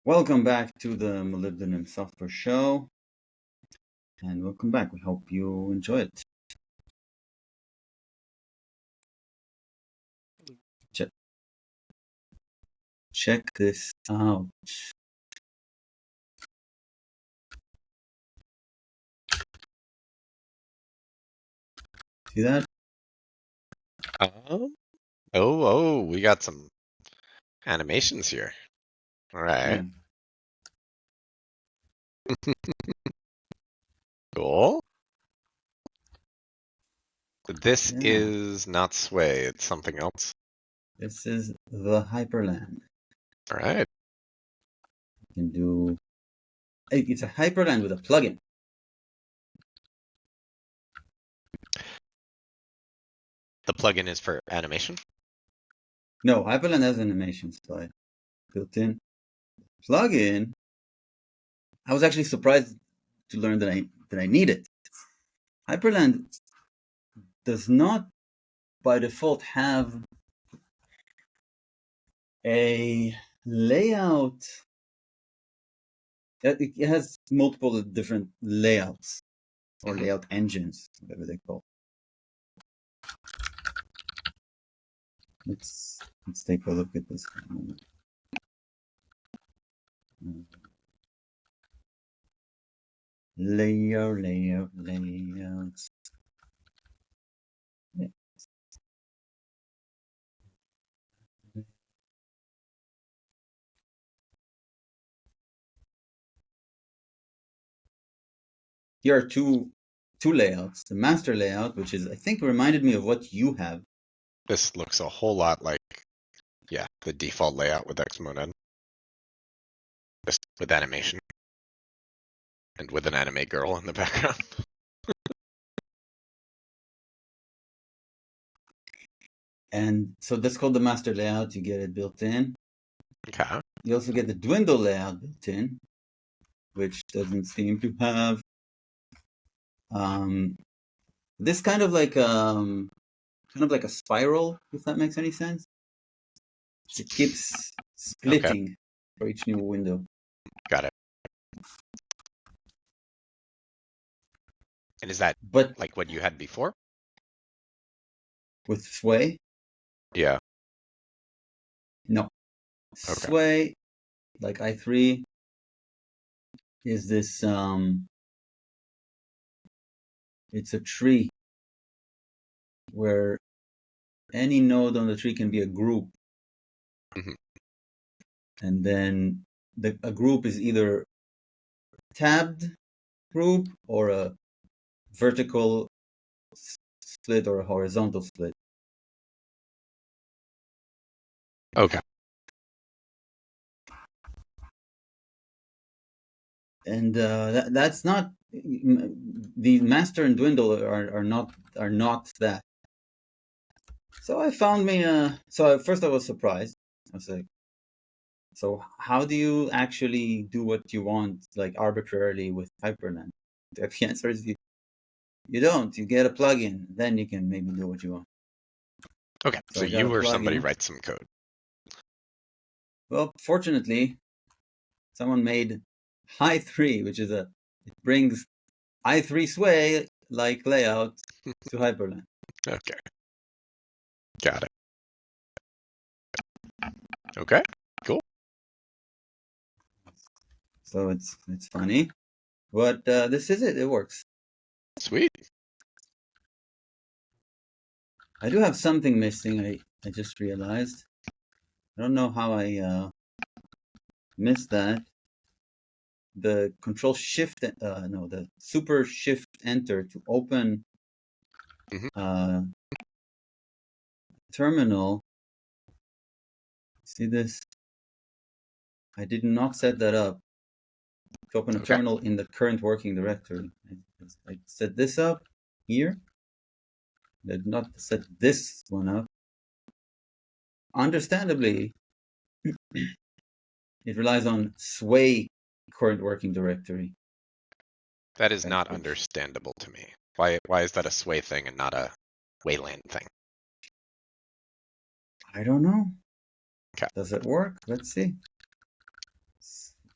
Welcome back to the Molybdenum Software Show, and welcome back. We hope you enjoy it. Check this out. See that? We got some animations here. All right. Yeah. Cool. This Yeah. is not Sway, it's something else. This is the Hyperland. All right. You can do. It's a Hyperland with a plugin. The plugin is for animation? No, Hyperland has animations built in. Plugin. I was actually surprised to learn that I need it. Hyperland does not, by default, have a layout. It has multiple different layouts or layout engines, whatever they call. Let's take a look at this for a moment. Layouts. Yeah. Here are two layouts. The master layout, which is, I think, reminded me of what you have. This looks a whole lot like, the default layout with Xmonad. Just with animation. And with an anime girl in the background. And so that's called the master layout. You get it built in. Okay. You also get the dwindle layout built in, which doesn't seem to have this kind of like a spiral, if that makes any sense. It keeps splitting for each new window. Got it. And is that like what you had before? With Sway? Yeah. No. Okay. Sway, like i3, is this it's a tree where any node on the tree can be a group. Mm-hmm. And then a group is either a tabbed group or a vertical split or a horizontal split. Okay. And that's not the master and dwindle are not that. So I found me so at first I was surprised. I was like, so how do you actually do what you want, like arbitrarily with Hyperland? The answer is you don't. You get a plugin, then you can maybe do what you want. Okay, so you or somebody write some code. Well, fortunately, someone made i3, which is it brings i3 Sway like layout to Hyperland. Okay. Got it. Okay, cool. So it's funny, but this is it. It works. Sweet. I do have something missing. I just realized. I don't know how I missed that. The control shift, the super shift enter to open terminal. See this? I did not set that up to open a terminal in the current working directory. I set this up here. I did not set this one up. Understandably, it relies on Sway current working directory. That is not understandable to me. Why is that a Sway thing and not a Wayland thing? I don't know. Okay. Does it work? Let's see.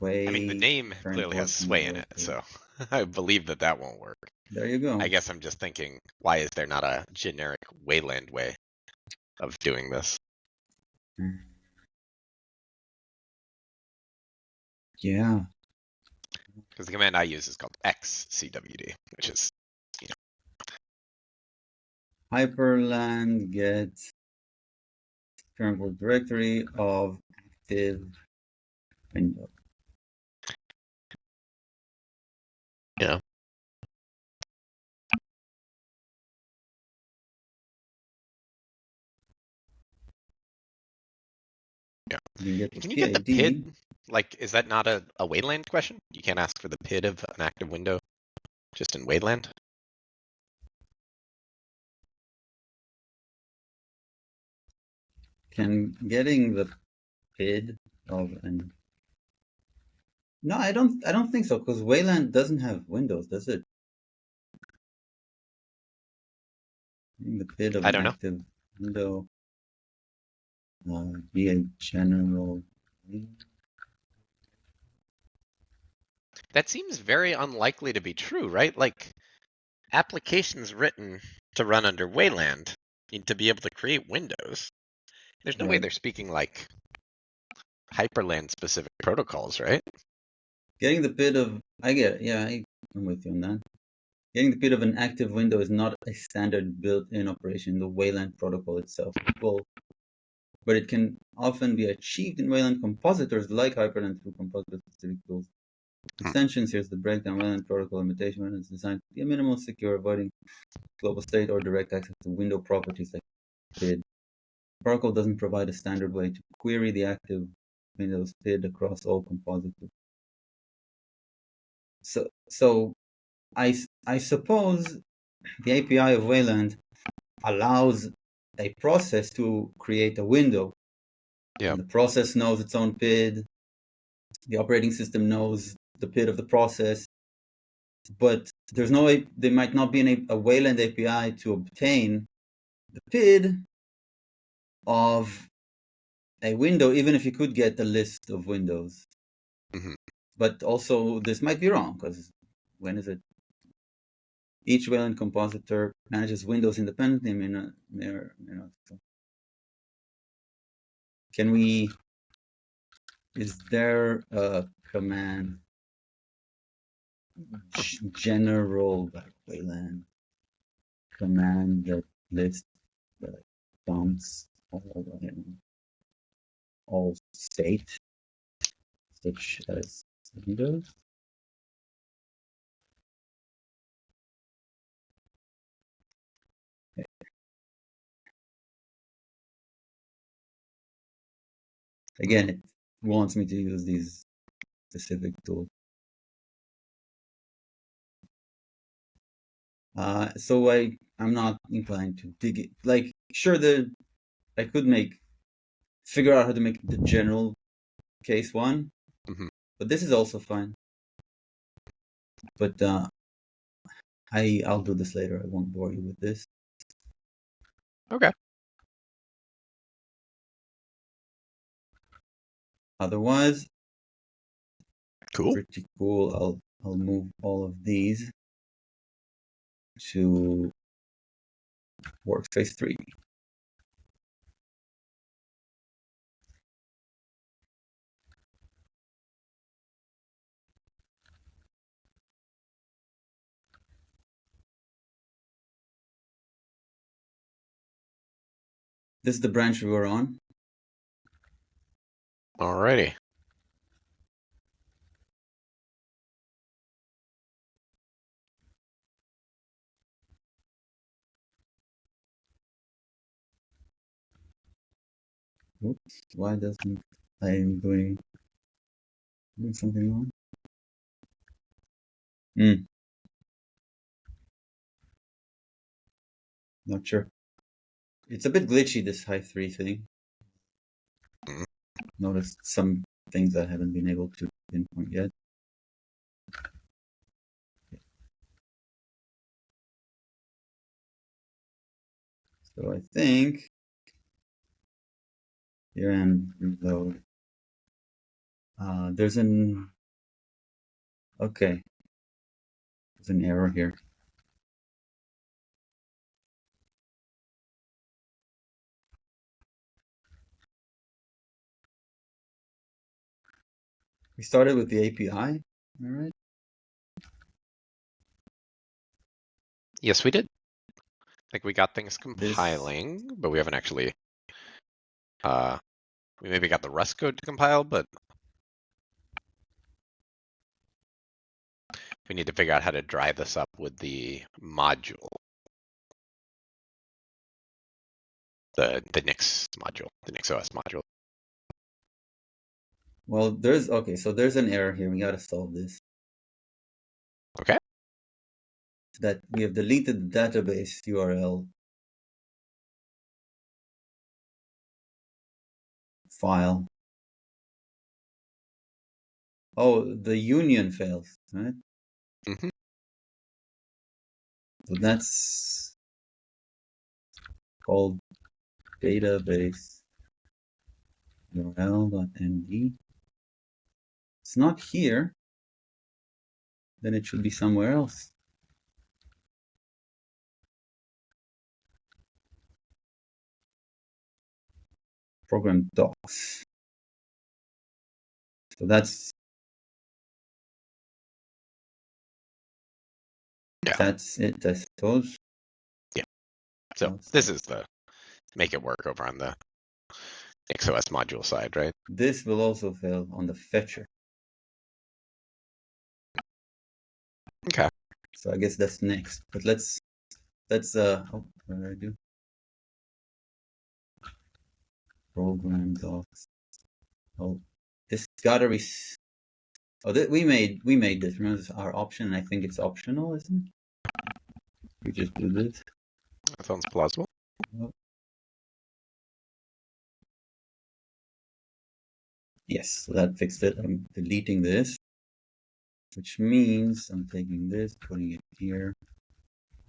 I mean, the Sway, name current clearly has working sway in it, directory. so I believe that that won't work. There you go. I guess I'm just thinking, why is there not a generic Wayland way of doing this? Yeah. Because the command I use is called xcwd, which is, you know, Hyperland gets current work directory of active window. yeah. You get the Can you get the PID. PID? Like, is that not a Wayland question? You can't ask for the PID of an active window just in Wayland? Can getting the PID of an No, I don't think so, because Wayland doesn't have windows, does it? The PID of I an don't know. active window be a general. That seems very unlikely to be true, right? Like, applications written to run under Wayland need to be able to create windows. There's no way Right. they're speaking like Hyperland specific protocols, right? Getting the PID of I get it. Yeah, I'm with you on that. Getting the PID of an active window is not a standard built-in operation in the Wayland protocol itself. But it can often be achieved in Wayland compositors like Hyperland through compositor-specific tools. Extensions, here's the breakdown. Wayland protocol limitation when it's designed to be a minimal secure, avoiding global state or direct access to window properties like PID. The protocol doesn't provide a standard way to query the active Windows PID across all compositors. So I suppose the API of Wayland allows a process to create a window. Yeah. And the process knows its own PID. The operating system knows the PID of the process. But there might not be a Wayland API to obtain the PID of a window, even if you could get a list of windows. Mm-hmm. But also, this might be wrong, because when is it? Each Wayland compositor manages windows independently. So can we? Is there a command general Wayland command that lists dumps all state such as windows? Again, it wants me to use these specific tools. So I'm not inclined to dig it. Like, sure, I could figure out how to make the general case one, Mm-hmm. but this is also fine. But I'll do this later. I won't bore you with this. Okay. Otherwise, Cool. pretty cool. I'll move all of these to workspace 3. This is the branch we were on. Alrighty. Oops, why doesn't I'm doing something wrong? Not sure. It's a bit glitchy, this high 3 thing. Mm. Noticed some things I haven't been able to pinpoint yet. So I think here and reload. There's an Okay, there's an error here. We started with the API, all right? Yes, we did. Like we got things This, compiling, but we haven't actually. We maybe got the Rust code to compile, but we need to figure out how to drive this up with the module, the Nix module, the NixOS module. well, there's, okay, so there's an error here. We gotta solve this. Okay. That we have deleted the database URL file. Oh, the union fails, right? Mm-hmm. So that's called database url.md. It's not here, then it should be somewhere else. Program docs. So that's Yeah. it, I suppose. Yeah. So this is the make it work over on the NixOS module side, right? This will also fail on the fetcher. Okay. So I guess that's next. But let's oh, what did I do? Program docs. Oh, this gotta be. Oh, we made this. Remember, this is our option. I think it's optional, isn't it? We just do this. That sounds plausible. Oh, yes, so that fixed it. I'm deleting this, which means I'm taking this, putting it here,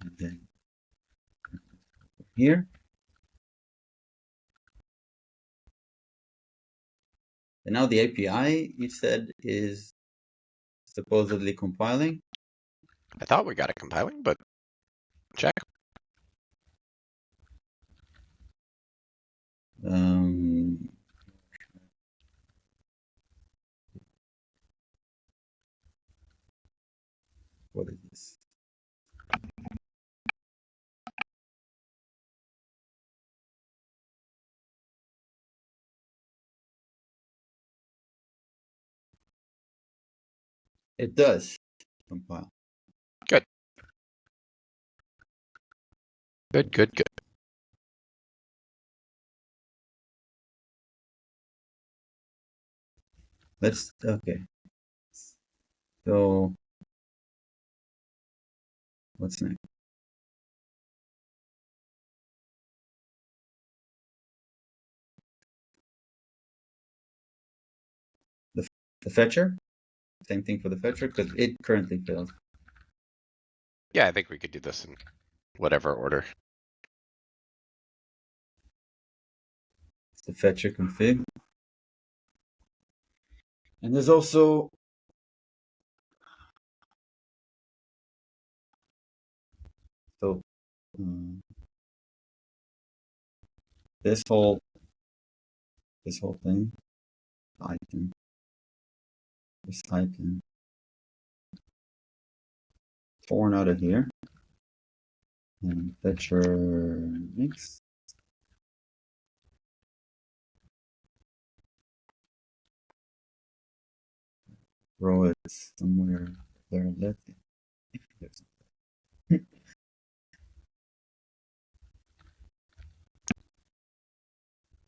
and then here. And now the API you said is supposedly compiling. I thought we got it compiling, but check. Um, what is this? It does compile. Good. Good, good, good. Let's okay. So what's next? The the fetcher. Same thing for the fetcher because it currently fails. Yeah, I think we could do this in whatever order. It's the fetcher config. And there's also so um, this whole thing item, this item torn out of here and fetcher mix. Throw it somewhere there. Let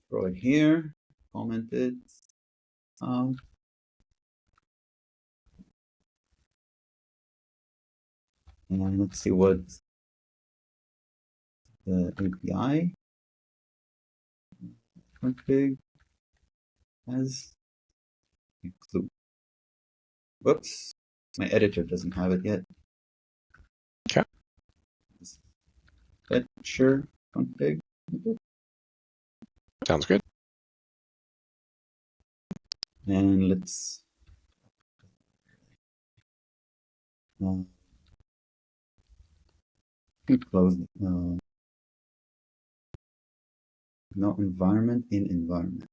throw it here. Comment it. Um, and let's see what the API config has include. Whoops, my editor doesn't have it yet. Okay. Fetcher config. Sounds good. And let's Uh, close. No environment in environment.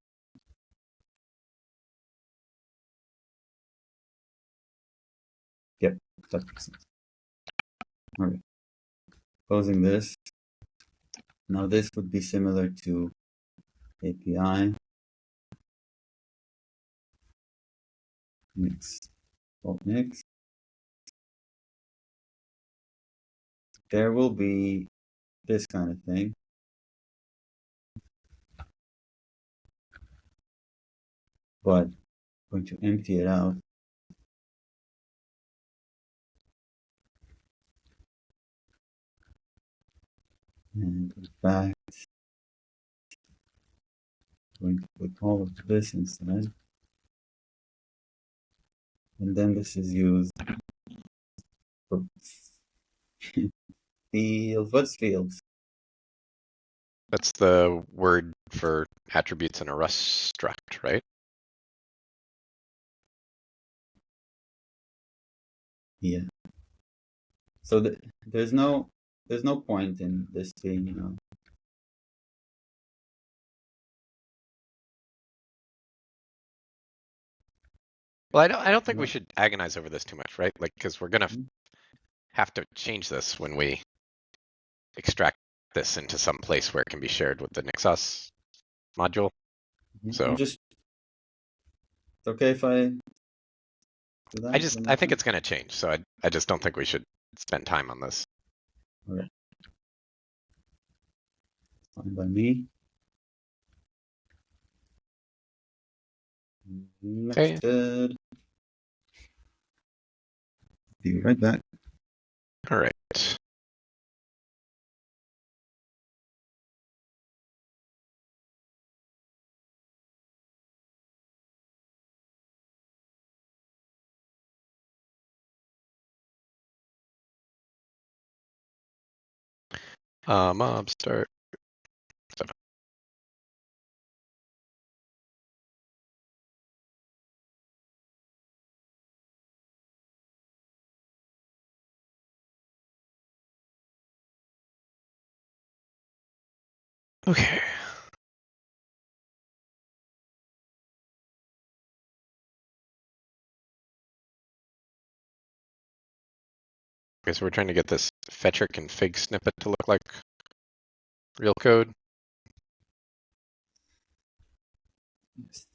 Yep, that makes sense. All right, closing this. Now this would be similar to API. Next, next. There will be this kind of thing. But I'm going to empty it out. And in fact, I'm going to put all of this instead. And then this is used for fields. What's fields? That's the word for attributes in a Rust struct, right? Yeah. So there's no point in this being, Well, I don't think we no. should agonize over this too much, right? Like, because we're gonna have to change this when we extract this into some place where it can be shared with the Nixos module. So It's okay if I do that? I think it's gonna change. So I just don't think we should spend time on this. Okay. Fine by me. Okay. Next. Be right back. All right. Mob start. Okay. Okay, so we're trying to get this fetcher config snippet to look like real code. Yes.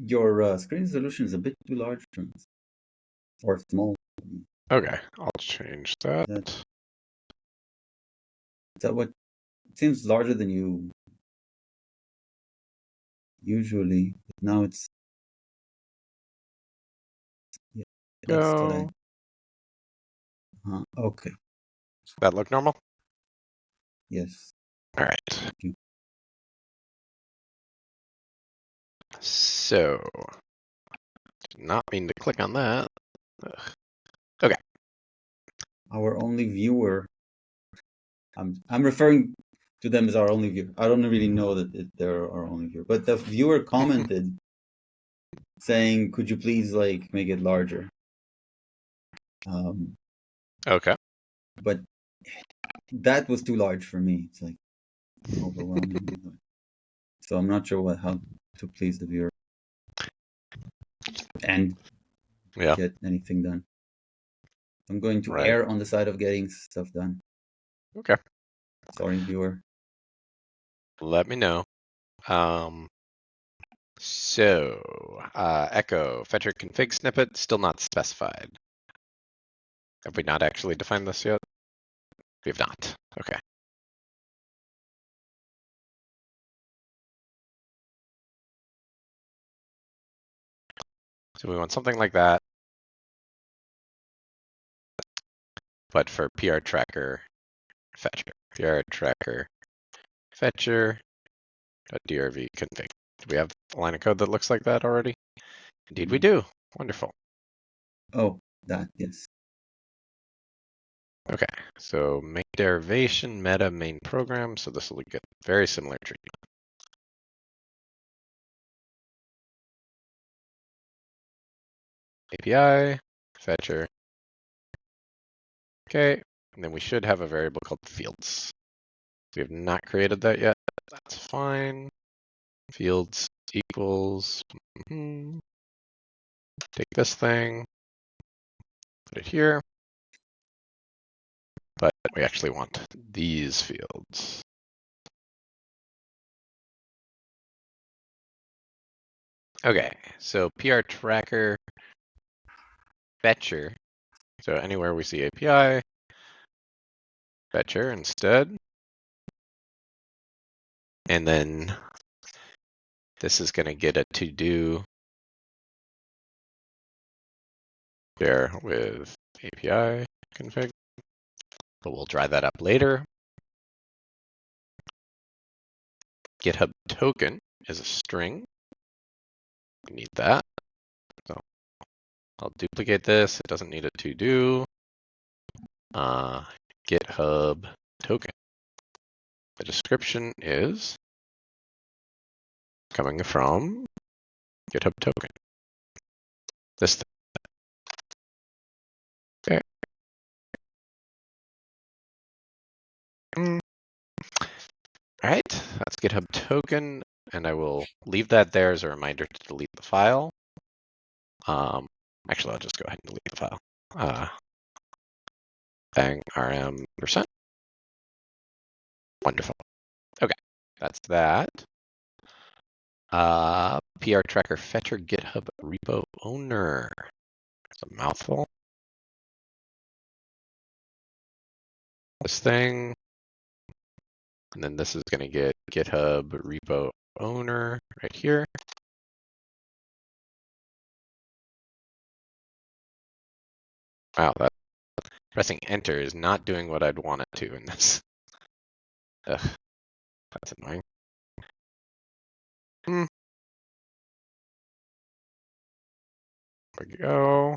Your screen resolution is a bit too large for us. Or small. Okay, I'll change that. Is that what it seems larger than you usually? But now it's yeah, that's what I Go. okay. That look normal? Yes. All right. Thank you. So, did not mean to click on that. Ugh. Okay. Our only viewer. I'm referring to them as our only viewer. I don't really know that they're our only viewer, but the viewer commented saying, "Could you please like make it larger?" Okay. But that was too large for me. It's like overwhelming. So I'm not sure how to please the viewer and Yeah. get anything done. I'm going to Right. err on the side of getting stuff done. Okay. Sorry, viewer. Let me know. So, echo fetcher config snippet still not specified. Have we not actually defined this yet? We have not. Okay. So we want something like that, but for PR tracker fetcher. PR tracker fetcher .drv config. Do we have a line of code that looks like that already? Indeed we do. Wonderful. Oh, that, yes. Okay, so main derivation, meta, main program. So this will get very similar treatment. API, fetcher. Okay, and then we should have a variable called fields. We have not created that yet. That's fine. Fields equals, take this thing, put it here, but we actually want these fields. Okay, so PR tracker fetcher. So anywhere we see API, fetcher instead. And then this is going to get a to-do there with API config, but we'll dry that up later. GitHub token is a string. We need that. So I'll duplicate this. It doesn't need a to-do. GitHub token. The description is coming from GitHub token. This thing. Okay. All right, that's GitHub token, and I will leave that there as a reminder to delete the file. Actually, I'll just go ahead and delete the file. Bang rm%. Wonderful. Okay, that's that. PR tracker fetcher GitHub repo owner. It's a mouthful. This thing. And then this is going to get GitHub repo owner right here. Wow, that pressing enter is not doing what I'd want it to in this. Ugh, that's annoying. There we go.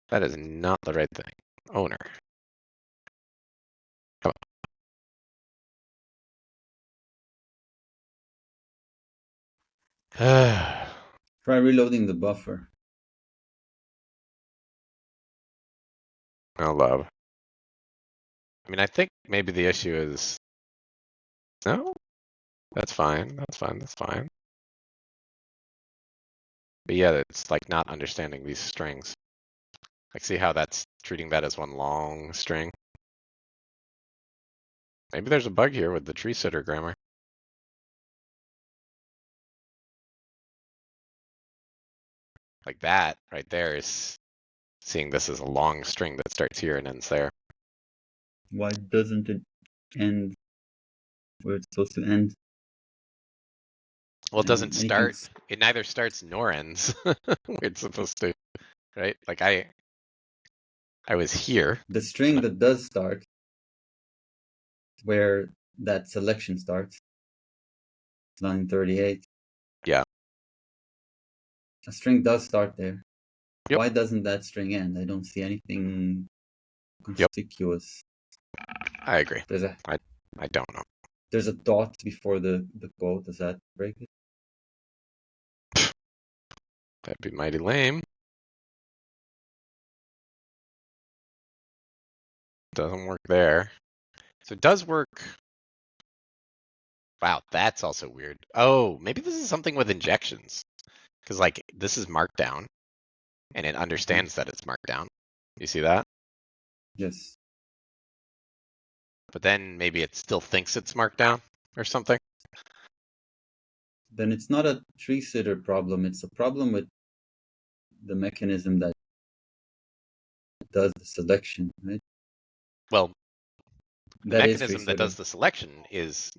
That is not the right thing. Owner. Come on. Try reloading the buffer. No love. I mean, I think maybe the issue is, no, that's fine. That's fine. That's fine. But yeah, it's like not understanding these strings. Like, see how that's treating that as one long string? Maybe there's a bug here with the tree sitter grammar. Like that right there is seeing this as a long string that starts here and ends there. Why doesn't it end where it's supposed to end? Well, it doesn't Anything... start. It neither starts nor ends where it's supposed to, right? Like I was here. The string that does start, where that selection starts, line 38. Yeah. A string does start there. Yep. Why doesn't that string end? I don't see anything conspicuous. I agree. There's a I don't know. There's a dot before the quote. Does that break it? That'd be mighty lame. Doesn't work there. So it does work. Wow, that's also weird. Oh, maybe this is something with injections. Because like this is markdown and it understands that it's markdown. You see that? Yes. But then maybe it still thinks it's markdown or something. Then it's not a tree sitter problem. It's a problem with the mechanism that does the selection, right? Well, the That is mechanism that tree-sitter. does the selection is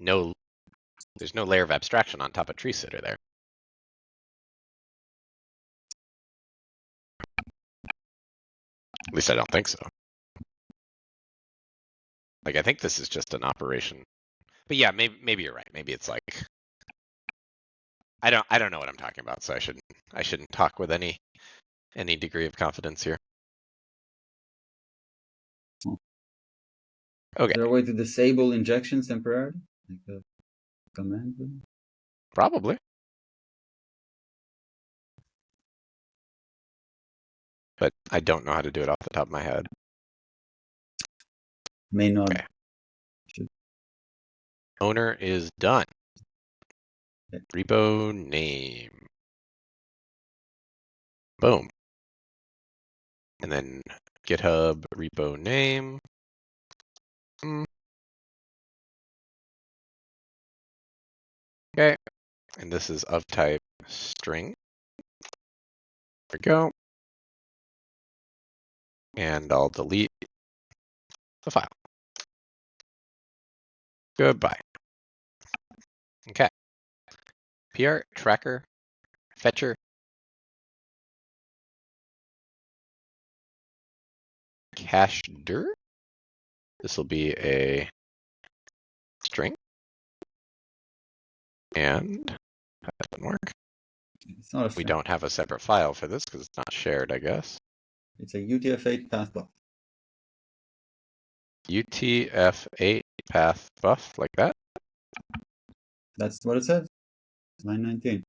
there's no layer of abstraction on top of tree sitter there. At least I don't think so. Like I think this is just an operation. But yeah, maybe you're right. Maybe it's like I don't know what I'm talking about, so I shouldn't talk with any degree of confidence here. Okay. Is there a way to disable injections temporarily? Like a command? Probably. but I don't know how to do it off the top of my head. May not. Okay. Owner is done. Okay. Repo name. Boom. And then GitHub repo name. Okay. And this is of type string. There we go. And I'll delete the file. Goodbye. Okay. PR tracker fetcher cached. This will be a string. And that doesn't work. It's not a We string. don't have a separate file for this because it's not shared, I guess. It's a UTF-8 path buff. UTF-8 path buff, like that. That's what it says. Line 19.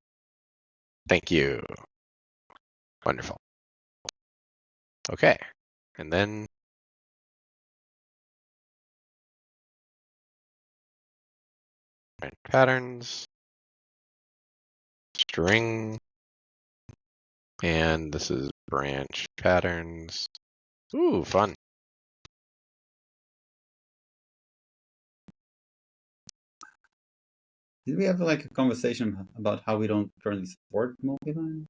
Thank you. Wonderful. Okay. And then patterns, string, and this is branch patterns. Ooh, fun. Did we have like a conversation about how we don't currently support multi-line?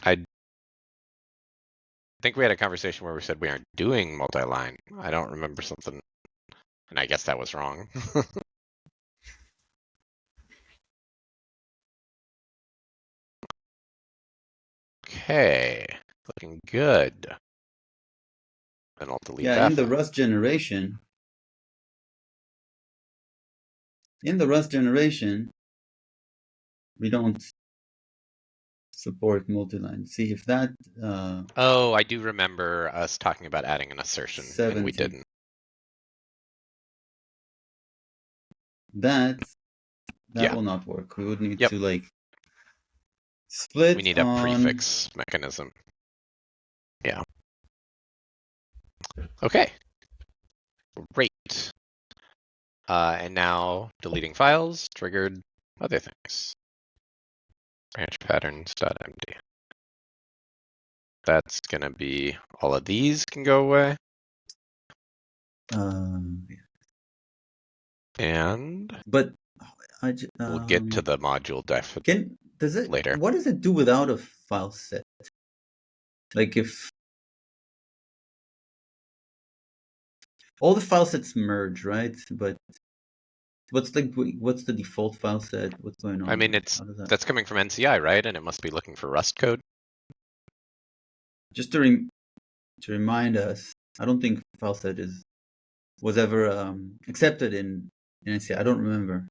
I think we had a conversation where we said we aren't doing multi-line. I don't remember something, and I guess that was wrong. Okay, looking good. Then I'll delete Yeah, that in the file. Rust generation, we don't support multi-line. See if that Oh, I do remember us talking about adding an assertion, and we 70. didn't. That Yeah. will not work. We would need Yep. to like We split need a on prefix mechanism. Yeah. Okay. Great. And now deleting files triggered other things. Branch patterns.md. That's going to be all of these can go away. And but we'll get to the module def later. what does it do without a file set? Like if all the file sets merge, right? But what's the default file set? What's going on? I mean, that's coming from NCI, right? And it must be looking for Rust code. Just to remind us, I don't think file set was ever accepted in NCI. I don't remember.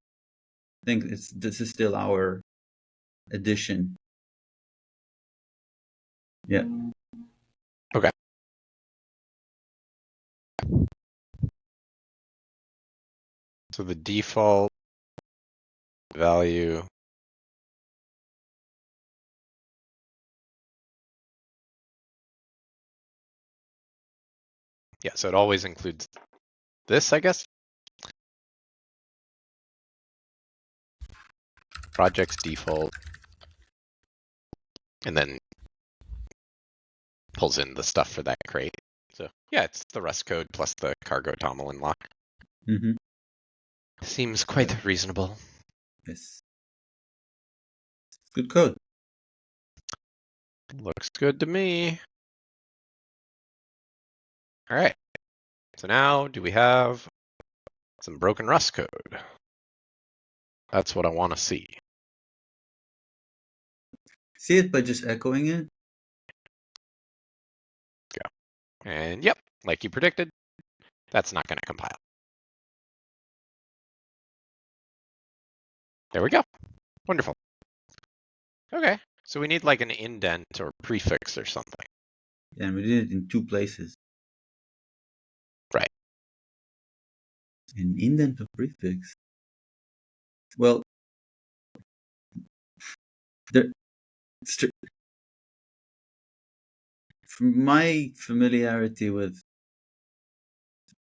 I think this is still our edition. Yeah. Okay. So the default value yeah, so it always includes this, I guess. Project's default. And then pulls in the stuff for that crate. So yeah, it's the Rust code plus the cargo tomlin lock. Mm-hmm. Seems quite reasonable. Yes. Good code. Looks good to me. All right. So now, do we have some broken Rust code? That's what I want to see. See it by just echoing it? Go. And yep, like you predicted, that's not going to compile. There we go. Wonderful. Okay, so we need like an indent or prefix or something. Yeah, and we did it in two places. Right. An indent or prefix? Well, there, from my familiarity with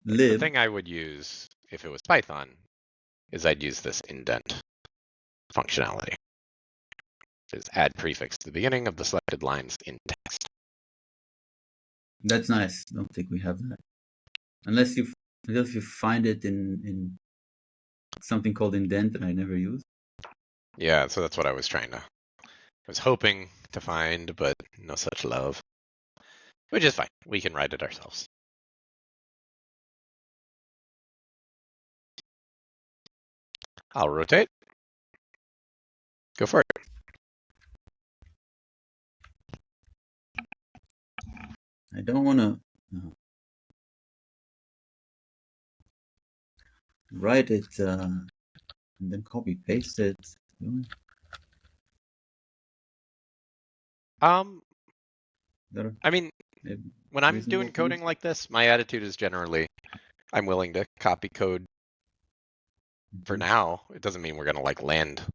The lib, thing I would use if it was Python is I'd use this indent functionality. Is add prefix to the beginning of the selected lines in text. that's nice. Don't think we have that. Unless you find it in something called indent that I never use. Yeah, so that's what I was I was hoping to find, but no such love. Which is fine. We can write it ourselves. I'll rotate. Go for it. I don't want to write it and then copy paste it. I mean, A when I'm reasonable doing coding thing? like this, my attitude is generally I'm willing to copy code for now. It doesn't mean we're going to like land a What's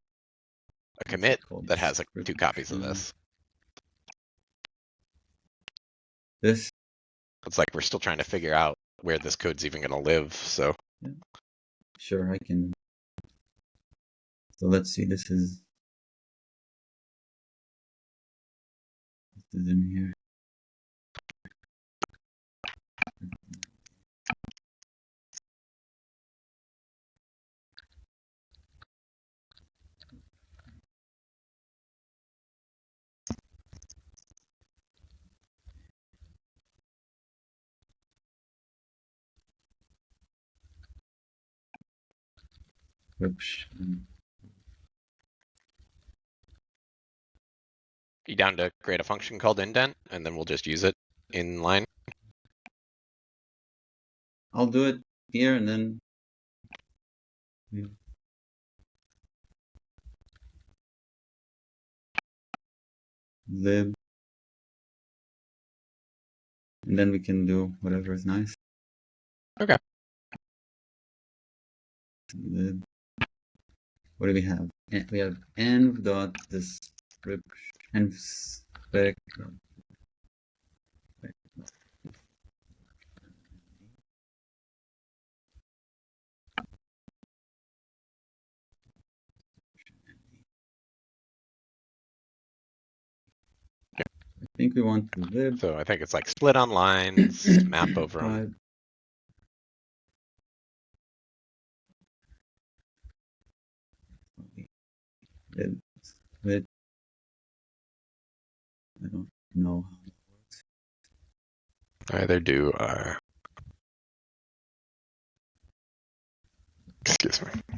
it commit called? that has like 2 copies of Description. this. This. It's like we're still trying to figure out where this code's even going to live. So Yeah. Sure, I can. So let's see. This is in here. Oops. you down to create a function called indent, and then we'll just use it in line. I'll do it here and then. Lib. And then we can do whatever is nice. Okay. Lib. What do we have? We have env dot description env spec. I think we want to lib. So I think it's like split on lines, map over them. 5. Lib split. I don't know how that works. Either do excuse me. I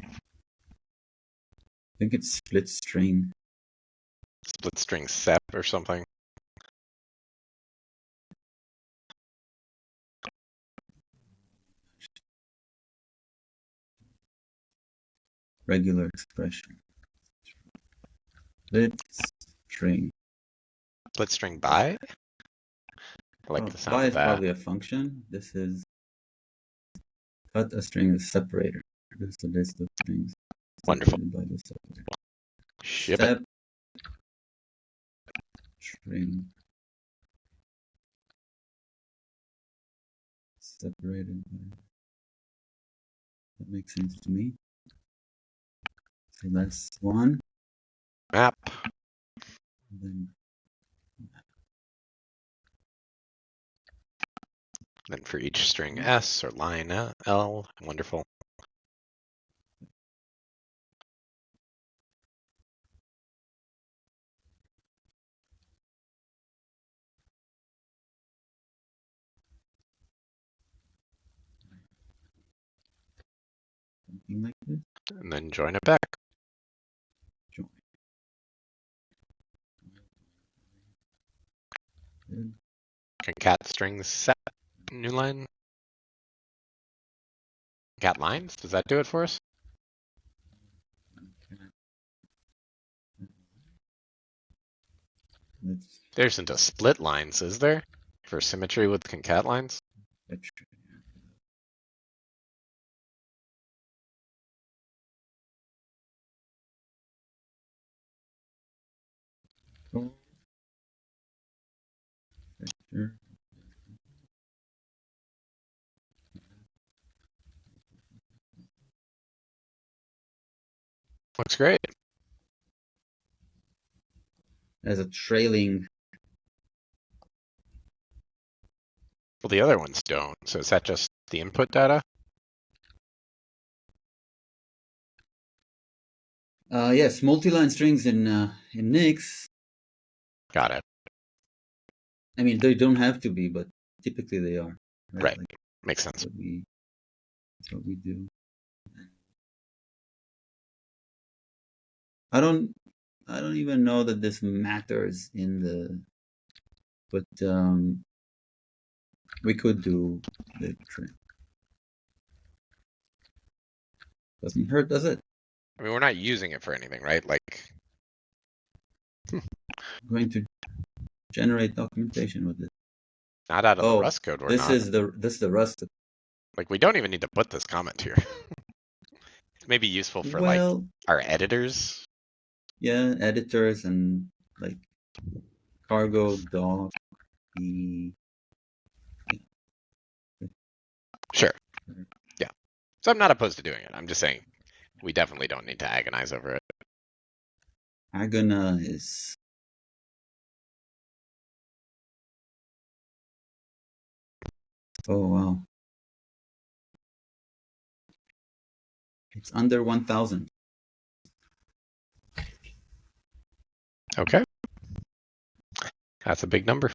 think it's split string. Split string sep or something. Regular expression. Split string. Split string by? I like the sound By of is that. probably a function. This is cut a string is separator. This is a list of strings Wonderful. separated by the separator. Ship Step it. string separated by. That makes sense to me. So that's one. Map. Then Then for each string S or line L. Wonderful. something like this. And then join it back. Join. Good. Concat strings set. New line. Cat lines. Does that do it for us? Let's There isn't a split lines, is there? For symmetry with concat lines? fetch. Sure. Looks great. As a trailing. Well, the other ones don't. So is that just the input data? Yes, multi-line strings in Nix. Got it. I mean, they don't have to be, but typically they are, right? Right. Like Makes sense. that's what we do. I don't even know that this matters in the, but we could do the trick. Doesn't hurt, does it? I mean, we're not using it for anything, right? Like, I'm going to generate documentation with it. not out of the Oh, Rust code, we're this not. is the Rust. Like, we don't even need to put this comment here. It's maybe useful for like Well, our editors. yeah, editors and like cargo doc. The Sure. Yeah. So I'm not opposed to doing it. I'm just saying we definitely don't need to agonize over it. agonize. Oh wow, it's under 1,000. Okay. That's a big number.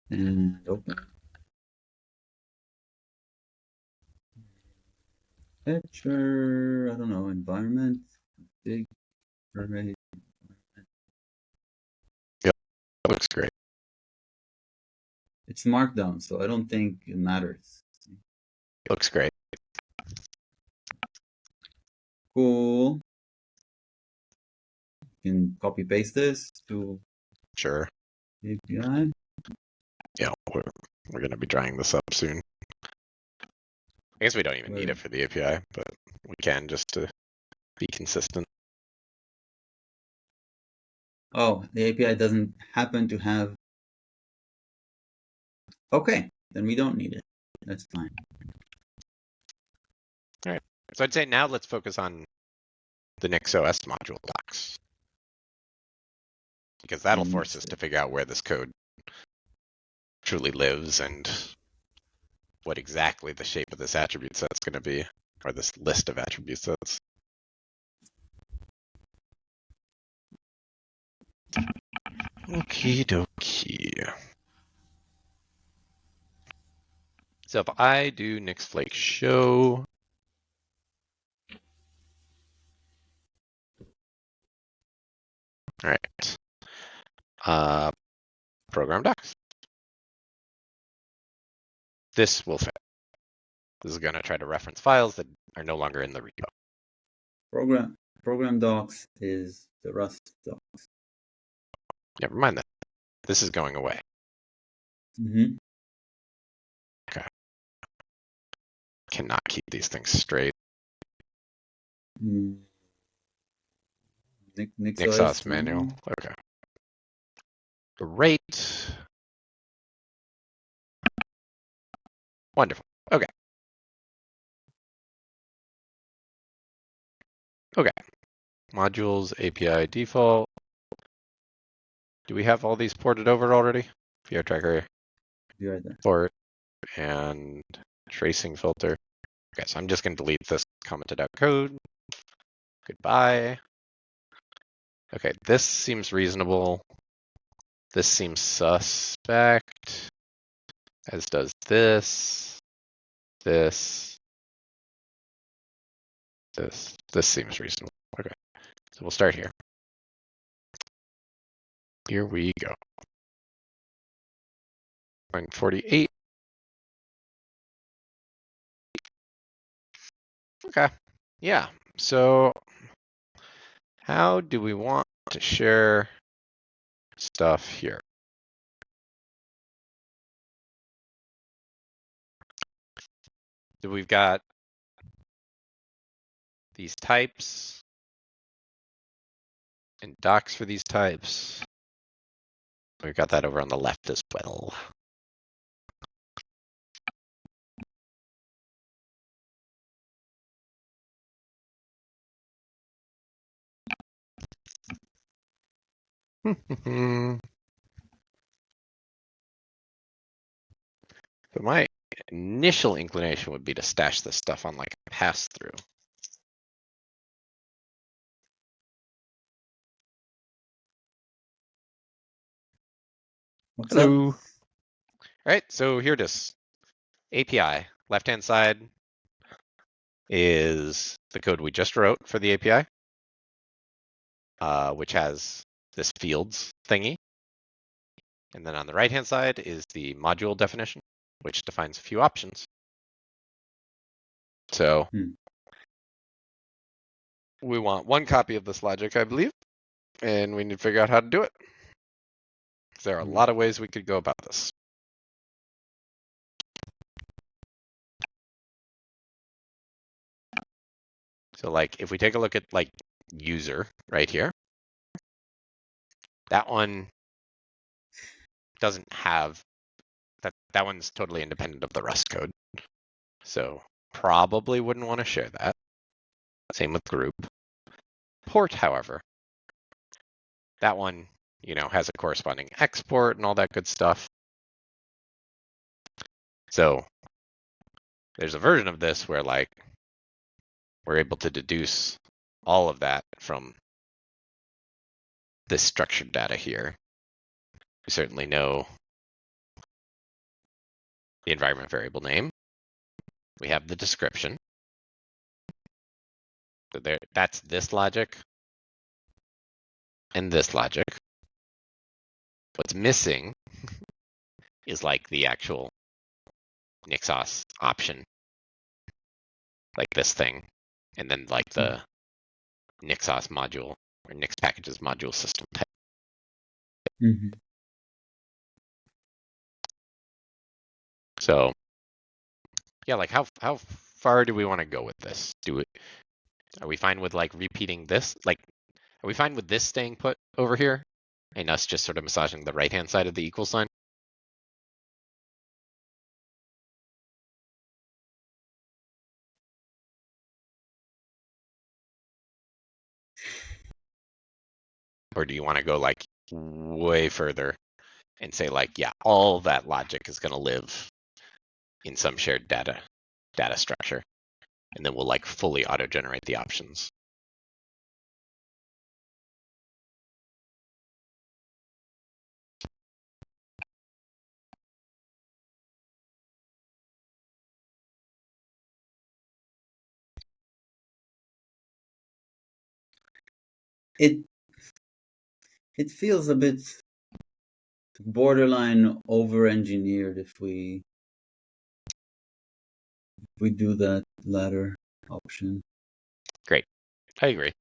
And open. Picture, I don't know, environment, big array. Yeah, that looks great. It's markdown, so I don't think it matters. It looks great. Cool. You can copy paste this to Sure. the API. Yeah, we're going to be drying this up soon. I guess we don't even need it for the API, but we can just to be consistent. Oh, the API doesn't happen to have. Okay, then we don't need it. That's fine. All right. So I'd say now let's focus on the NixOS module docs, because that'll force us to figure out where this code truly lives and what exactly the shape of this attribute set's going to be, or this list of attribute sets. Okie dokie. So if I do nixflake show, all right, program docs. This will fit. This is going to try to reference files that are no longer in the repo. Program docs is the Rust docs. Never mind that. This is going away. Mm-hmm. Okay. Cannot keep these things straight. NixOS manual. Okay. Great. Wonderful. Okay. Okay. Modules, API default. Do we have all these ported over already? VR tracker, Be right there. port, and tracing filter. Okay, so I'm just going to delete this commented out code. Goodbye. Okay, this seems reasonable. This seems suspect, as does this, this. This seems reasonable. Okay, so we'll start here. Here we go. Line 48. Okay, yeah. So how do we want to share stuff here? So we've got these types and docs for these types. We've got that over on the left as well. So my initial inclination would be to stash this stuff on like a pass-through. What's up? Hello. All right, so here it is. API. Left-hand side is the code we just wrote for the API, which has this fields thingy. And then on the right-hand side is the module definition, which defines a few options. So we want one copy of this logic, I believe, and we need to figure out how to do it. There are a lot of ways we could go about this. So like if we take a look at like user right here, that one doesn't have that one's totally independent of the Rust code. So probably wouldn't want to share that. Same with group. Port, however, that one, has a corresponding export and all that good stuff. So there's a version of this where like we're able to deduce all of that from this structured data here. We certainly know the environment variable name. We have the description. So that's this logic and this logic. What's missing is like the actual Nixos option, like this thing, and then like the Nixos module or Nix packages module system type. So yeah, like how far do we want to go with this? Are we fine with like repeating this? Like, are we fine with this staying put over here and us just sort of massaging the right-hand side of the equal sign? Or do you want to go like way further and say like, yeah, all that logic is going to live in some shared data structure, and then we'll like fully auto-generate the options? It feels a bit borderline over-engineered if we do that latter option. Great, I agree.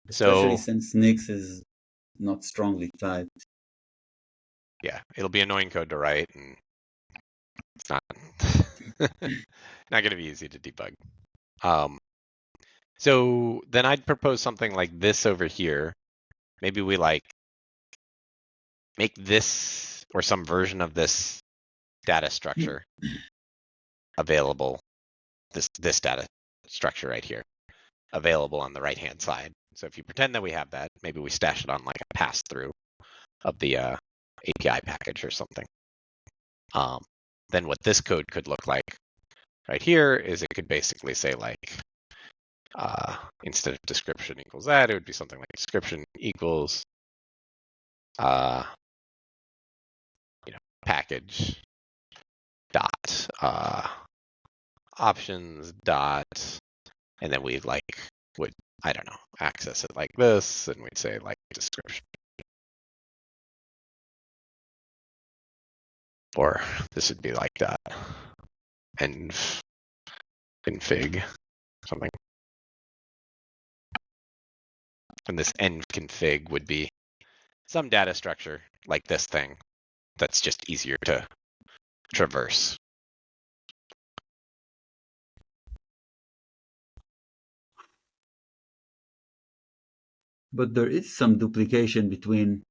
Especially So since Nix is not strongly typed. yeah, it'll be annoying code to write, and it's not not going to be easy to debug. So then I'd propose something like this over here. Maybe we like make this or some version of this data structure available, this data structure right here, available on the right-hand side. So if you pretend that we have that, maybe we stash it on like a pass-through of the API package or something. Then what this code could look like right here is it could basically say like, instead of description equals that, it would be something like description equals, package dot options dot, and then we like would, I don't know, access it like this, and we'd say like description. Or this would be like that, env config something. And this env config would be some data structure like this thing that's just easier to traverse. But there is some duplication between.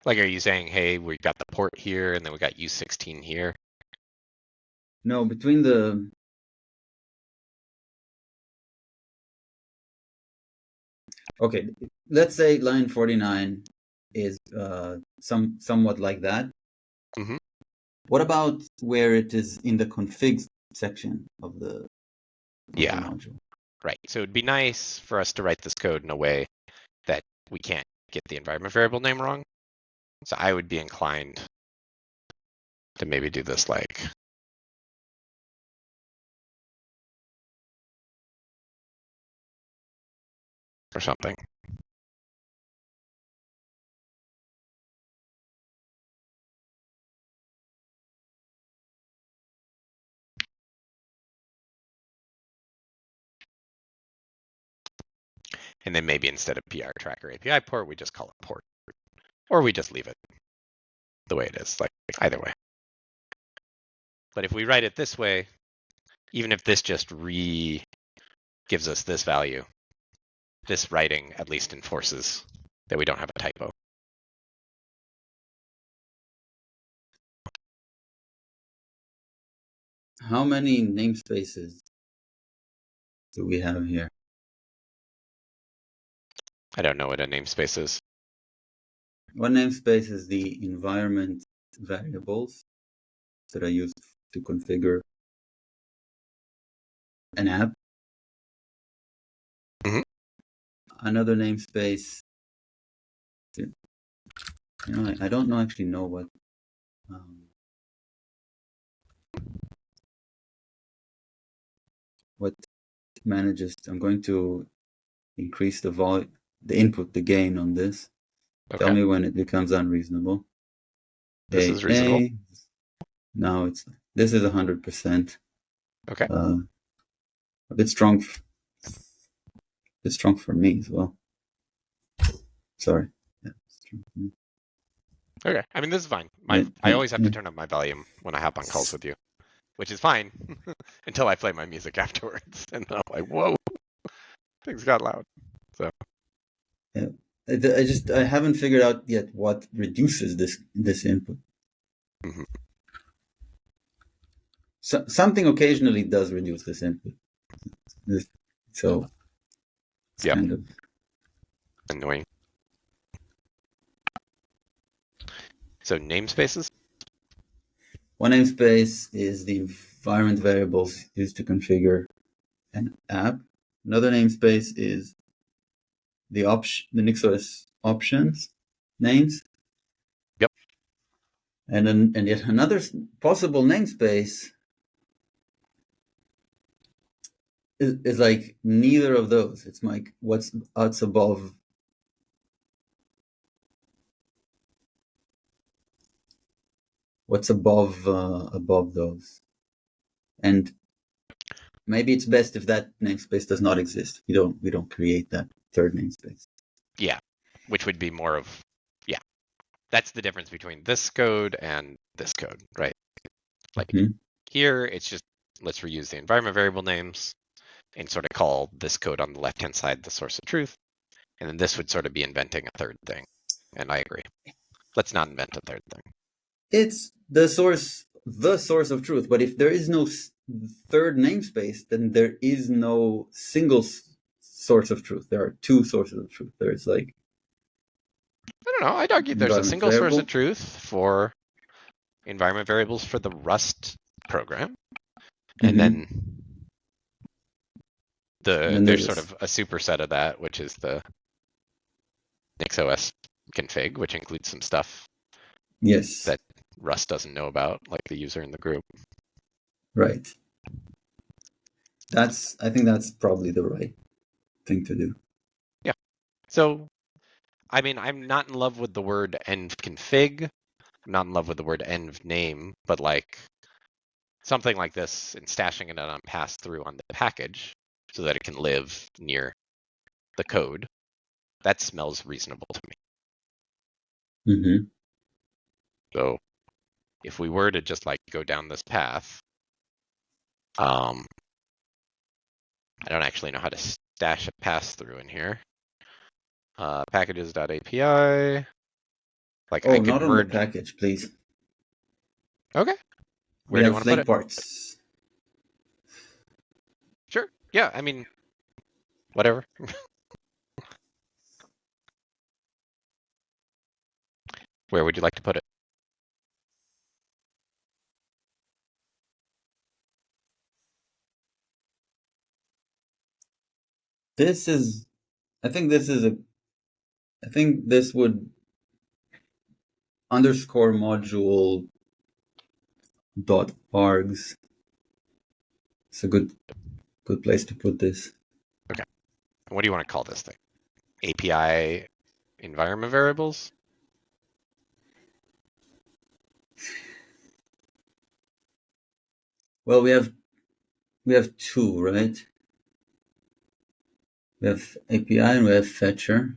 Like, are you saying, hey, we got the port here, and then we got U16 here? No, between the. Okay, let's say line 49 is somewhat like that. Mm-hmm. What about where it is in the config section of the Yeah, module? right. So it'd be nice for us to write this code in a way that we can't get the environment variable name wrong. So I would be inclined to maybe do this like or something. And then maybe instead of PR tracker API port, we just call it port. Or we just leave it the way it is, like either way. But if we write it this way, even if this just gives us this value, this writing at least enforces that we don't have a typo. How many namespaces do we have here? I don't know what a namespace is. One namespace is the environment variables that are used to configure an app. Mm-hmm. Another namespace, I don't actually know what manages. I'm going to increase the input, the gain on this. Tell Okay. me when it becomes unreasonable. This is reasonable. Now this is 100%. Okay. A bit strong for me as well. Sorry. Yeah, strong for me. Okay. I mean, this is fine. Yeah, I always have to turn up my volume when I hop on calls with you, which is fine until I play my music afterwards. And then I'm like, whoa, things got loud. So yeah. I haven't figured out yet what reduces this input. mhm. Something occasionally does reduce this input. So it's Yep, kind of annoying. So namespaces? one namespace is the environment variables used to configure an app. Another namespace is the NixOS options names. Yep. And yet another possible namespace is like neither of those. It's like what's above. What's above those, and maybe it's best if that namespace does not exist. We don't create that third namespace. Yeah, which would be more of, yeah, that's the difference between this code and this code, right? Like here, it's just, let's reuse the environment variable names and sort of call this code on the left-hand side the source of truth. And then this would sort of be inventing a third thing. And I agree. Let's not invent a third thing. It's the source of truth. But if there is no third namespace, then there is no single source of truth. There are two sources of truth. There's like, I don't know. I'd argue there's a environment single source variable. of truth for environment variables for the Rust program. And then there's sort of a superset of that, which is the NixOS config, which includes some stuff that Rust doesn't know about, like the user in the group. Right. I think that's probably the right thing to do. Yeah. So, I mean, I'm not in love with the word env-config. I'm not in love with the word env-name, but like something like this and stashing it on pass-through on the package so that it can live near the code, that smells reasonable to me. So if we were to just like go down this path, I don't actually know how to stash a pass through in here. Packages.api. Like I Oh, could not on the merge. package, please. Okay. We Where do you have want to put flake it? parts. Sure. Yeah. I mean, whatever. Where would you like to put it? This is, I think this is a, I think this would underscore module dot args. It's a good place to put this. Okay. What do you want to call this thing? API environment variables? Well, we have two, right? We have API and we have fetcher.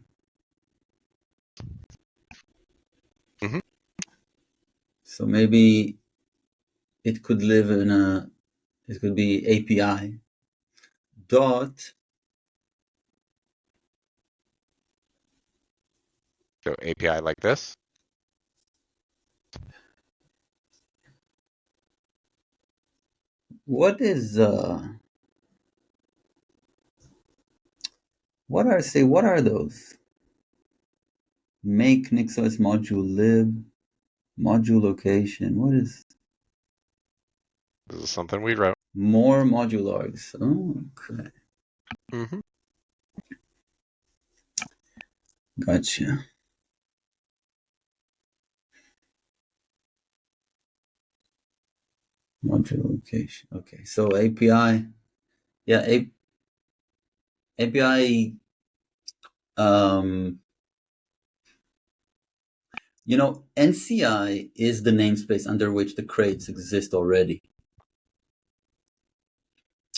Mm-hmm. So maybe it could live in a, it could be API dot. So API like this. What is what are those? Make NixOS module lib, module location. What is This is something we wrote. more module args? Oh, okay. Mm-hmm. Gotcha. Module location. Okay. So API. Yeah, API NCI is the namespace under which the crates exist already.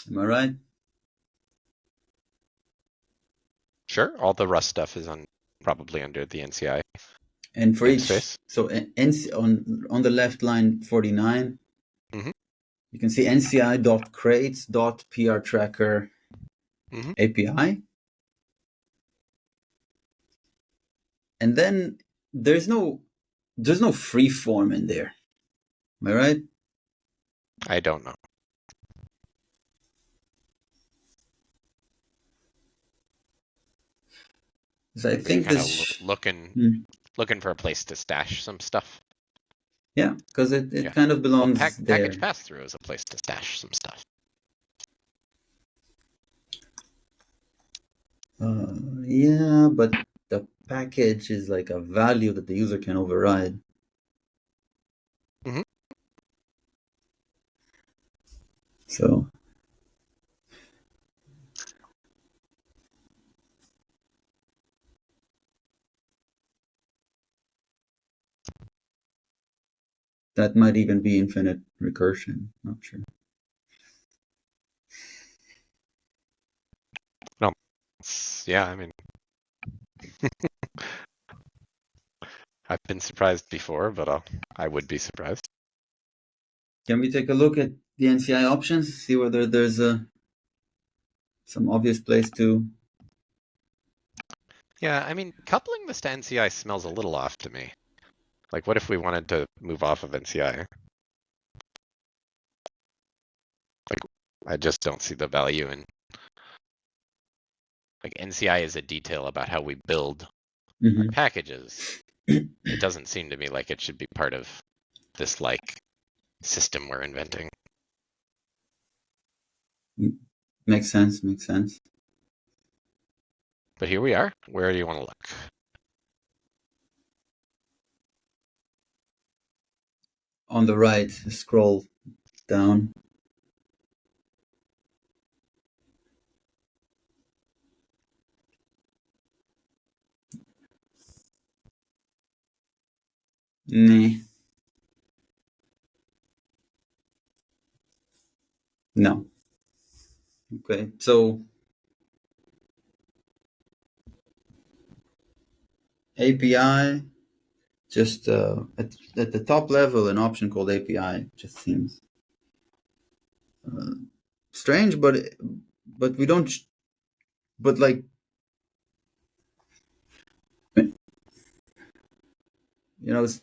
Am I right? Sure. All the Rust stuff is probably under the NCI And for each, namespace. so on the left line 49, Mm-hmm. you can see nci.crates.prtracker Mm-hmm. API. And then there's no free form in there. Am I right? I don't know. Because I But you're think kind this. of looking Hmm. looking for a place to stash some stuff. Yeah, because it Yeah. kind of Well, belongs package there. pass through is a place to stash some stuff. Yeah, but the package is like a value that the user can override. Mm-hmm. So that might even be infinite recursion. Not sure. No. Yeah, I mean, I've been surprised before, but I would be surprised. Can we take a look at the NCI options? See whether there's some obvious place to. Yeah, I mean, coupling this to NCI smells a little off to me. Like, what if we wanted to move off of NCI? Like, I just don't see the value in. Like, NCI is a detail about how we build our Mhm. packages. It doesn't seem to me like it should be part of this, like, system we're inventing. Makes sense. Makes sense. But here we are. Where do you want to look? On the right, scroll down. Nah. No. Okay. So API Just at the top level, an option called API just seems uh, strange, but we don't. But like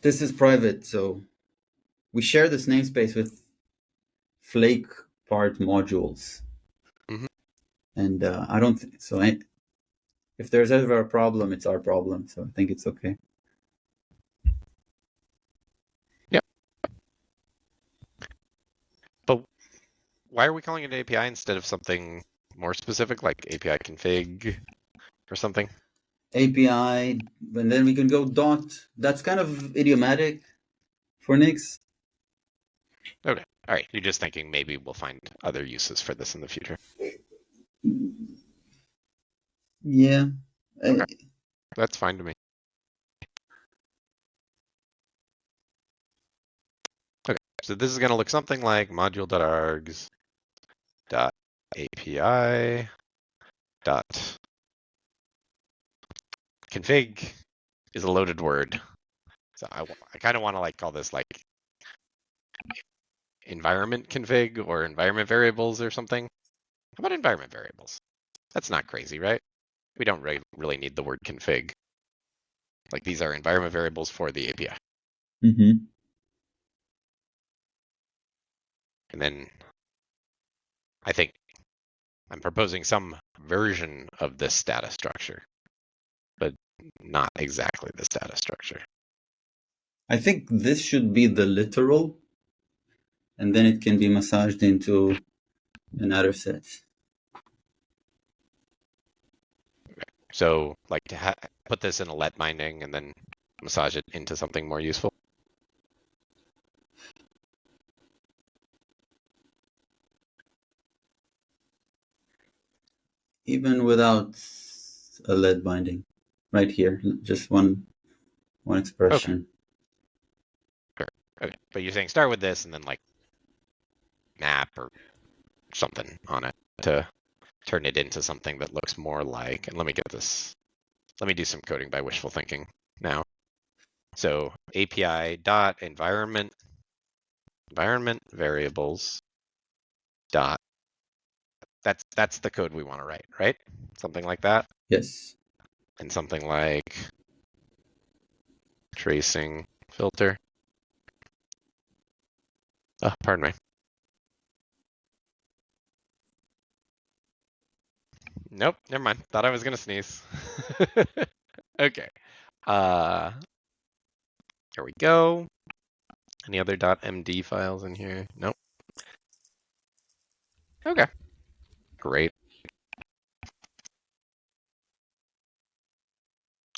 this is private, so we share this namespace with Flake part modules, Hmm. and I don't so. If there's ever a problem, it's our problem. So I think it's okay. Yep. But why are we calling it API instead of something more specific, like API config or something? API, and then we can go dot. That's kind of idiomatic for Nix. Okay. All right. You're just thinking maybe we'll find other uses for this in the future. Yeah. Okay. That's fine to me. Okay. So this is going to look something like module.args dot API dot config is a loaded word. So I kind of want to like call this like environment config or environment variables or something. How about environment variables? That's not crazy, right? We don't really need the word config. Like these are environment variables for the API. Mm-hmm. And then I think I'm proposing some version of this data structure, but not exactly this data structure. I think this should be the literal, and then it can be massaged into another set. So like to put this in a let binding and then massage it into something more useful. Even without a lead binding, right here, just one Okay, expression. sure. Okay, but you're saying start with this and then like map or something on it to turn it into something that looks more like, and let me get this, let me do some coding by wishful thinking now. So API dot environment variables dot, that's the code we want to write, right? Something like that. Yes. And something like tracing filter. Oh, pardon me. Nope, never mind. Thought I was gonna sneeze. Okay. Uh, here we go. Any other .md files in here? Nope. Okay. Great.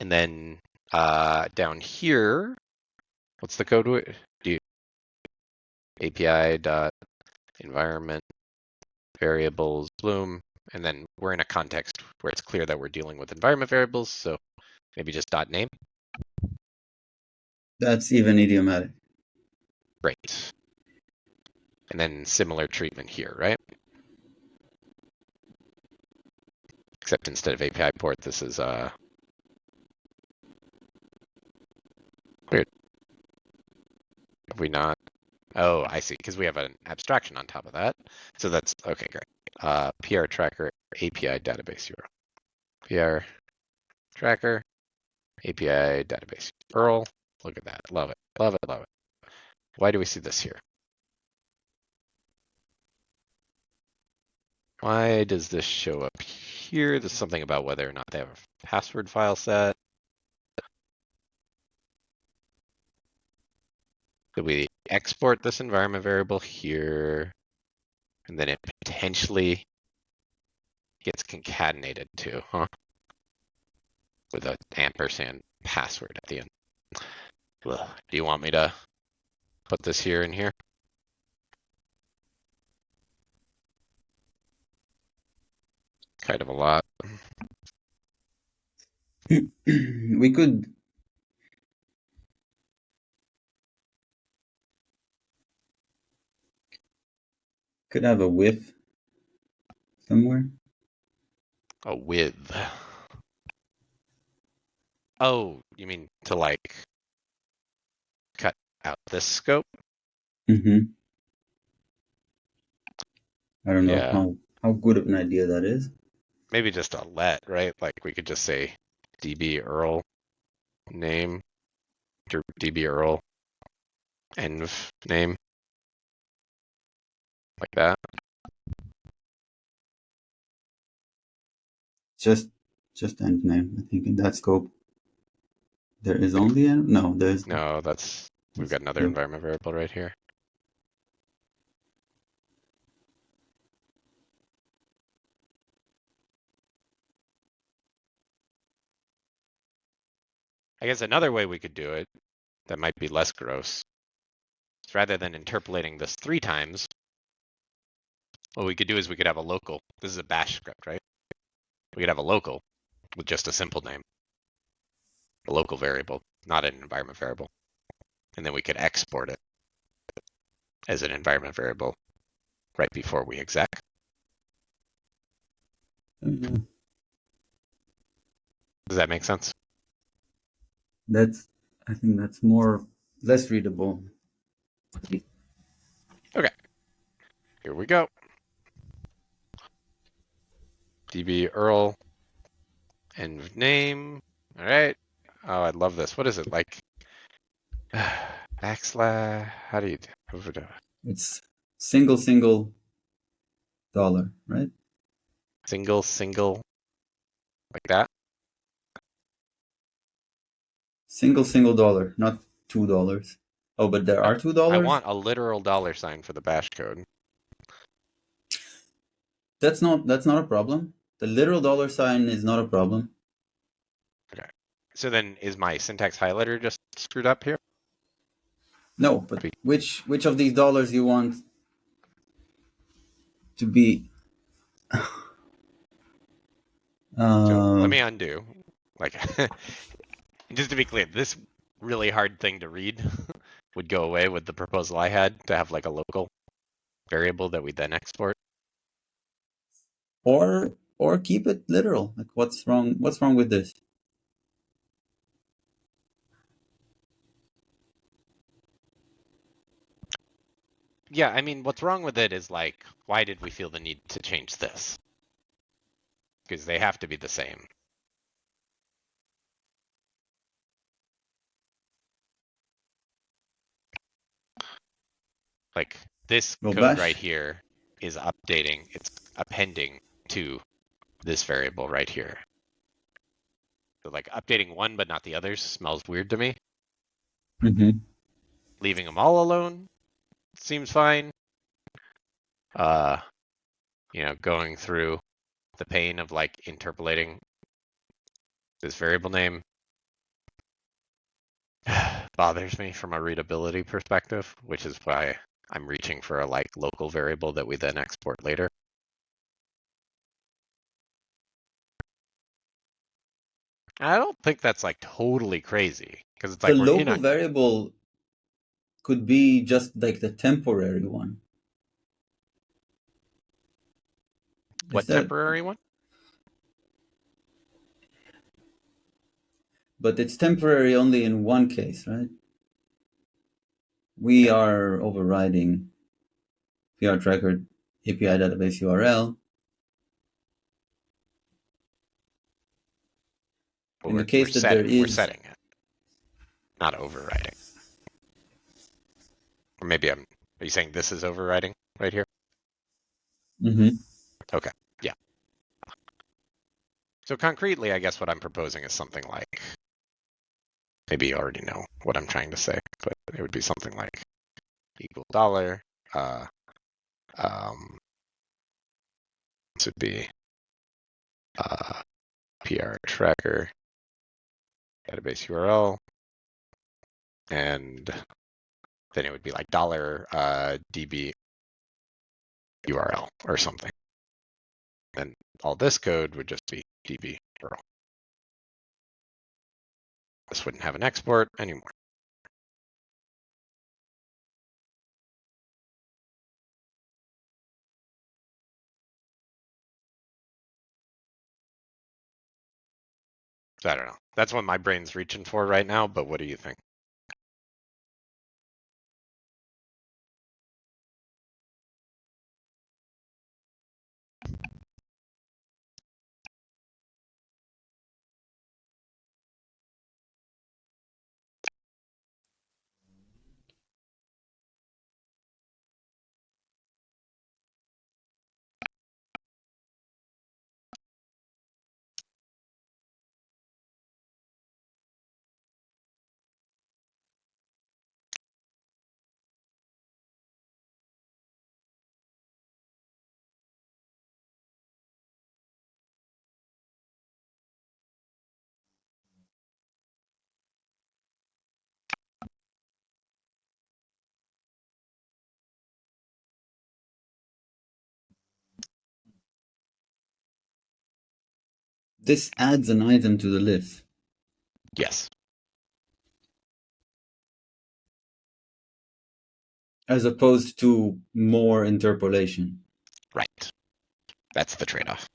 And then down here, what's the code? Do API dot environment variables bloom, and then we're in a context where it's clear that we're dealing with environment variables, so maybe just dot name. That's even idiomatic. Great. And then similar treatment here, right? Except instead of API port, this is weird. Have we not? Oh, I see, because we have an abstraction on top of that. So that's okay, great. PR tracker API database URL. PR tracker API database URL. Look at that. Love it. Love it. Love it. Why do we see this here? Why does this show up here? There's something about whether or not they have a password file set. Could we export this environment variable here? And then it potentially gets concatenated too, huh? With an ampersand password at the end. Ugh. Do you want me to put this here and here? Kind of a lot. We could have a with somewhere. A with. Oh, you mean to like out this scope. Mm-hmm. I don't know Yeah, how good of an idea that is. maybe just a let, right? Like we could just say db earl name or db earl env name, like that. Just end name. I think in that scope there is only a no. No, we've got another Yep. environment variable right here. I guess another way we could do it that might be less gross is rather than interpolating this 3 times, what we could do is we could have a local. This is a bash script, right? We could have a local with just a simple name, a local variable, not an environment variable. And then we could export it as an environment variable right before we exec. Mhm. Does that make sense? That's I think that's more less readable. Okay, here we go. db earl and name. All right. Oh, I love this. What is it like? Backslash. How do you do? It's single dollar, right? Single like that. Single dollar, not $2. Oh, but there No, are two I dollars. want a literal dollar sign for the bash code. That's not a problem. The literal dollar sign is not a problem. Okay. So then is my syntax highlighter just screwed up here? No, but which of these dollars you want to be? So let Um, me undo. Like, just to be clear, this really hard thing to read would go away with the proposal I had to have like a local variable that we then export. or keep it literal. Like what's wrong? What's wrong with this? Yeah, I mean, what's wrong with it is like, why did we feel the need to change this? Because they have to be the same. Like this Well, code right bash. here is updating, it's appending to this variable right here. So like updating one but not the others smells weird to me. Mm-hmm. Leaving them all alone seems fine. Uh, going through the pain of like interpolating this variable name bothers me from a readability perspective, which is why I'm reaching for a like local variable that we then export later. I don't think that's like totally crazy because it's The like we're in local a variable could be just like the temporary one. Is what that? temporary one? But it's temporary only in one case, right? We Okay. are overriding PR tracker API database URL. Well, In the we're case that there we're is, setting it, not overriding. Or maybe are you saying this is overriding right here? mm-hmm. Okay. Yeah. So concretely, I guess what I'm proposing is something like, maybe you already know what I'm trying to say, but it would be something like equal dollar. Um, this would be PR tracker database URL, and then it would be like dollar DB URL or something. And all this code would just be DB URL. This wouldn't have an export anymore. So I don't know. That's what my brain's reaching for right now, but what do you think? this adds an item to the list. Yes. As opposed to more interpolation. Right. That's the trade-off.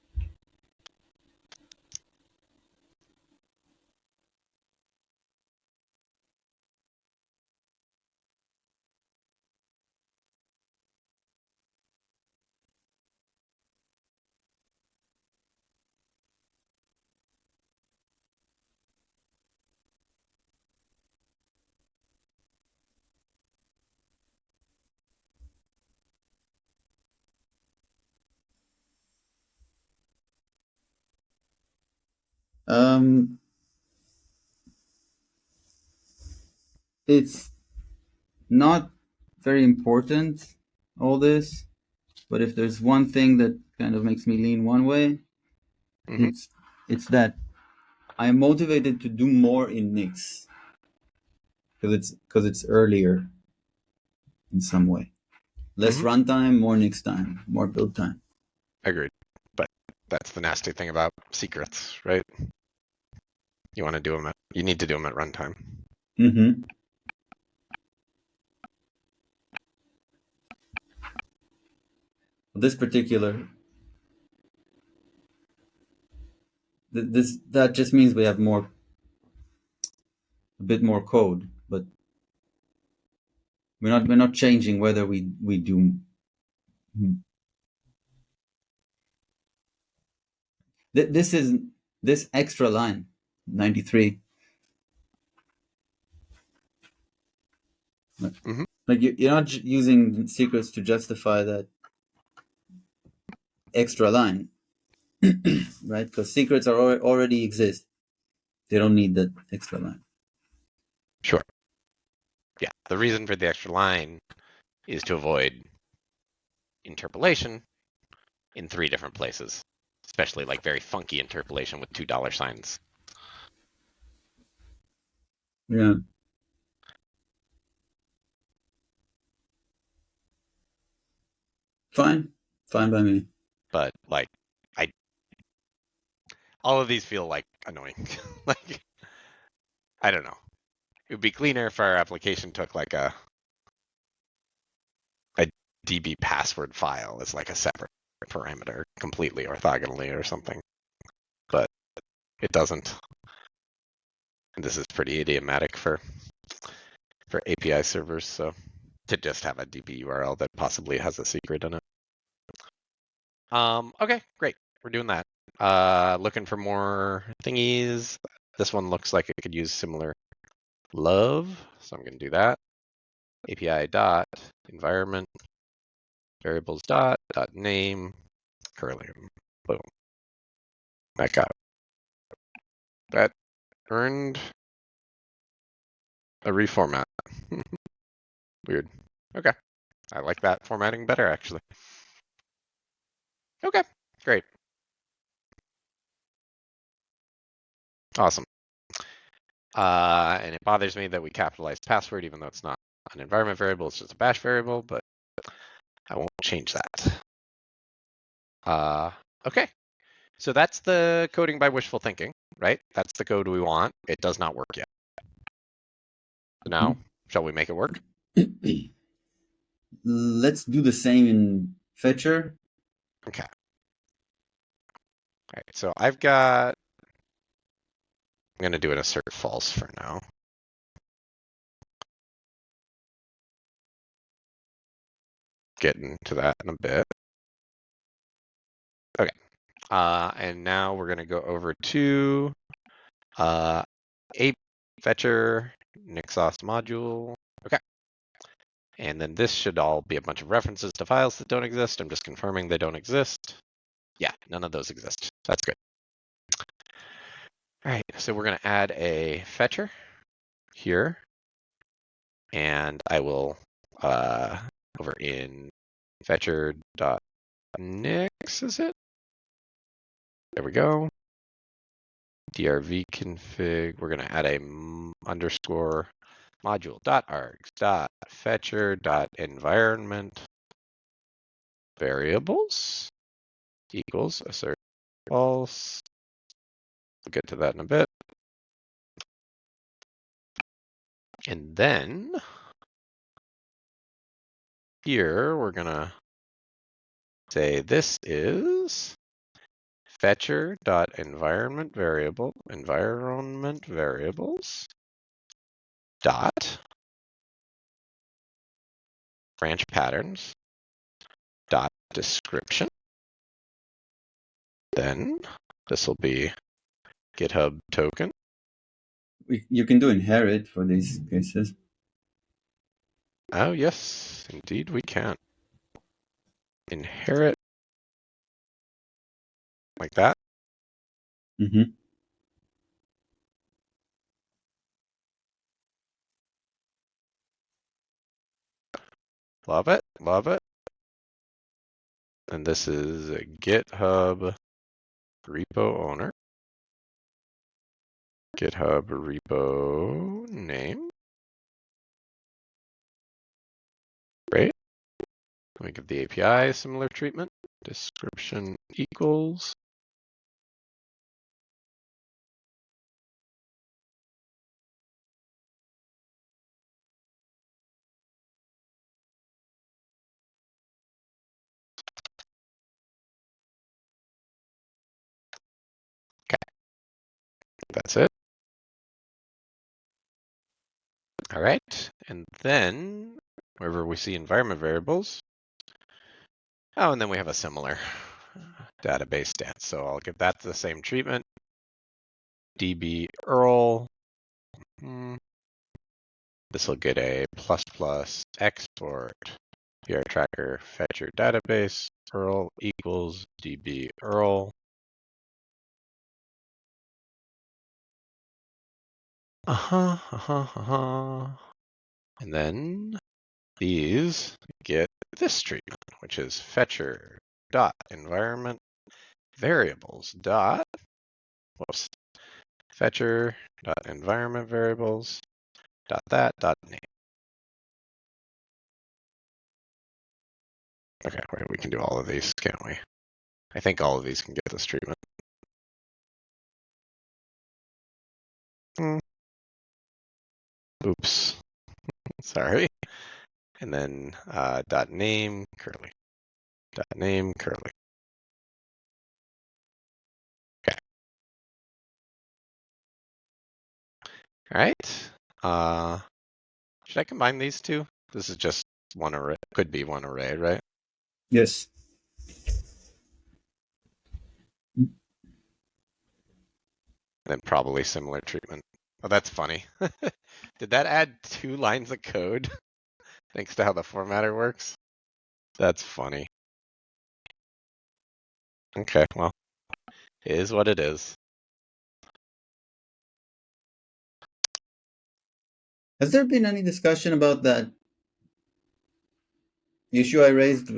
It's not very important, all this, but if there's one thing that kind of makes me lean one way, Mm-hmm. it's that I'm motivated to do more in Nix because it's earlier in some way. Less Mm-hmm. runtime, more Nix time, more build time. Agreed. But that's the nasty thing about secrets, right? You want to do them you need to do them at runtime. Mm-hmm. This particular, that just means we have a bit more code, but we're not changing whether we do. This is this extra line 93. Mm-hmm. Like you're not using secrets to justify that extra line, right? Because secrets already exist. They don't need that extra line. Sure. Yeah. The reason for the extra line is to avoid interpolation in 3 different places, especially like very funky interpolation with $2 signs. Yeah. Fine. Fine by me. But like, all of these feel like annoying. Like, I don't know. It would be cleaner if our application took like a DB password file as like a separate parameter completely orthogonally or something. But it doesn't. And this is pretty idiomatic for API servers, so to just have a DB URL that possibly has a secret in it. Okay, great. We're doing that. Looking for more thingies. This one looks like it could use similar love, so I'm going to do that. API dot environment variables dot name curly. Boom. That earned a reformat. Weird. Okay. I like that formatting better, actually. Okay, great. Awesome. And it bothers me that we capitalized password, even though it's not an environment variable, it's just a bash variable, but I won't change that. Okay. So that's the coding by wishful thinking, right? That's the code we want. It does not work yet. So now, shall we make it work? Let's do the same in Fetcher. Okay. All right. So I'm going to do an assert false for now. Get into that in a bit. Okay. And now we're going to go over to a fetcher Nixos module. Okay. And then this should all be a bunch of references to files that don't exist. I'm just confirming they don't exist. Yeah, none of those exist. That's good. All right, so we're going to add a fetcher here. And I will, over in fetcher.nix, is it? There we go. drv config. We're going to add a underscore module.args.fetcher.environment variables equals assert false We'll get to that in a bit. And then here we're going to say this is fetcher.environment variables dot branch patterns dot description. Then this will be GitHub token. You can do inherit for these cases. Oh, yes, indeed we can. Inherit like that. Mm-hmm. Love it, love it. And this is a GitHub repo owner. GitHub repo name. Great. We give the API similar treatment. Description equals. Okay, that's it. All right, and then wherever we see environment variables, oh, and then we have a similar database stance. So I'll give that the same treatment. DB URL. This will get a ++ export PR tracker fetcher database URL equals DB URL. And then these get this treatment, which is fetcher dot environment variables dot whoops fetcher dot environment variables dot that dot name. Okay, wait, we can do all of these, can't we? I think all of these can get this treatment. Oops, sorry. And then dot name curly. Dot name curly. Okay. All right. Should I combine these two? This is just one array. Could be one array, right? Yes. And then probably similar treatment. Oh, that's funny. Did that add 2 lines of code thanks to how the formatter works? That's funny. Okay, well, it is what it is. Has there been any discussion about that issue I raised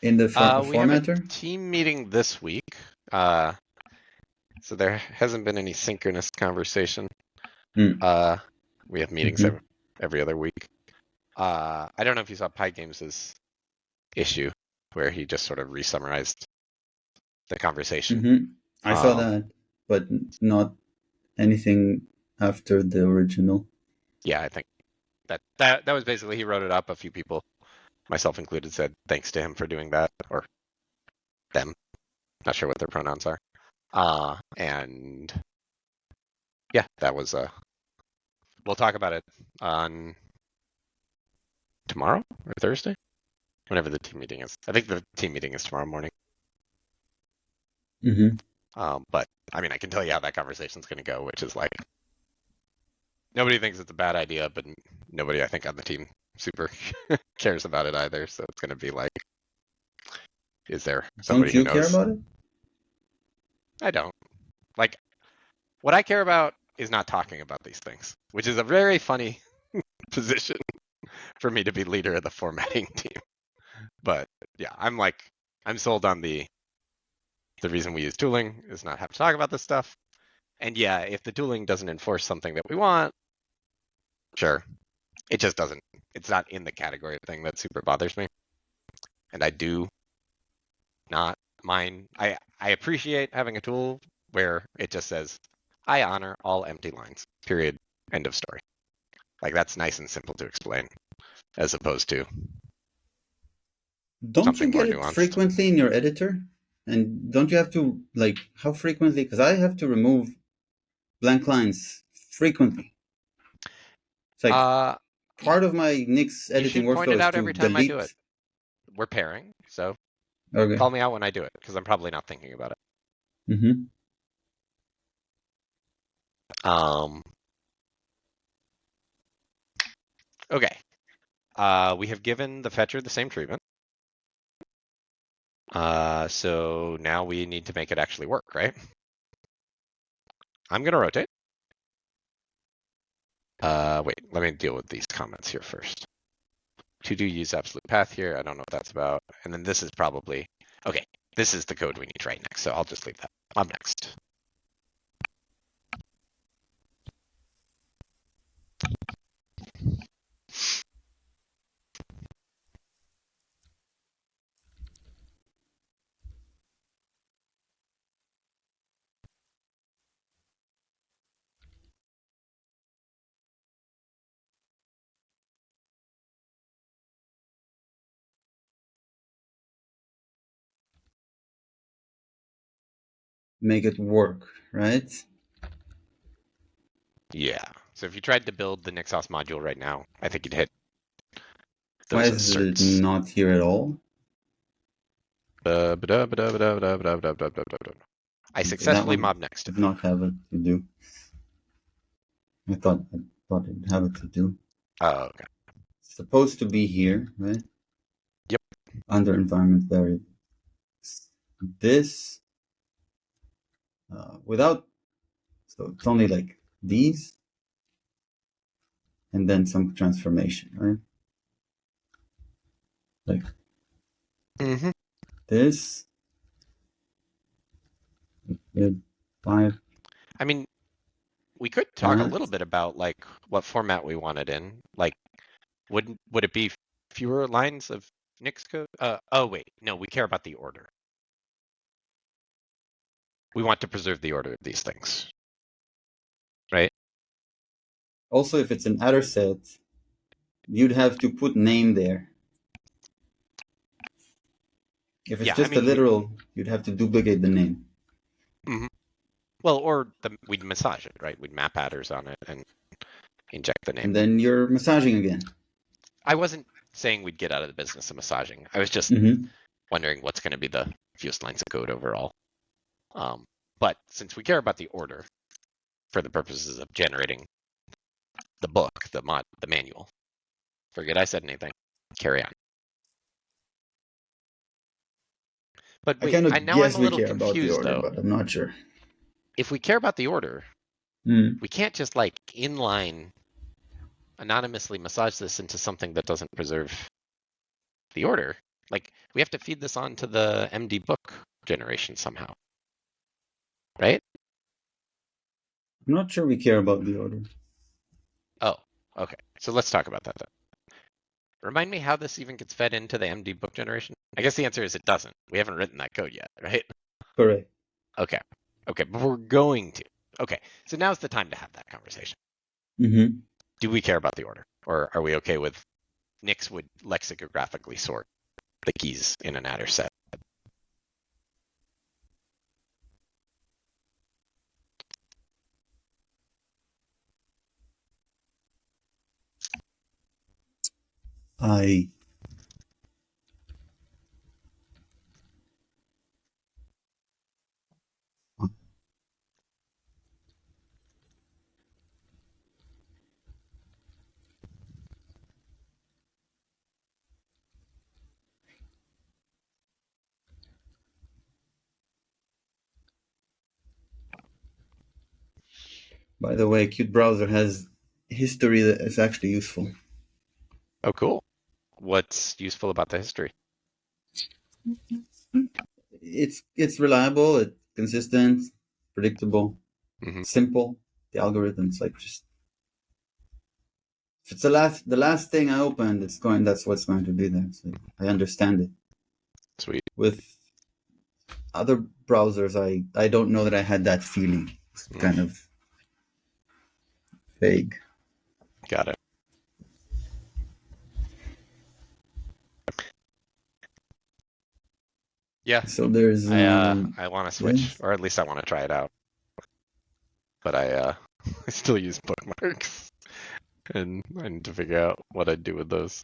in the We have a formatter? team meeting this week, so there hasn't been any synchronous conversation. Mm. We have meetings Mm-hmm. every other week. I don't know if you saw PyGames' issue where he just sort of re-summarized the conversation. Mm-hmm. I saw that, but not anything after the original. Yeah, I think that was basically, he wrote it up. A few people, myself included, said thanks to him for doing that, or them. Not sure what their pronouns are. And yeah, that was we'll talk about it on tomorrow or Thursday, whenever the team meeting is. I think the team meeting is tomorrow morning. Mm-hmm. But I mean, I can tell you how that conversation's going to go, which is like, nobody thinks it's a bad idea, but nobody, I think, on the team super cares about it either. So it's going to be like, is there somebody Don't who you care knows? about it? I don't. Like, what I care about is not talking about these things, which is a very funny position for me to be leader of the formatting team. But yeah, I'm sold on the reason we use tooling is not have to talk about this stuff. And yeah, if the tooling doesn't enforce something that we want, sure. It just doesn't. It's not in the category of thing that super bothers me. And I do not mine, I appreciate having a tool where it just says, I honor all empty lines, period, end of story. Like that's nice and simple to explain as opposed to Don't you something more get it nuanced. frequently in your editor? And don't you have to, like, how frequently? Because I have to remove blank lines frequently. It's like Uh, part of my Nix you editing should point workflow it is out to every time I do it. delete. We're pairing, so Okay. call me out when I do it because I'm probably not thinking about it. Mm-hmm. Um, okay. We have given the fetcher the same treatment. So now we need to make it actually work, right? I'm going to rotate. Wait, let me deal with these comments here first. To do use absolute path here. I don't know what that's about. And then this is probably, okay, this is the code we need right next. So I'll just leave that. I'm next. Make it work, right? Yeah. So if you tried to build the Nixos module right now, I think you'd hit Why those is it asserts. not here at all? I Okay, that successfully one mob next it. did not have it to do. I thought it would have it to do. Oh, okay. It's supposed to be here, right? Yep. Under environment variables. This without, so it's only like these and then some transformation, right? Like Mm-hmm. this, with five, I mean, we could talk a little that. bit about like what format we want it in. Like, would it be fewer lines of Nix code? Oh wait, no, we care about the order. We want to preserve the order of these things, right? Also, if it's an attr set, you'd have to put name there. If it's Yeah, I just a mean, we. literal, you'd have to duplicate the name. Mhm. Well, or we'd massage it, right? We'd map adders on it and inject the name. And then you're massaging again. I wasn't saying we'd get out of the business of massaging. I was just Mm-hmm. wondering what's going to be the fewest lines of code overall. But since we care about the order for the purposes of generating the book, the manual, forget I said anything. Carry on. But I wait, kind of now I'm guess a we little care about the confused order, though. but I'm not sure. If we care about the order, Mm. we can't just like inline anonymously massage this into something that doesn't preserve the order. Like we have to feed this on to the MD book generation somehow, right? I'm not sure we care about the order. Oh, okay. So let's talk about that then. Remind me how this even gets fed into the MD book generation? I guess the answer is it doesn't. We haven't written that code yet, right? Correct. Okay. Okay, but we're going to. Okay, so now's the time to have that conversation. Mm-hmm. Do we care about the order? Or are we okay with Nix would lexicographically sort the keys in an adder set? I By the way, Qt Browser has history that is actually useful. Oh, cool. What's useful about the history? It's reliable, it's consistent, predictable, Hmm. simple. The algorithm's like just if it's the last thing I opened, that's what's going to be there. So I understand it. Sweet. With other browsers, I don't know that I had that feeling. It's kind of vague. Got it. Yeah, So there's I want to switch, this. or at least I want to try it out. But I I still use bookmarks, and I need to figure out what I'd do with those.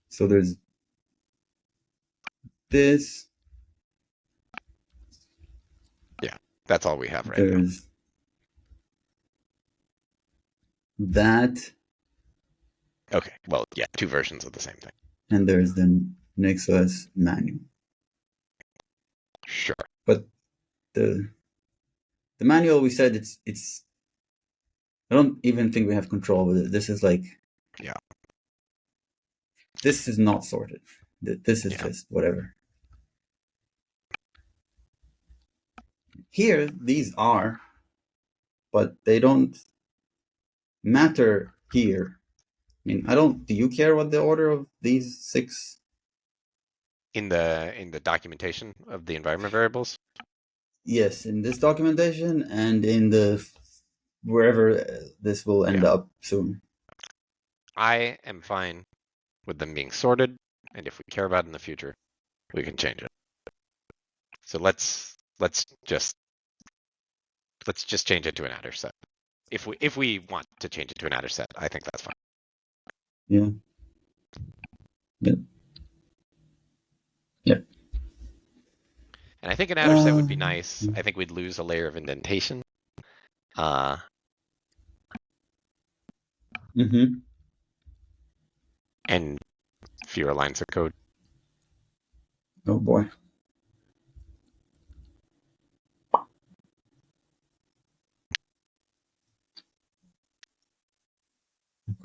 So there's this. Yeah, that's all we have right now. There's that, Okay, well, yeah, two versions of the same thing. and there's the NixOS manual. Sure. But the manual, we said it's. I don't even think we have control with it. This is like, Yeah. this is not sorted. This is Yeah. just whatever. Here, these are, but they don't matter here. I mean, I don't. Do you care what the order of these 6? In the documentation of the environment variables. Yes, in this documentation and in the wherever this will end Yeah. up soon. I am fine with them being sorted, and if we care about it in the future, we can change it. So let's just change it to an adder set. If we want to change it to an adder set, I think that's fine. Yeah. Yep. Yep. And I think an adder set would be nice. I think we'd lose a layer of indentation. Mm-hmm. And fewer lines of code. Oh boy.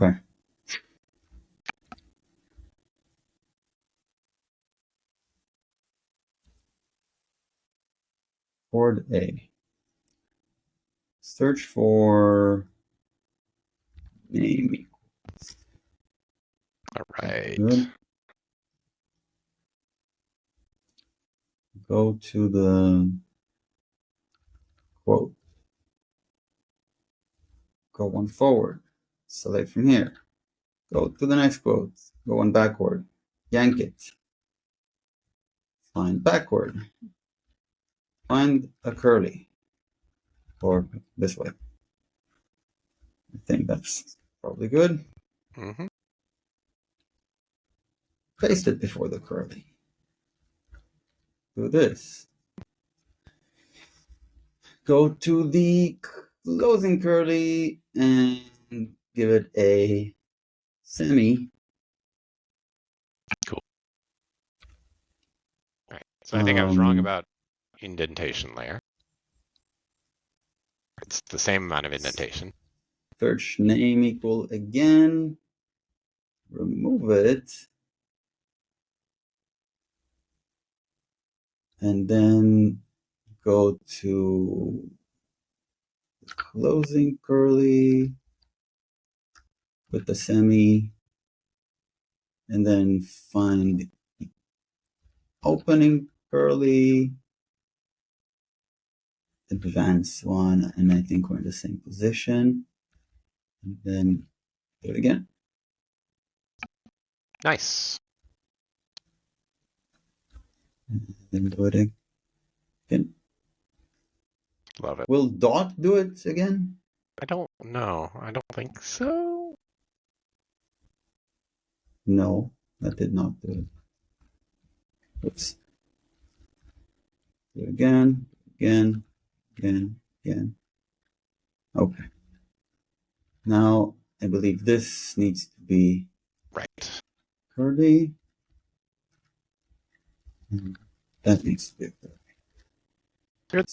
Okay. Chord A. Search for name. All right. Good. Go to the quote. Go one forward. Select from here. Go to the next quote. Go one backward. Yank it. Find backward. Find a curly. Or this way. I think that's probably good. Mm-hmm. Paste it before the curly. Do this. Go to the closing curly and give it a semi. Cool. All right. So I think I was wrong about indentation layer. It's the same amount of indentation. Search name equal again. Remove it. And then go to closing curly with the semi. And then find opening curly, advance one, and I think we're in the same position. And then do it again. Nice. And then do it again. Love it. Will dot do it again? I don't know. I don't think so. No, that did not do it. Oops. Do it again, again, again. Okay. Now I believe this needs to be Right. curly. And that needs to be curly. Good.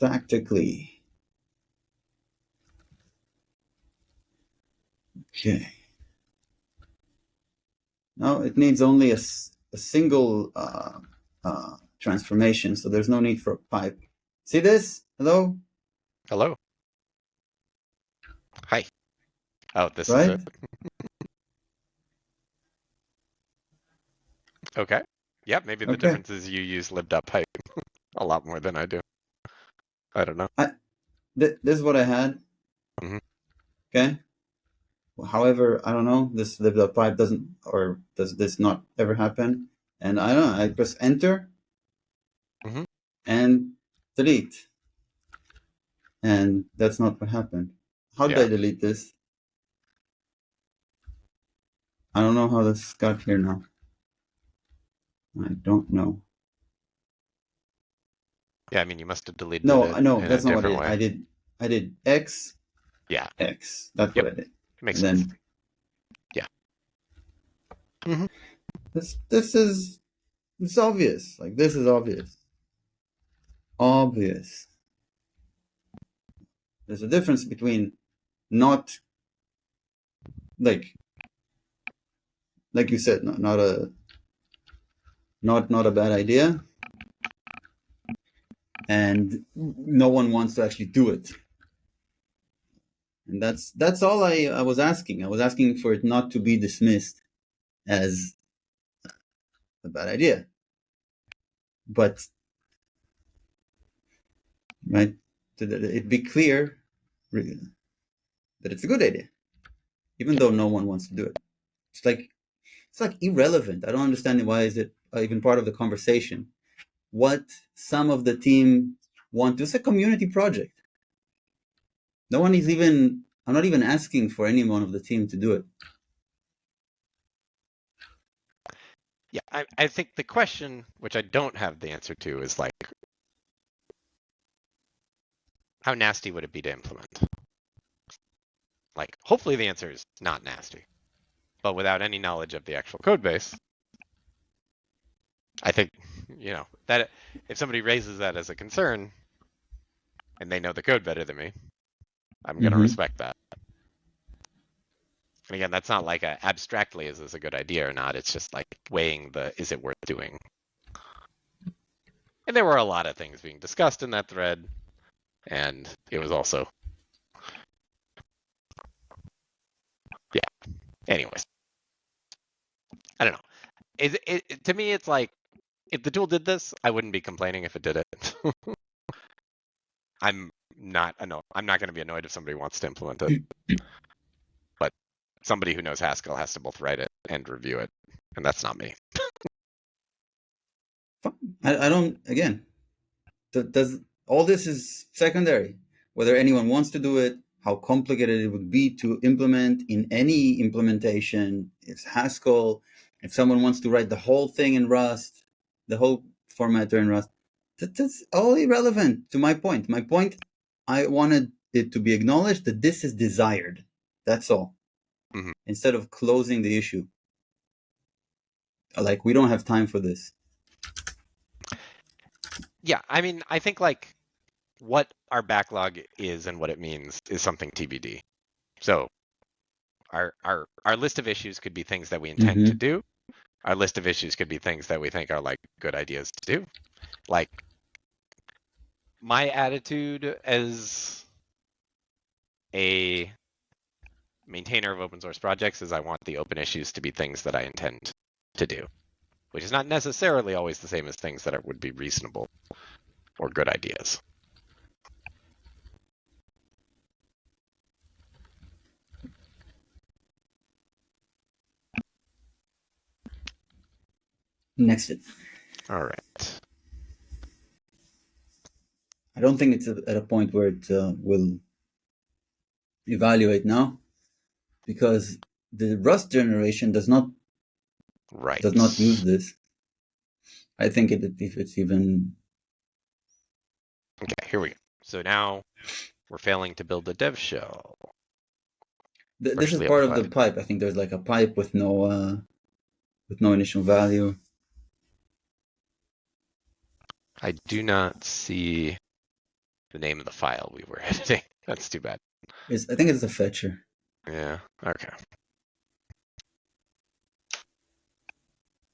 Syntactically. Okay. Now it needs only a single transformation, so there's no need for a pipe. See this? Hello? Hello. Hi. Oh, this is Right? it. Okay. Yep, maybe the Okay. difference is you use libd.pipe a lot more than I do. I don't know. This is what I had. Hmm. Okay. However, I don't know. This libd.pipe doesn't, or does this not ever happen? And I don't know. I press enter Hmm. and delete, and that's not what happened. How did Yeah. I delete this? I don't know how this got here now. I don't know. Yeah, I mean, you must have deleted No, it no, in a that's not what I different did. way. I did X, Yeah. X. That's what Yep. I did. Makes And sense. then Yeah. Hmm. this is it's obvious. Like this is obvious. Obvious. There's a difference between not like you said, not a bad idea, and no one wants to actually do it. And that's all I was asking. I was asking for it not to be dismissed as a bad idea, but right, that it be clear that it's a good idea, even Yeah. though no one wants to do it. It's like irrelevant. I don't understand why is it even part of the conversation. What some of the team want to. It's a community project. No one is even. I'm not even asking for anyone of the team to do it. Yeah. I think the question, which I don't have the answer to, is like, how nasty would it be to implement? Like, hopefully the answer is not nasty. But without any knowledge of the actual code base, I think, that if somebody raises that as a concern and they know the code better than me, I'm going to Mm-hmm. respect that. And again, that's not like abstractly is this a good idea or not. It's just like weighing is it worth doing? And there were a lot of things being discussed in that thread. And it was also, yeah. Anyways, I don't know. To me, it's like, if the tool did this, I wouldn't be complaining if it did it. I'm I'm not going to be annoyed if somebody wants to implement it. But somebody who knows Haskell has to both write it and review it. And that's not me. I don't. Again, does all this is secondary. Whether anyone wants to do it, how complicated it would be to implement in any implementation. If Haskell, if someone wants to write the whole thing in Rust, the whole formatter in Rust, that's all irrelevant to my point. My point, I wanted it to be acknowledged that this is desired. That's all. Mm-hmm. Instead of closing the issue, like we don't have time for this. Yeah, I mean, I think like what our backlog is and what it means is something TBD. So our list of issues could be things that we intend to Mm-hmm. do. Our list of issues could be things that we think are like good ideas to do. Like my attitude as a maintainer of open source projects is I want the open issues to be things that I intend to do, which is not necessarily always the same as things that would be reasonable or good ideas. Next, All right. I don't think it's at a point where it will evaluate now, because the Rust generation does not use Right. this. I think if it's even Okay, here we go. So now we're failing to build a dev shell. Where this should is we part of apply the it? pipe. I think there's like a pipe with no initial value. I do not see the name of the file we were editing. That's too bad. I think it's a fetcher. Yeah, okay.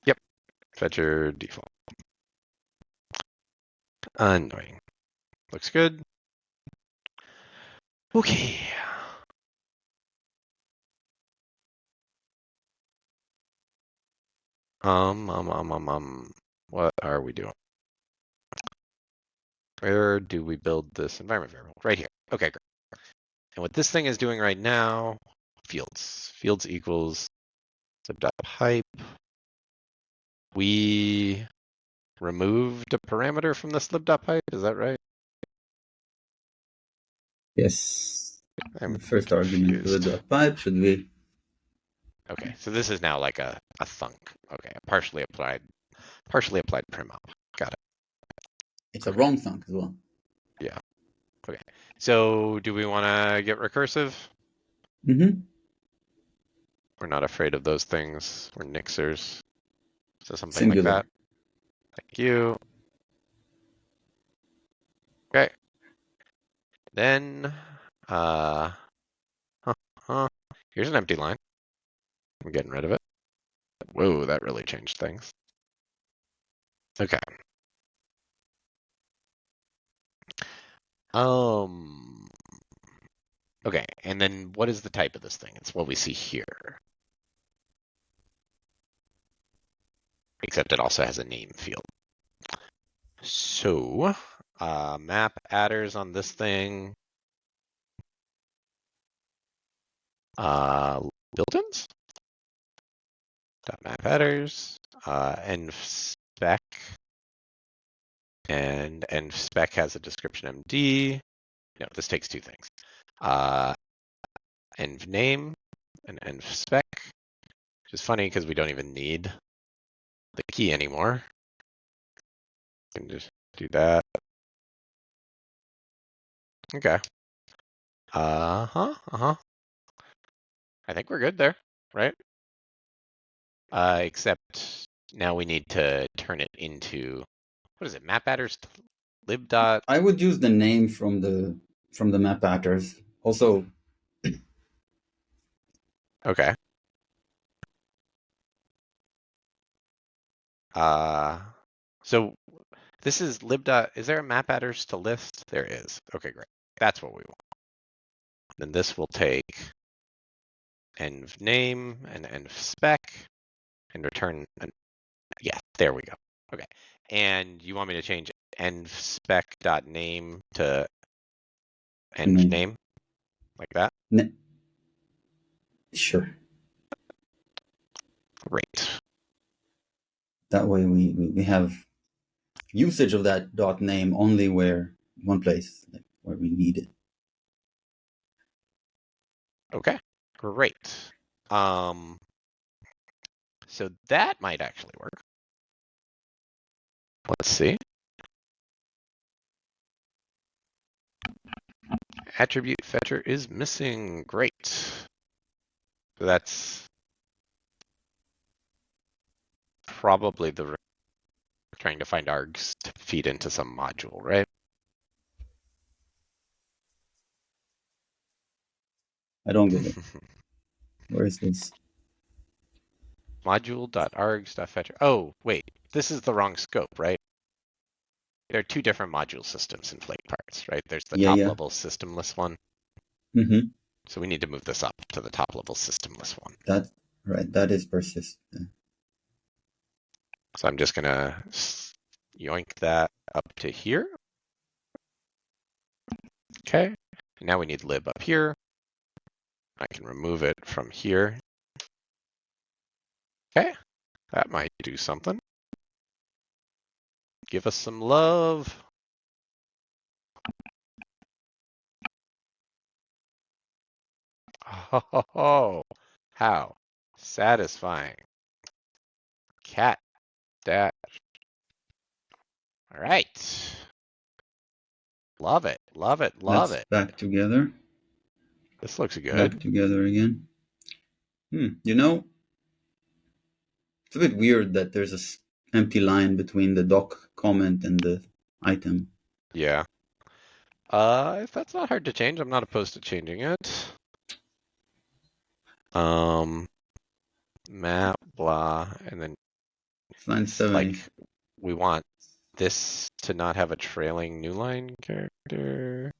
Yep, fetcher default. Annoying. Looks good. Okay. What are we doing? Where do we build this environment variable? Right here. Okay, great. And what this thing is doing right now, fields. Fields equals lib.pipe. We removed a parameter from this lib.pipe, is that right? Yes. I'm The first argument to confused. the pipe should be. Okay, so this is now like a thunk. Okay, a partially applied prim up. Got it. It's a Okay, wrong thunk as well. yeah. Okay, so do we want to get recursive? Mm-hmm. We're not afraid of those things. We're nixers. So something like Singular. that. Thank you. Okay. Then, uh, huh, huh. Here's an empty line. I'm getting rid of it. Whoa, that really changed things. Okay. Um, okay, and then what is the type of this thing? It's what we see here. Except it also has a name field. So, map adders on this thing. Built-ins? Map adders. Env spec. And env spec has a description MD. No, this takes two things. Env name and env spec, which is funny because we don't even need the key anymore. We can just do that. Okay. I think we're good there, right? Except now we need to turn it into, what is it, map adders lib dot. I would use the name from the map actors. Also, Okay. So this is lib dot, is there a map adders to list? There is. Okay, great. That's what we want. Then this will take env name and env spec and return, yeah, there we go. Okay. And you want me to change env spec dot name to env name. name like that? Sure. Great. That way we have usage of that dot name only where one place, like where we need it. Okay. Great. So that might actually work. Let's see. Attribute fetcher is missing. Great. So that's probably the trying to find args to feed into some module, right? I don't get it. Where is this? Module.args.fetcher. Oh, wait. This is the wrong scope, right? There are two different module systems in Flake parts, right? There's the Yeah, top yeah. level systemless one. Mm-hmm. So we need to move this up to the top level systemless one. That right. That is persist. So I'm just gonna yoink that up to here. Okay. Now we need lib up here. I can remove it from here. Okay. That might do something. Give us some love. Oh, how satisfying. Cat dash. All right. Love it. Love it. Love That's it. back together. This looks Back good. together again. You know, it's a bit weird that there's a empty line between the doc comment and the item. Yeah. If that's not hard to change, I'm not opposed to changing it. Map, blah, and then It's line it's like 70. we want this to not have a trailing new line character.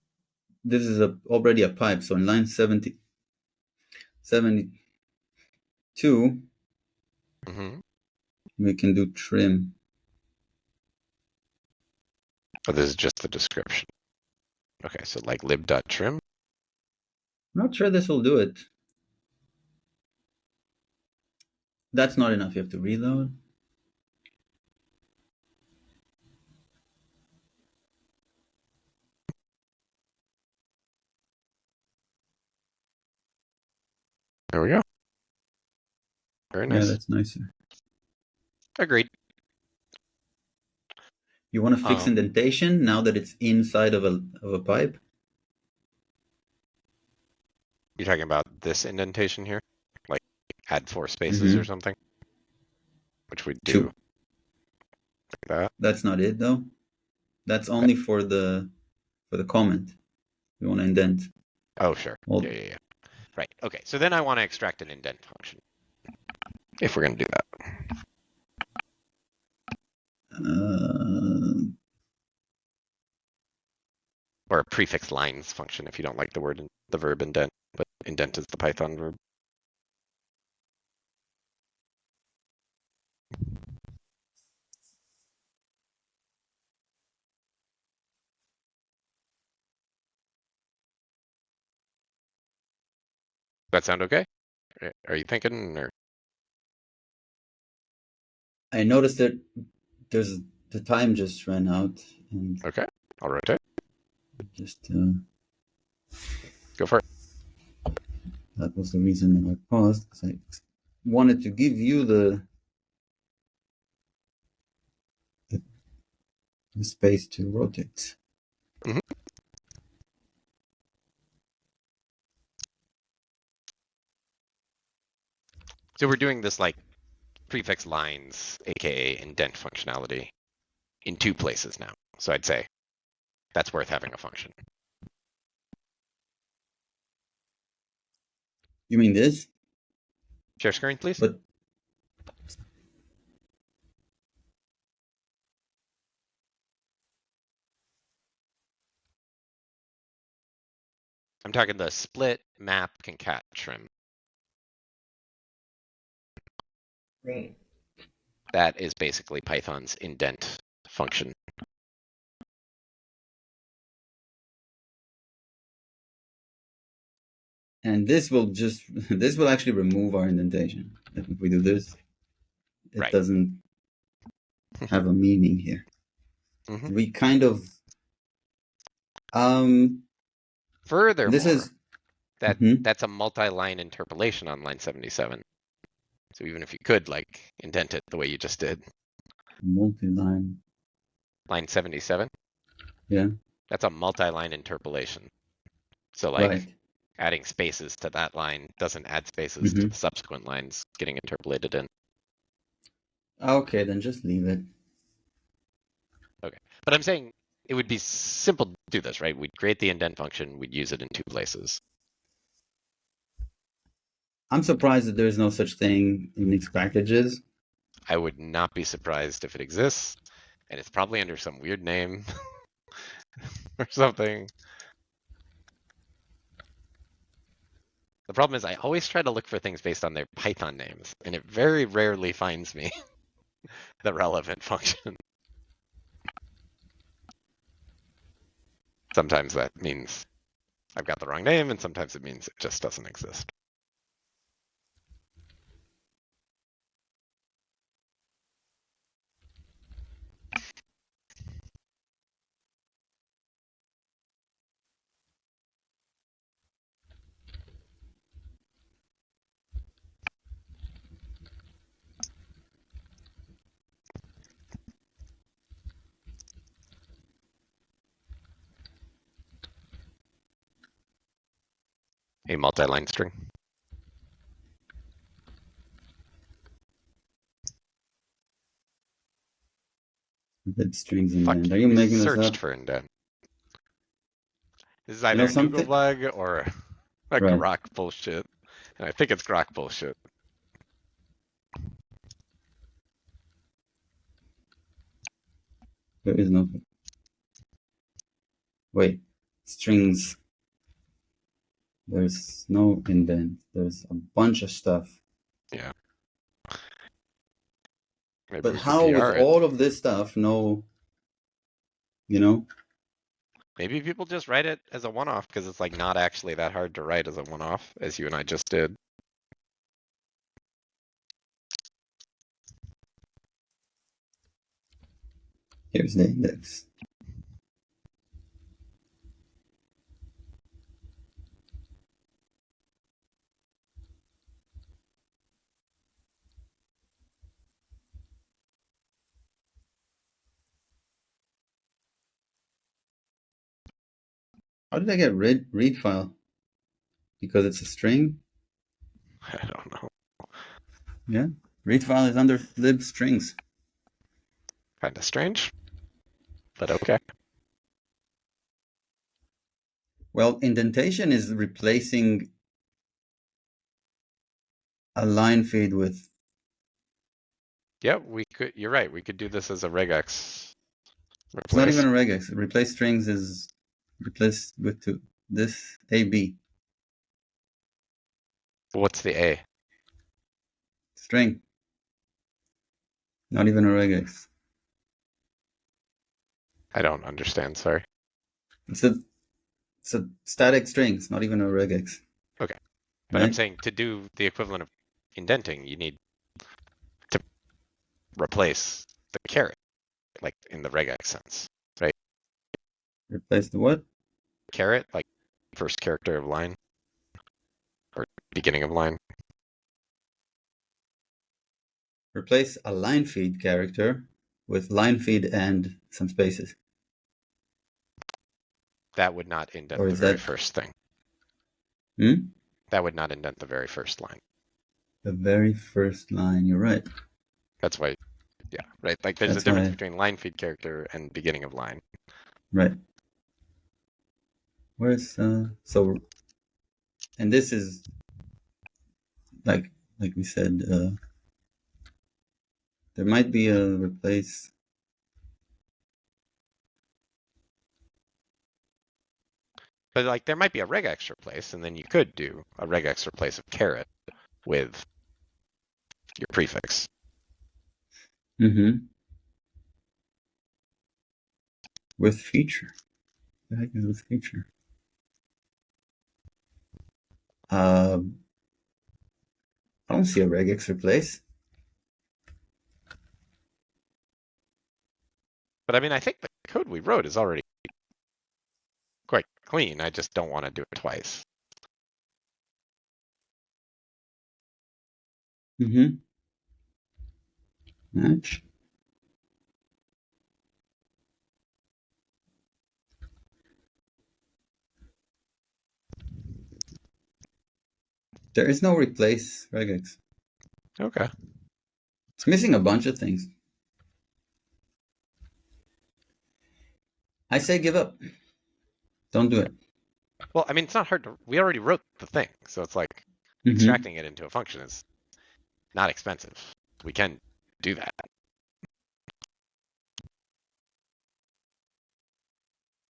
This is already a pipe, so in line 72, Mm-hmm. We can do trim. Oh, this is just the description. Okay, so like lib.trim. I'm not sure this will do it. That's not enough. You have to reload. There we go. Very Yeah, nice. that's nicer. Agreed. You want to fix indentation now that it's inside of a pipe? You're talking about this indentation here? Like add 4 spaces or Mm-hmm. something? Which we do 2. like that. That's not it though. That's Okay. only for the comment. We want to indent. Oh, sure. Well, Yeah. Right. Okay, so then I want to extract an indent function. If we're going to do that. uh, Or a prefix lines function if you don't like the verb indent, but indent is the Python verb. That sound okay? Are you thinking or I noticed that there's the time just ran out, and okay? I'll rotate. just Go for it. that was the reason that I paused, because I wanted to give you the space to rotate. Mm-hmm. So we're doing this like prefix lines, aka indent functionality, in 2 places now. So I'd say that's worth having a function. You mean this? Share screen, please. But I'm talking the split map concat trim. right. That is basically Python's indent function. And this will just this will actually remove our indentation. If we do this, it Right. doesn't have a meaning here. Mm-hmm. We kind of this Furthermore, is mhm, that's a multi-line interpolation on line 77. So even if you could like indent it the way you just did, multi-line. line 77, Yeah, that's a multi-line interpolation. So like right. adding spaces to that line doesn't add spaces to Mm-hmm. the subsequent lines getting interpolated in. Okay, then just leave it. Okay. But I'm saying it would be simple to do this, right? We'd create the indent function, we'd use it in 2 places. I'm surprised that there's no such thing in mixed packages. I would not be surprised if it exists, and it's probably under some weird name or something. The problem is I always try to look for things based on their Python names, and it very rarely finds me the relevant function. Sometimes that means I've got the wrong name, and sometimes it means it just doesn't exist. A multi-line string. That strings Fuck indent. Are you, you we making this searched up? for indent. This is You either know a Google something? bug or a Right. Grok bullshit. And I think it's Grok bullshit. There is no. Wait. Strings. There's no indent. There's a bunch of stuff. Yeah. Maybe But we could how, with PR it. all of this stuff, no, you know? Maybe people just write it as a one-off because it's like not actually that hard to write as a one-off, as you and I just did. Here's the index. How did I get read file? Because it's a string? I don't know. Yeah. Read file is under lib strings. Kind of strange, but okay. Well, indentation is replacing a line feed with. Yeah, we could. You're right. We could do this as a regex It's not replace. even a regex. Replace strings is replaced with two. This AB What's the A? string. Not even a regex. I don't understand. Sorry. It's a it's a static string. It's not even a regex. Okay, but I'm Right? saying to do the equivalent of indenting, you need to replace the caret, like in the regex sense, right? Replace the what? Caret, like first character of line or beginning of line. Replace a line feed character with line feed and some spaces. That would not indent Or the is very that first thing. hmm? That would not indent the very first line. The very first line? You're right. That's why, yeah, right. Like there's a That's difference why. between line feed character and beginning of line. Right. Where's so? And this is like we said. There might be a replace. But like there might be a regex replace, and then you could do a regex replace of caret with your prefix. Mm-hmm. With feature. What the heck is with feature? Uh, I don't see a regex replace. But I mean, I think the code we wrote is already quite clean. I just don't want to do it twice. Mm-hmm. Match. There is no replace regex. Okay. It's missing a bunch of things. I say give up. Don't do it. Well, I mean, it's not hard to. We already wrote the thing, so it's like Mm-hmm. extracting it into a function is not expensive. We can do that.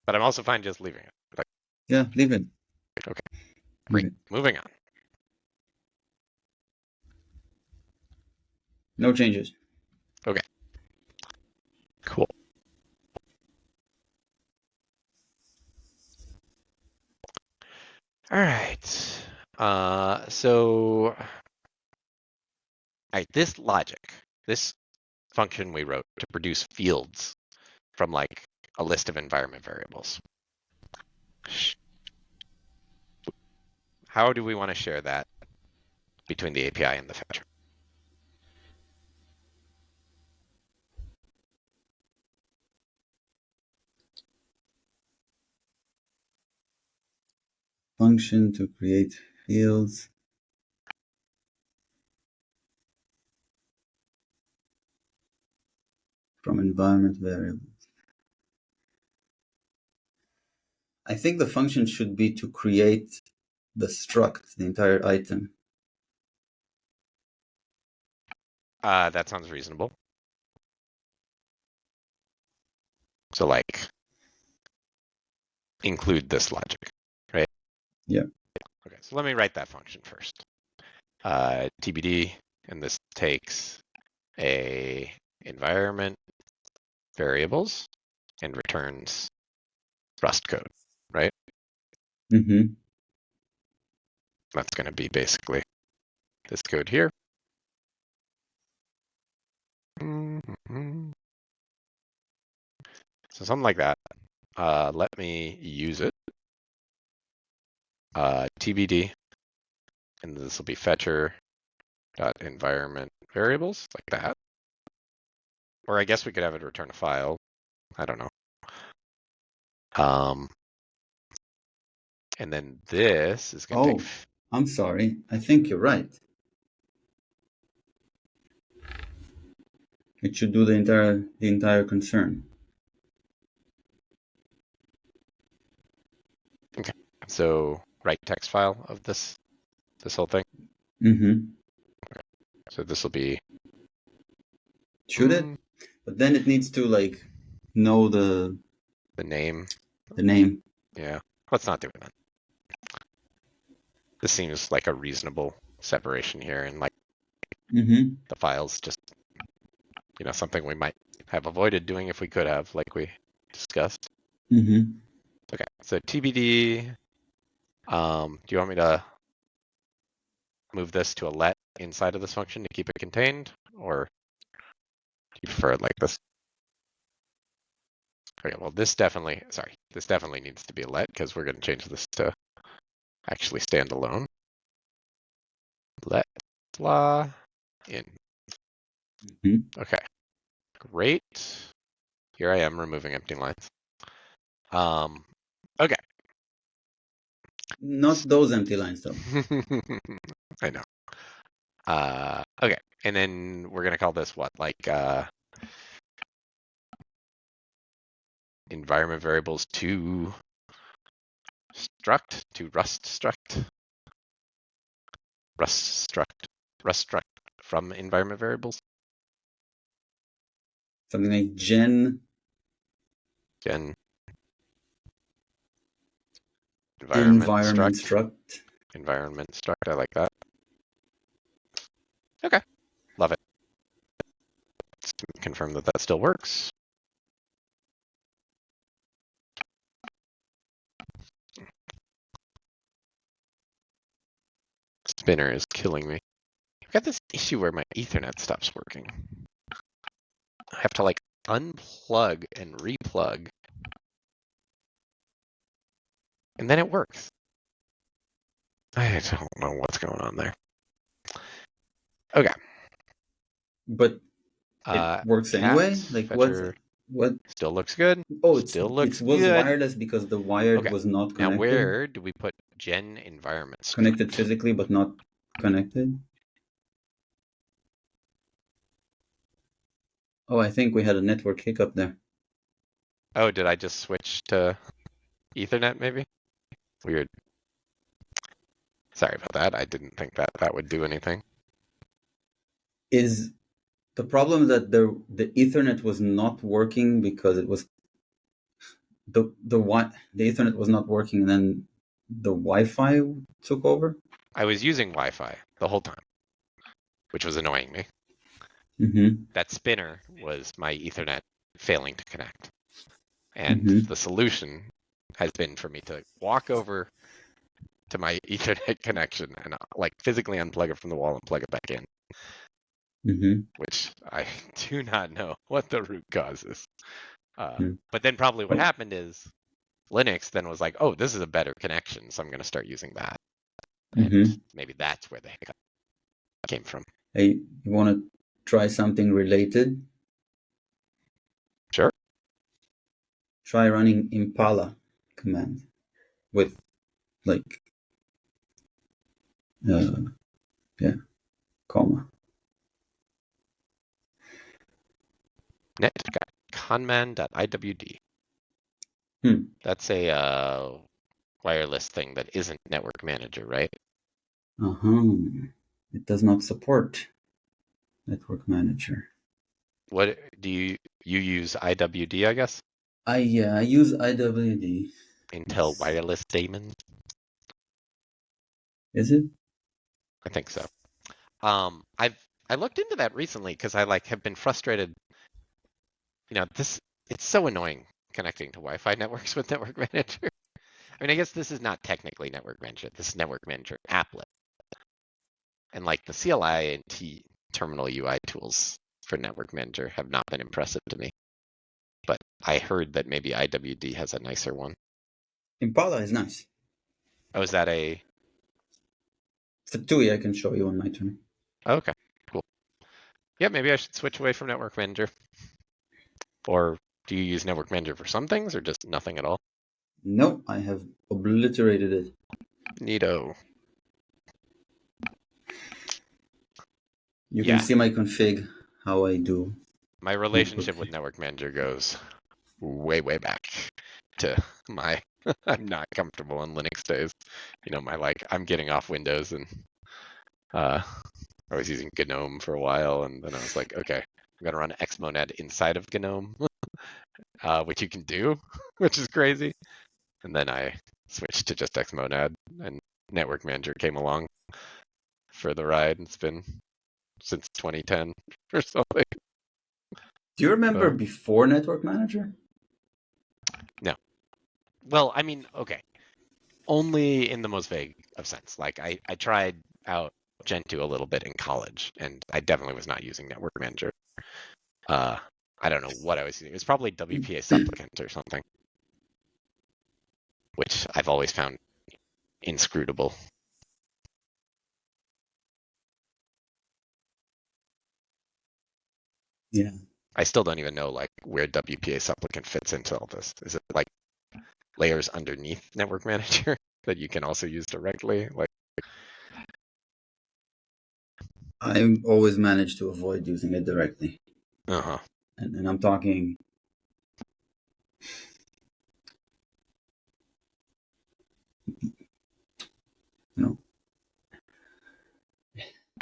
But I'm also fine just leaving it. Like, Yeah, leave it. okay, Leave great. it. Moving on. No changes. Okay, cool. All right. So, all right, this logic, this function we wrote to produce fields from like a list of environment variables. How do we want to share that between the API and the fetcher? Function to create fields. From environment variables. I think the function should be to create the struct, the entire item. That sounds reasonable. So like include this logic, right? Yeah. Okay, so let me write that function first. TBD, and this takes a environment variables and returns Rust code, right? Mm-hmm. That's going to be basically this code here. So something like that. Let me use it. TBD, and this will be fetcher dot environment variables, like that. Or I guess we could have it return a file. I don't know. And then this is going to take. Oh, I'm sorry. I think you're right. It should do the entire concern. Okay. So write text file of this whole thing. Mm-hmm. So this will be. Should it? But then it needs to like know the name. name. Yeah. Let's not do it then. This seems like a reasonable separation here, and like Mm-hmm. the file's just something we might have avoided doing if we could have, like we discussed. Mm-hmm. Okay, so TBD. Do you want me to move this to a let inside of this function to keep it contained, or do you prefer it like this? Okay, well this definitely needs to be a let because we're going to change this to actually stand alone. Let blah in. Mm-hmm. Okay, great. Here I am removing empty lines. Okay. Not those empty lines though. I know. Okay, and then we're gonna call this what? Like environment variables to Rust struct, Rust struct from environment variables. Something like gen environment struct. Environment struct. I like that. Okay, love it. Let's confirm that still works. Spinner is killing me. I've got this issue where my Ethernet stops working. I have to like unplug and replug, and then it works. I don't know what's going on there. Okay. But it works Cat anyway. Like fetcher what? still looks good. Oh, Still it looks was good. wireless because the wired Okay. was not Now connected. where do we put gen environment struct? Connected physically, but not connected. Oh, I think we had a network hiccup there. Oh, did I just switch to Ethernet maybe? Weird. Sorry about that. I didn't think that would do anything. Is the problem that the Ethernet was not working because it was the Ethernet was not working, and then the Wi-Fi took over? I was using Wi-Fi the whole time, which was annoying me. Mm-hmm. That spinner was my Ethernet failing to connect. And Mm-hmm. the solution has been for me to walk over to my Ethernet connection and like physically unplug it from the wall and plug it back in. Mm-hmm. Which I do not know what the root cause is. Mm-hmm. But then probably what happened is Linux then was like, oh, this is a better connection, so I'm going to start using that. And Mm-hmm. maybe that's where the hiccup came from. Hey, you want to try something related? Sure. Try running Impala command with like yeah, comma. Net.conman.iwd. That's a wireless thing that isn't Network Manager, right? It does not support Network Manager. What do you use IWD, I guess? I use IWD. Intel Wireless Daemon. Is it? I think so. I looked into that recently because I like have been frustrated. it's so annoying connecting to Wi-Fi networks with Network Manager. I mean, I guess this is not technically Network Manager. This is Network Manager applet. And like the CLI and terminal UI tools for Network Manager have not been impressive to me. But I heard that maybe IWD has a nicer one. Impala is nice. Oh, is that a... For TUI, I can show you on my turn. Okay, cool. Yeah, maybe I should switch away from Network Manager. Or do you use Network Manager for some things or just nothing at all? No, I have obliterated it. Neato. You can Yeah, see my config, how I do my my relationship with config. Network Manager goes way, way back to my I'm not comfortable in Linux days. I'm getting off Windows and I was using GNOME for a while, and then I was like, okay, I'm gonna run Xmonad inside of GNOME, which you can do, which is crazy. And then I switched to just Xmonad, and Network Manager came along for the ride. It's been since 2010 or something. Do you remember So before Network Manager? no, well, I mean, okay, only in the most vague of sense. Like I tried out Gentoo a little bit in college, and I definitely was not using Network Manager. Uh, I don't know what I was using. It was probably WPA Supplicant or something, which I've always found inscrutable. Yeah. I still don't even know like where WPA Supplicant fits into all this. Is it like layers underneath Network Manager that you can also use directly? Like, I always manage to avoid using it directly. uh-huh. And I'm talking,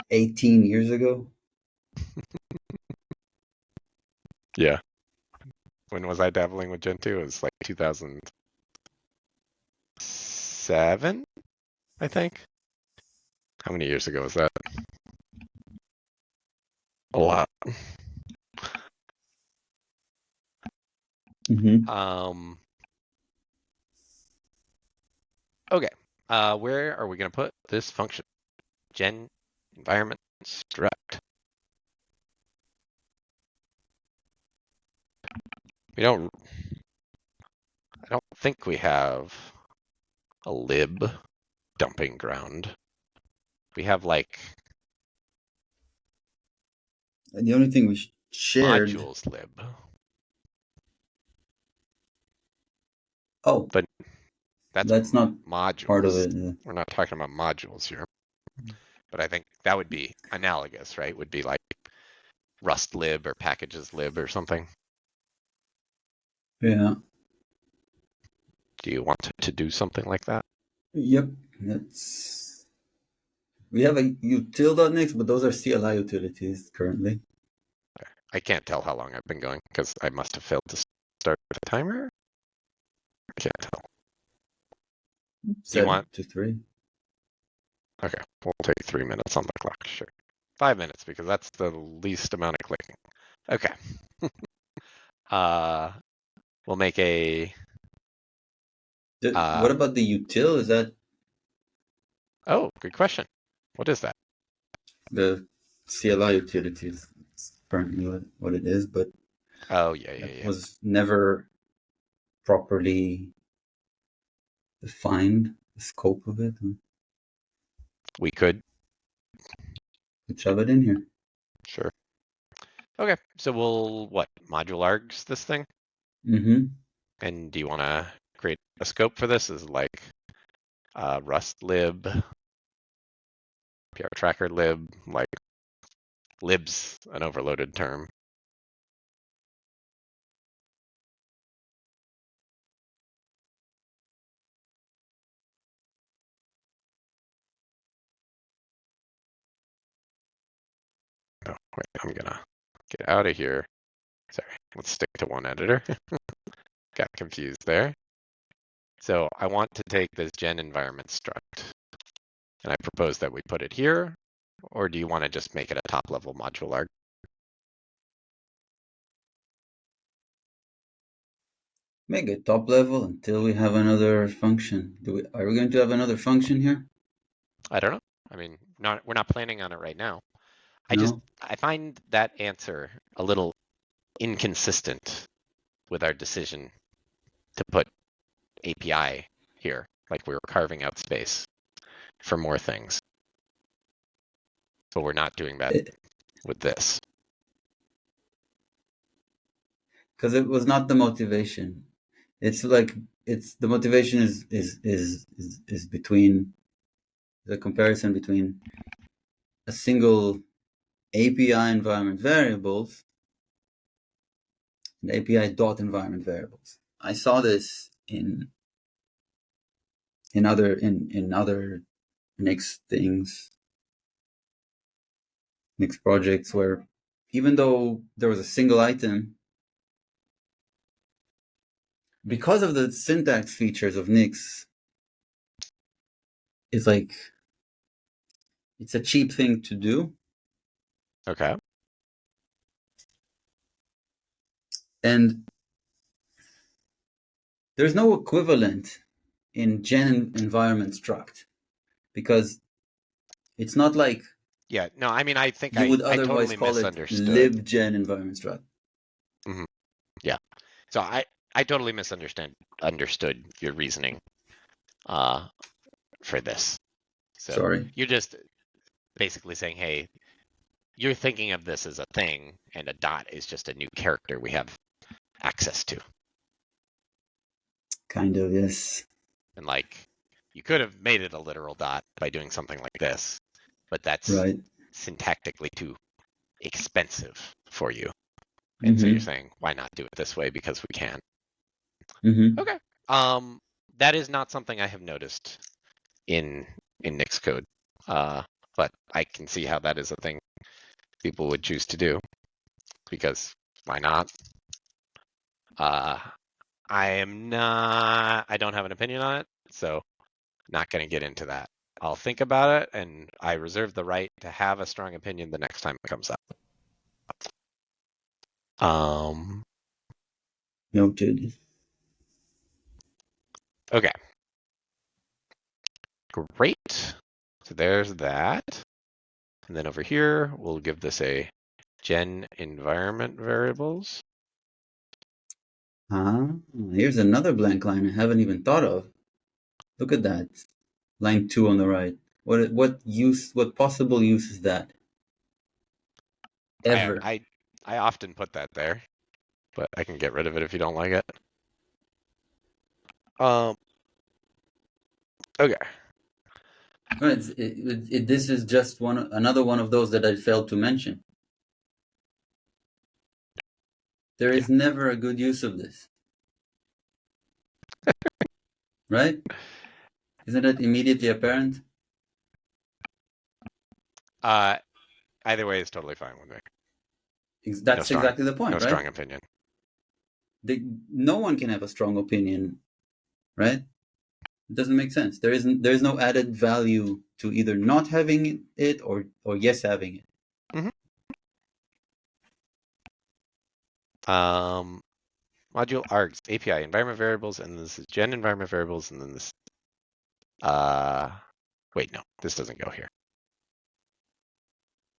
18 years ago. Yeah. When was I dabbling with Gentoo? It was like 2007, I think. How many years ago was that? A lot. Mm-hmm. Okay. Where are we going to put this function? Gen environment struct. We don't. I don't think we have a lib dumping ground. We have like And the only thing we shared. modules lib, Oh, but that's that's not part of modules. it. We're not talking about modules here. But I think that would be analogous, right? Would be like Rust lib or packages lib or something. Yeah. Do you want to do something like that? Yep. That's. We have a util.next, but those are CLI utilities currently. I can't tell how long I've been going because I must have failed to start the timer. I can't tell. Do you Set want? it to 3. Okay, we'll take 3 minutes on the clock. Sure. 5 minutes because that's the least amount of clicking. Okay. uh, we'll make a. What about the util? Is that Oh, good question. What is that? the CLI utilities? It's currently what it is, but Oh, yeah, that yeah, yeah. was never properly defined, the scope of it. We could. Could shove it in here. Sure. Okay, so we'll what? Module args this thing? Mm-hmm. And do you want to create a scope for this? Is like Rust lib, PR tracker lib, like lib's an overloaded term. Oh, wait, I'm gonna get out of here. Sorry, let's stick to one editor. Got confused there. So I want to take this gen environment struct, and I propose that we put it here, or do you want to just make it a top level module arg? Make it top level until we have another function. Are we going to have another function here? I don't know. I mean, we're not planning on it right now. No? I find that answer a little inconsistent with our decision to put API here, like we were carving out space for more things, but we're not doing that with this. Because it was not the motivation. It's like the motivation is between the comparison between a single API environment variables and API dot environment variables. I saw this in other Nix things, Nix projects where even though there was a single item, because of the syntax features of Nix, it's like it's a cheap thing to do. Okay. And there's no equivalent in gen environment struct because it's not like Yeah. No, I mean, I think you would I otherwise totally call it misunderstood. libgen environment struct. Hmm. Yeah. So I totally understood your reasoning uh, for this. So Sorry. you're just basically saying, hey, you're thinking of this as a thing, and a dot is just a new character we have access to. Kind of, yes. And like, you could have made it a literal dot by doing something like this, but that's Right. syntactically too expensive for you. And so you're Mm-hmm. saying, why not do it this way because we can? Mm-hmm. Okay. Um, that is not something I have noticed in Nix code, but I can see how that is a thing people would choose to do because why not? Uh, I am not. I don't have an opinion on it, so not going to get into that. I'll think about it, and I reserve the right to have a strong opinion the next time it comes up. Um, Noted. okay, great. So there's that. And then over here, we'll give this a gen environment variables. Ah, here's another blank line I haven't even thought of. Look at that. Line 2 on the right. What possible use is that? I Ever. I I often put that there, but I can get rid of it if you don't like it. Um, okay. Right, this is just another one of those that I failed to mention. There Yeah. is never a good use of this. Right? Isn't it immediately apparent? Uh, either way is totally fine with me. No That's strong, exactly the no point, right? strong opinion. No one can have a strong opinion, right? It doesn't make sense. There is no added value to either not having it or yes having it. Hmm. Um, module args API environment variables, and this is gen environment variables, and then this. Wait, no, this doesn't go here.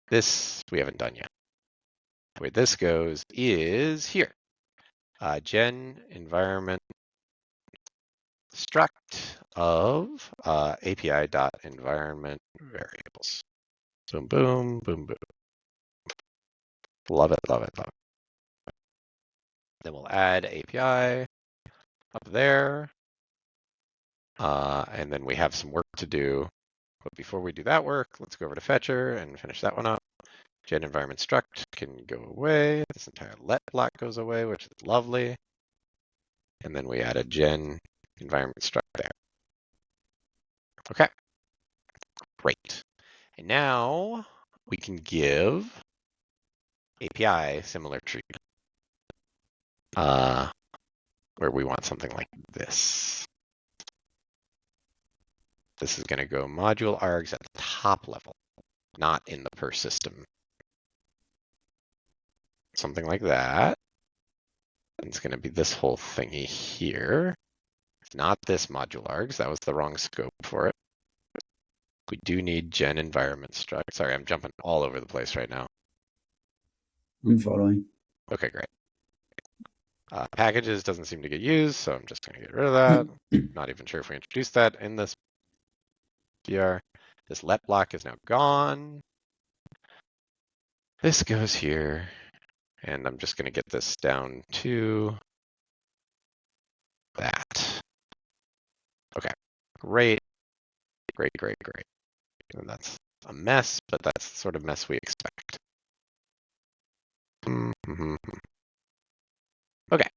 This we haven't done yet. Where this goes is here. Gen environment struct of API dot environment variables. Boom, boom, boom, boom. Love it, love it, love it. Then we'll add API up there. And then we have some work to do. But before we do that work, let's go over to Fetcher and finish that one up. Gen environment struct can go away. This entire let block goes away, which is lovely. And then we add a gen environment struct there. Okay, great. And now we can give API similar treatment, where we want something like this. This is going to go module args at the top level, not in the per system. Something like that. It's going to be this whole thingy here. Not this module args. That was the wrong scope for it. We do need gen environment struct. Sorry, I'm jumping all over the place right now. I'm following. Okay, great. Packages doesn't seem to get used, so I'm just going to get rid of that. Not even sure if we introduced that in this PR. This let block is now gone. This goes here, and I'm just going to get this down to that. Okay, great. And that's a mess, but that's the sort of mess we expect. Okay,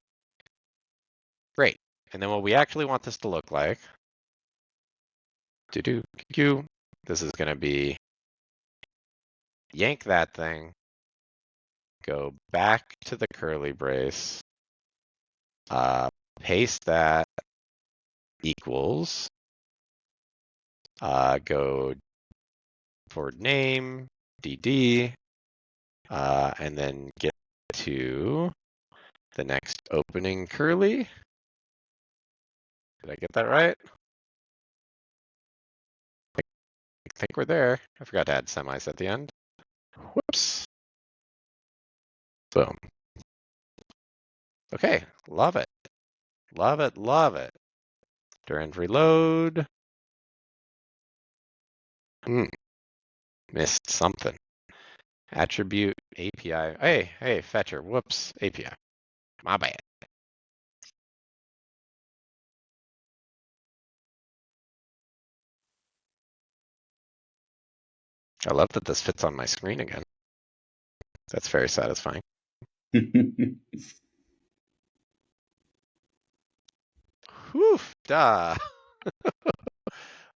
great. And then what we actually want this to look like, this is going to be yank that thing, go back to the curly brace, paste that equals, go for name, DD, and then get to the next opening curly. Did I get that right? I think we're there. I forgot to add semis at the end. Whoops. Boom. Okay, love it. Love it, love it. Durand reload. Missed something. Attribute API. Hey, fetcher. Whoops, API. My bad. I love that this fits on my screen again. That's very satisfying. Whew, duh.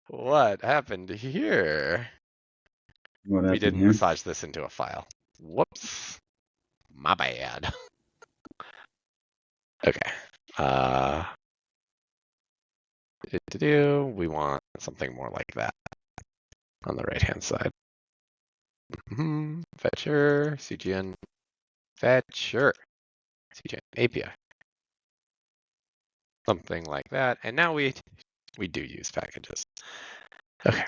What happened here? What We happened didn't here? massage this into a file. Whoops. My bad. Okay. We want something more like that on the right-hand side. Fetcher, CGN, fetcher, CGN API. Something like that. And now we do use packages. Okay.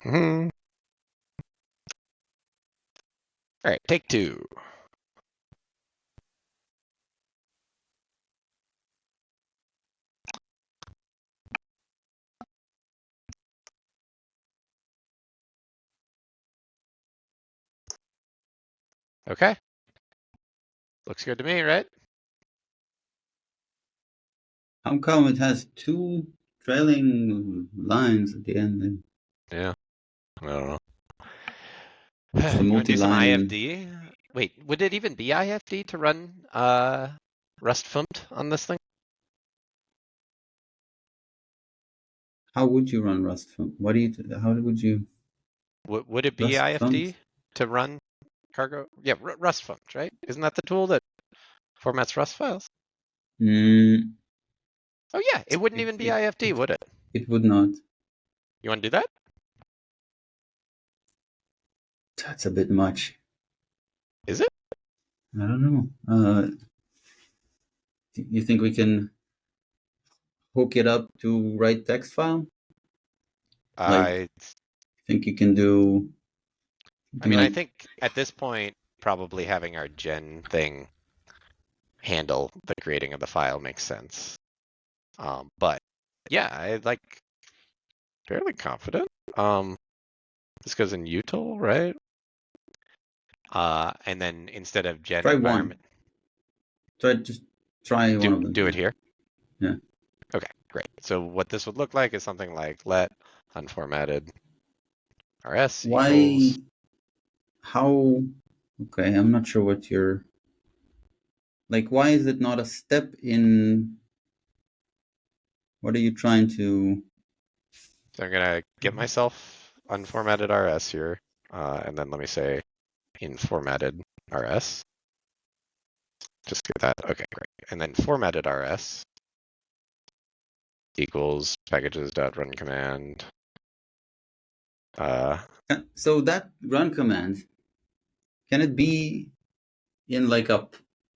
All right, take two. Okay. Looks good to me, right? How come it has two trailing lines at the end then? Yeah, I don't know. It's the You want to do some multi-line. IFD? Wait, would it even be IFD to run rust-fumt on this thing? How would you run Rust? How would you Would it be Rust IFD to run cargo? Yeah, rust-fumt, right? Isn't that the tool that formats Rust files? Mm, Oh yeah, it wouldn't even be IFD, would it? it would not. You want to do that? That's a bit much. Is it? I don't know. You think we can hook it up to write text file? Like, think you can do? I mean, I Like, think at this point, probably having our gen thing handle the creating of the file makes sense. But yeah, I like fairly confident. This goes in util, right? And then instead of gen try environment, one. Try one of them. do it here. Yeah. Okay, great. So what this would look like is something like let unformatted rs Why? equals. How? Okay, I'm not sure what you're. Like, why is it not a step in? What are you trying to? So I'm gonna get myself unformatted rs here, and then let me say in formatted rs. Just get that. Okay, great. And then formatted rs equals packages.run command. So that run command, can it be in like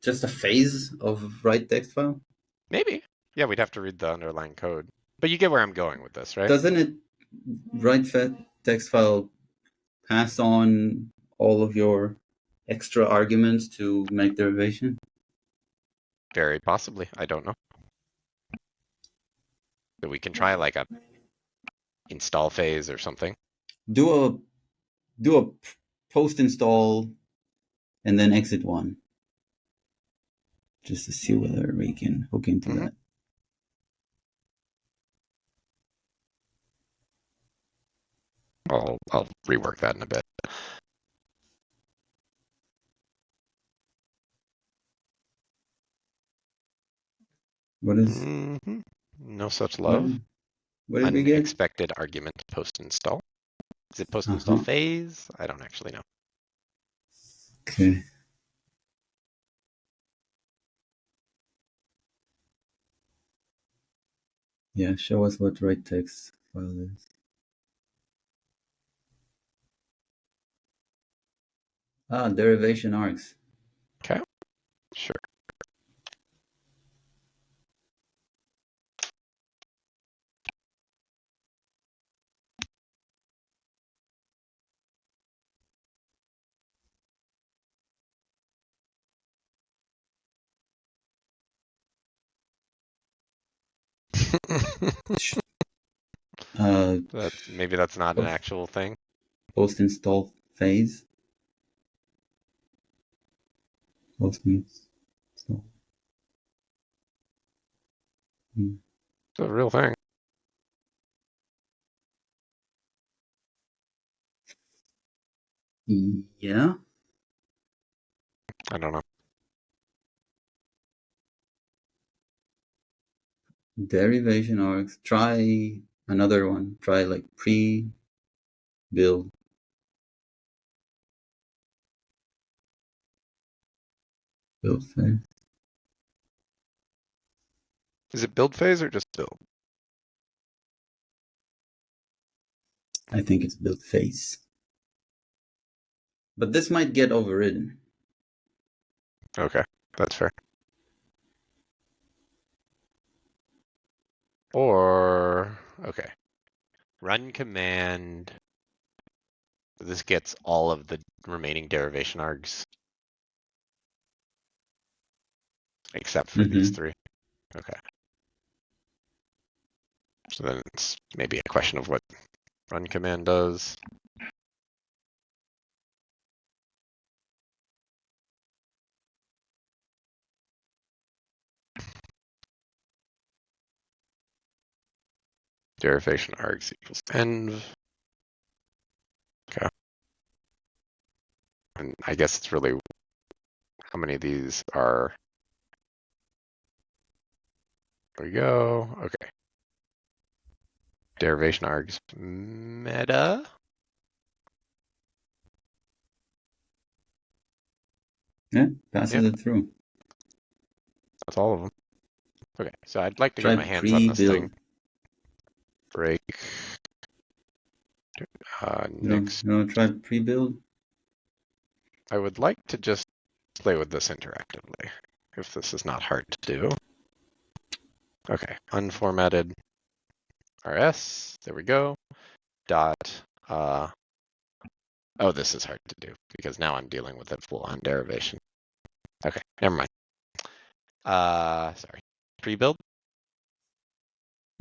just a phase of write text file? Maybe. Yeah, we'd have to read the underlying code. But you get where I'm going with this, right? Doesn't it text file pass on all of your extra arguments to make derivation? Very possibly. I don't know. But we can try like a install phase or something. Do a post install and then exit one, just to see whether we can hook into Mm-hmm. that. I'll rework that in a bit. What is Mm-hmm. No such what? love. What did we get? Unexpected argument post install. Is it post install Uh-huh. phase? I don't actually know. Okay. Yeah, show us what write text file is. Derivation args. Okay, sure. Uh, Maybe that's not an actual thing. post install phase. Post install. It's a real thing. Yeah. I don't know. Derivation args. Try another one. Try like pre-build. Build phase. Is it build phase or just build? I think it's build phase. But this might get overridden. Okay, that's fair. Or, okay, run command. This gets all of the remaining derivation args except for these three. Okay. So then it's maybe a question of what run command does. Derivation args equals env. Okay. And I guess it's really how many of these are. There we go. Okay. Derivation args meta. Yeah, passes Yeah, it through. that's all of them. Okay, so I'd like to get Try my hands on this thing. pre-build. Break. You Nix. know, try pre-build. I would like to just play with this interactively, if this is not hard to do. Okay, unformatted rs. There we go. Dot. Oh, this is hard to do because now I'm dealing with a full-on derivation. Okay, never mind. Sorry. Pre-build.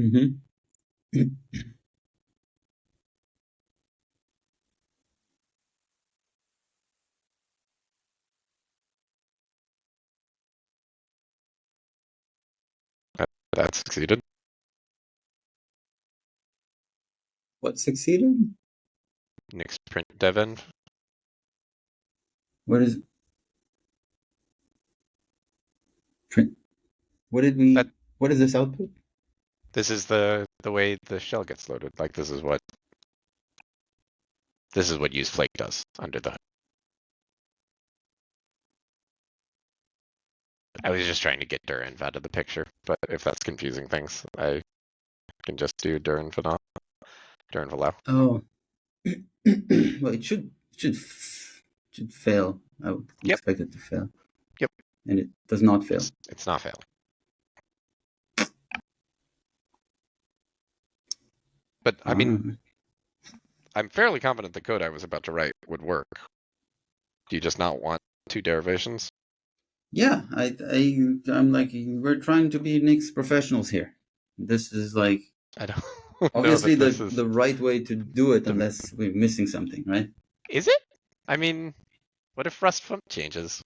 Mm-hmm. That succeeded. What succeeded? Nix print dev. What is print? What did we? That What is this output? this is the way the shell gets loaded. Like this is what useFlake does under the hood. I was just trying to get dirinv out of the picture, but if that's confusing things, I can just do dirinv allow. Oh, well, it should fail. I would Yep. expect it to fail. and it does not fail. It's not failing. But I mean, I'm fairly confident the code I was about to write would work. Do you just not want two derivations? Yeah, I'm like, we're trying to be Nick's professionals here. This is like I don't know obviously that this is the right way to do it, the. unless we're missing something, right? Is it? I mean, what if Rust font changes?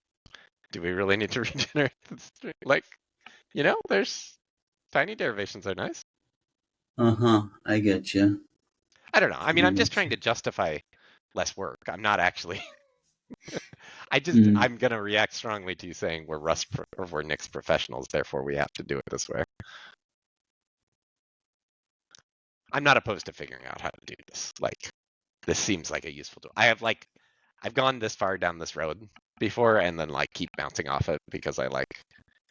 Do we really need to regenerate the string? Like, there's tiny derivations are nice. I get you. I don't know. I mean, I'm just trying to justify less work. I'm not actually. I'm gonna react strongly to you saying we're or we're Nix professionals, therefore we have to do it this way. I'm not opposed to figuring out how to do this. Like, this seems like a useful tool. I've gone this far down this road before and then like keep bouncing off it because I like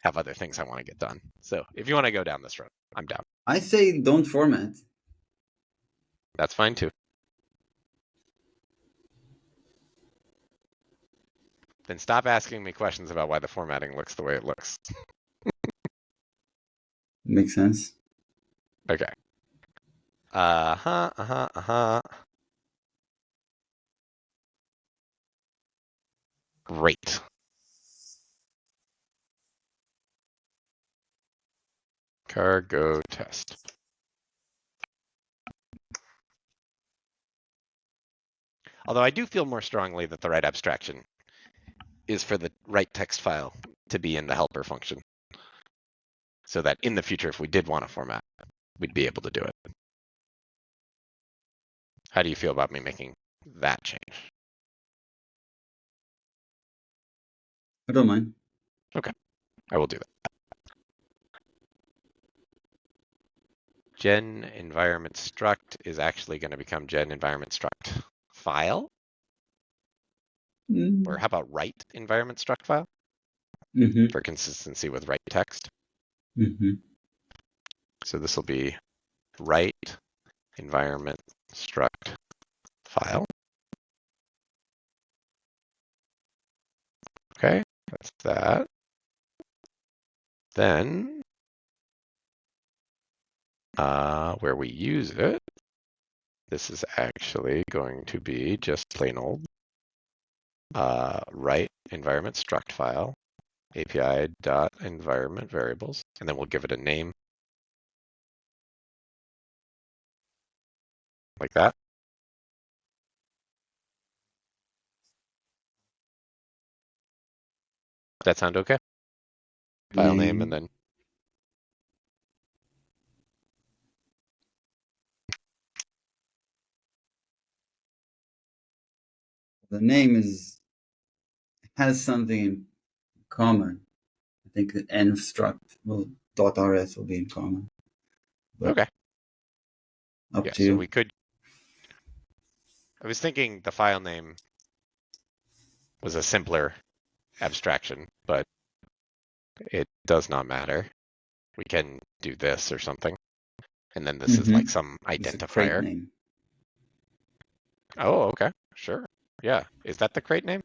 have other things I want to get done. So if you want to go down this road, I'm down. I say don't format. That's fine too. Then stop asking me questions about why the formatting looks the way it looks. Makes sense. Okay. Great. Cargo test. Although I do feel more strongly that the right abstraction is for the right text file to be in the helper function. So that in the future, if we did want to format, we'd be able to do it. How do you feel about me making that change? I don't mind. Okay, I will do that. Gen environment struct is actually going to become gen environment struct file. Or how about write environment struct file for consistency with write text? So this will be write environment struct file. Okay, that's that. Then where we use it, this is actually going to be just plain old write environment struct file API dot environment variables, and then we'll give it a name like that. Does that sound okay? File name and then. The name has something in common. I think the env struct .rs will be in common. But Okay. up Yeah, to so you. we could. I was thinking the file name was a simpler abstraction, but it does not matter. We can do this or something. And then this is like some It's a crate identifier. name. Oh, okay. Sure. Yeah. Is that the crate name?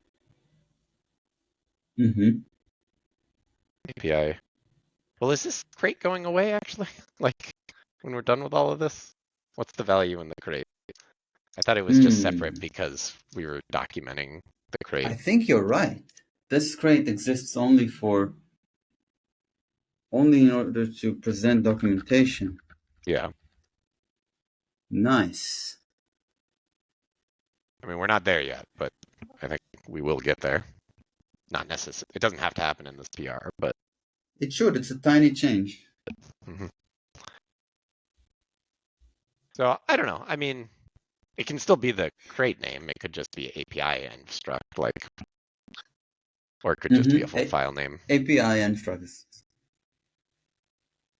API. Well, is this crate going away actually? Like when we're done with all of this? What's the value in the crate? I thought it was just separate because we were documenting the crate. I think you're right. This crate exists only in order to present documentation. Yeah. Nice. I mean, we're not there yet, but I think we will get there. Not necessarily. It doesn't have to happen in this PR, but It should. It's a tiny change. So I don't know. I mean, it can still be the crate name. It could just be API env struct, like, or it could just be a full file name. API env struct.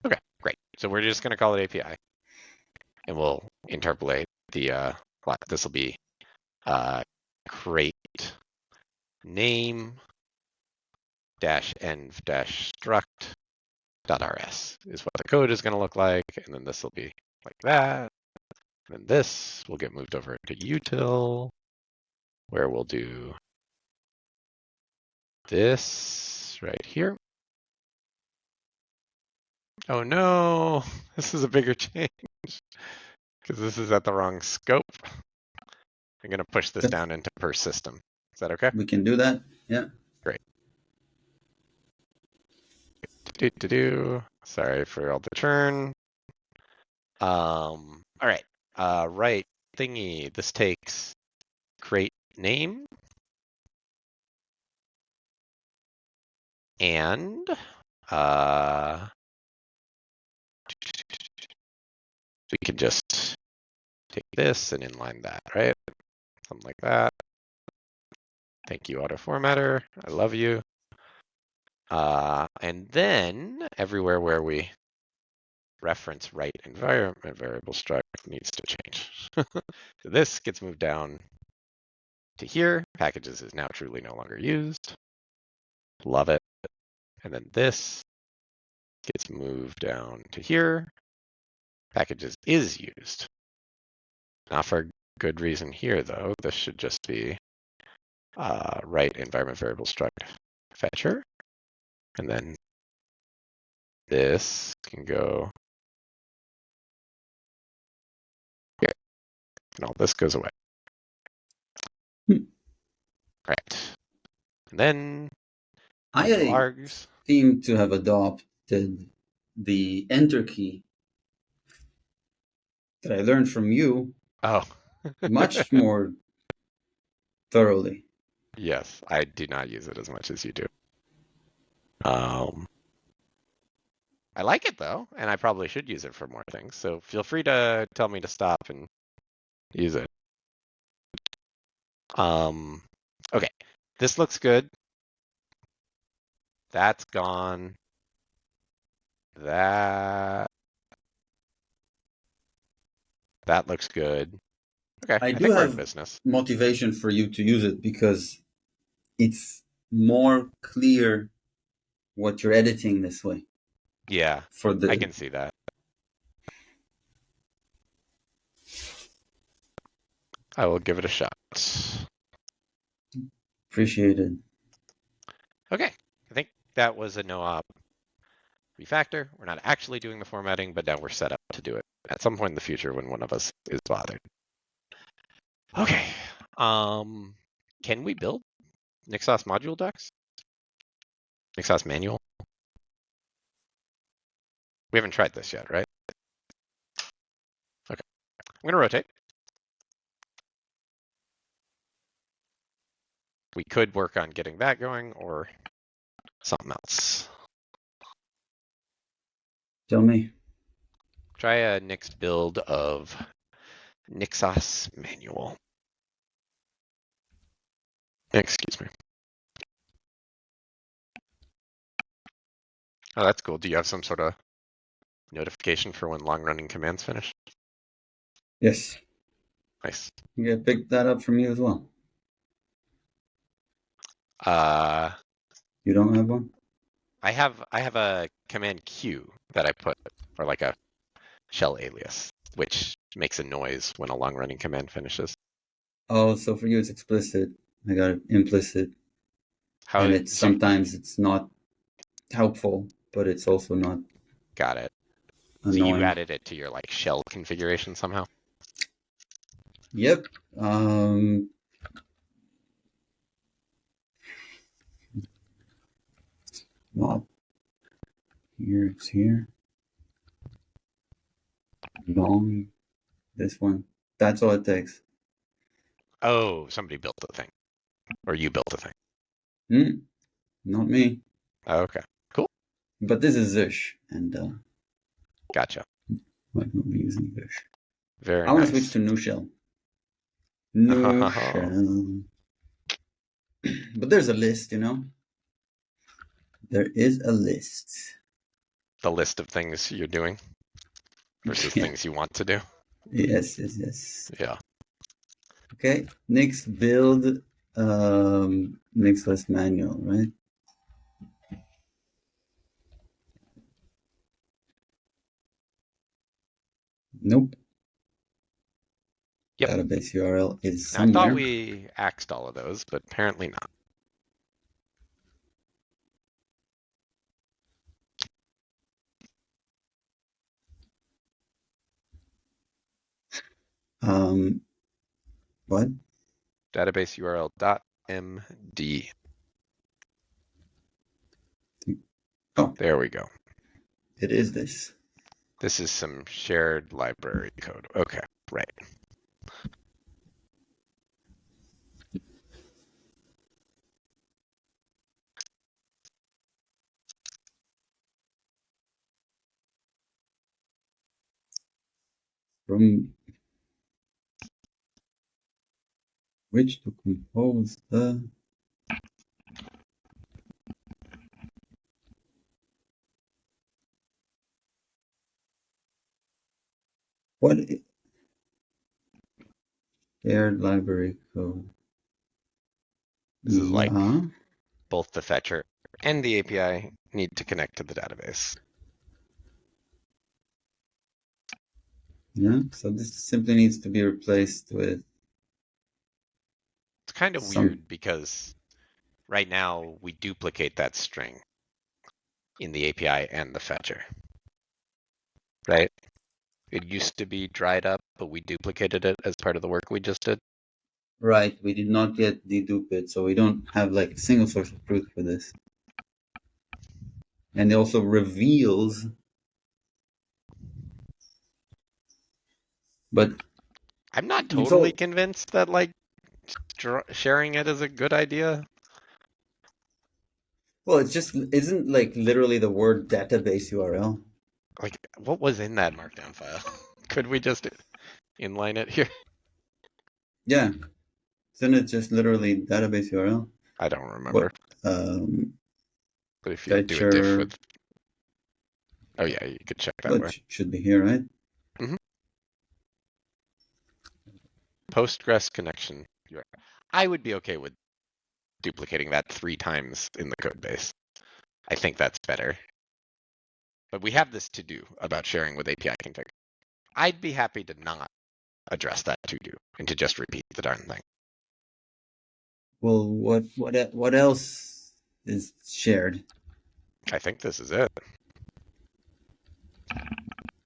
Okay, great. So we're just going to call it API, and we'll interpolate the. This will be crate name dash env dash struct dot rs is what the code is going to look like, and then this will be like that. And then this will get moved over to util, where we'll do this is right here. Oh no, this is a bigger change because this is at the wrong scope. I'm going to push this down into per system. Is that okay? We can do that. Yeah. Great. Sorry for all the churn. All right. Right thingy. This takes create name and we can just take this and inline that, right? Something like that. Thank you, auto formatter. I love you. And then everywhere where we reference right environment variable struct needs to change. So this gets moved down to here. Packages is now truly no longer used. Love it. And then this gets moved down to here. Packages is used. Not for a good reason here, though. This should just be right environment variable struct fetcher. And then this can go here. And all this goes away. Right. And then manual I args. seem to have adopted the enter key that I learned from you Oh. much more thoroughly. Yes, I do not use it as much as you do. I like it though, and I probably should use it for more things. So feel free to tell me to stop and use it. Okay, this looks good. That's gone. That looks good. Okay, I I do think we're in have business. motivation for you to use it because it's more clear what you're editing this way. Yeah, For I the can see that. I will give it a shot. appreciated. Okay, I think that was a no-op refactor. We're not actually doing the formatting, but now we're set up to do it at some point in the future when one of us is bothered. Okay. Can we build Nixos module docs? Nixos manual? We haven't tried this yet, right? Okay. I'm going to rotate. We could work on getting that going or something else. Tell me. Try a next build of Nixos manual. Excuse me. Oh, that's cool. Do you have some sort of notification for when long-running commands finish? Yes. Nice. You gotta pick that up from you as well. You don't have one? I have a command Q that I put, or like a shell alias, which makes a noise when a long-running command finishes. Oh, so for you it's explicit. I got it implicit. How And it's so? sometimes it's not helpful, but it's also not Got it. So you annoying. added it to your like shell configuration somehow? Yep. Um, not here. It's here. Long. This one. That's all it takes. Oh, somebody built the thing, or you built the thing. Hmm. Not me. Oh, okay, cool. But this is Zish, and Gotcha. might not be using Zish. Very I want to switch nice. to new shell. New shell. But there's a list, you know? There is a list. The list of things you're doing versus Yeah. things you want to do. Yes. Yeah. Okay. Next build, next list manual, right? Nope. Yep. Database URL is Now I thought somewhere. we axed all of those, but apparently not. Um, what? Database URL .md. Oh, There we go. it is this. This is some shared library code. Okay, right. From which to compose the. What? Shared library code. This is like Yeah. both the fetcher and the API need to connect to the database. Yeah. So this simply needs to be replaced with It's kind of some. weird because right now we duplicate that string in the API and the fetcher, right? It used to be dried up, but we duplicated it as part of the work we just did. Right. We did not get dedupe it, so we don't have like a single source of truth for this. And it also reveals. But I'm not it's totally all. convinced that like sharing it is a good idea. Well, it's just isn't like literally the word database URL. Like, what was in that markdown file? Could we just inline it here? Yeah. Isn't it just literally database URL? I don't remember. What? Um, But if you do a diff fetcher. with, oh yeah, you could check that way. What should be here, right? hmm Postgres connection. I would be okay with duplicating that 3 times in the code base. I think that's better. But we have this to do about sharing with API config. I'd be happy to not address that to do and to just repeat the darn thing. Well, what else is shared? I think this is it.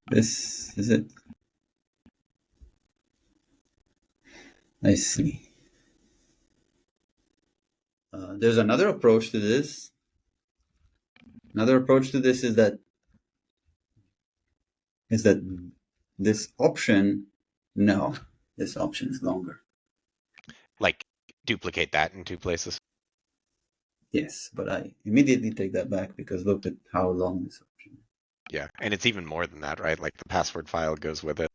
This is it. I see. There's another approach to this. Another approach to this is that this option. No, this option is longer. Like, duplicate that in 2 places. Yes, but I immediately take that back because look at how long this option is. Yeah, and it's even more than that, right? Like the password file goes with it.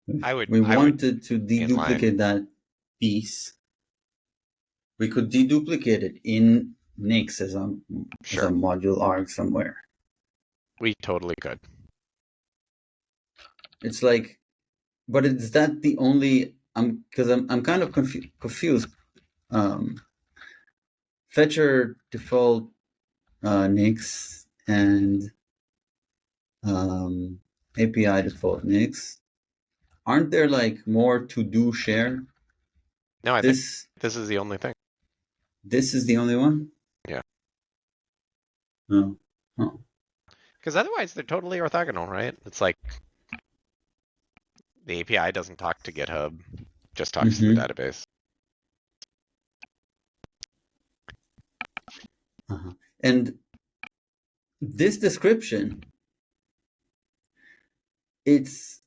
If I would we I would wanted to inline. deduplicate that piece, we could deduplicate it in Nix as a Sure, module arg somewhere. we totally could. It's like, but is that the only? I'm kind of confused. Um, Fetcher default Nix and um, API default Nix. Aren't there like more to do share? No, I think This this is the only thing. this is the only one. Yeah, Oh, oh. because otherwise they're totally orthogonal, right? It's like the API doesn't talk to GitHub, just talks to the Mm-hmm. database. Uh-huh. And this description, it's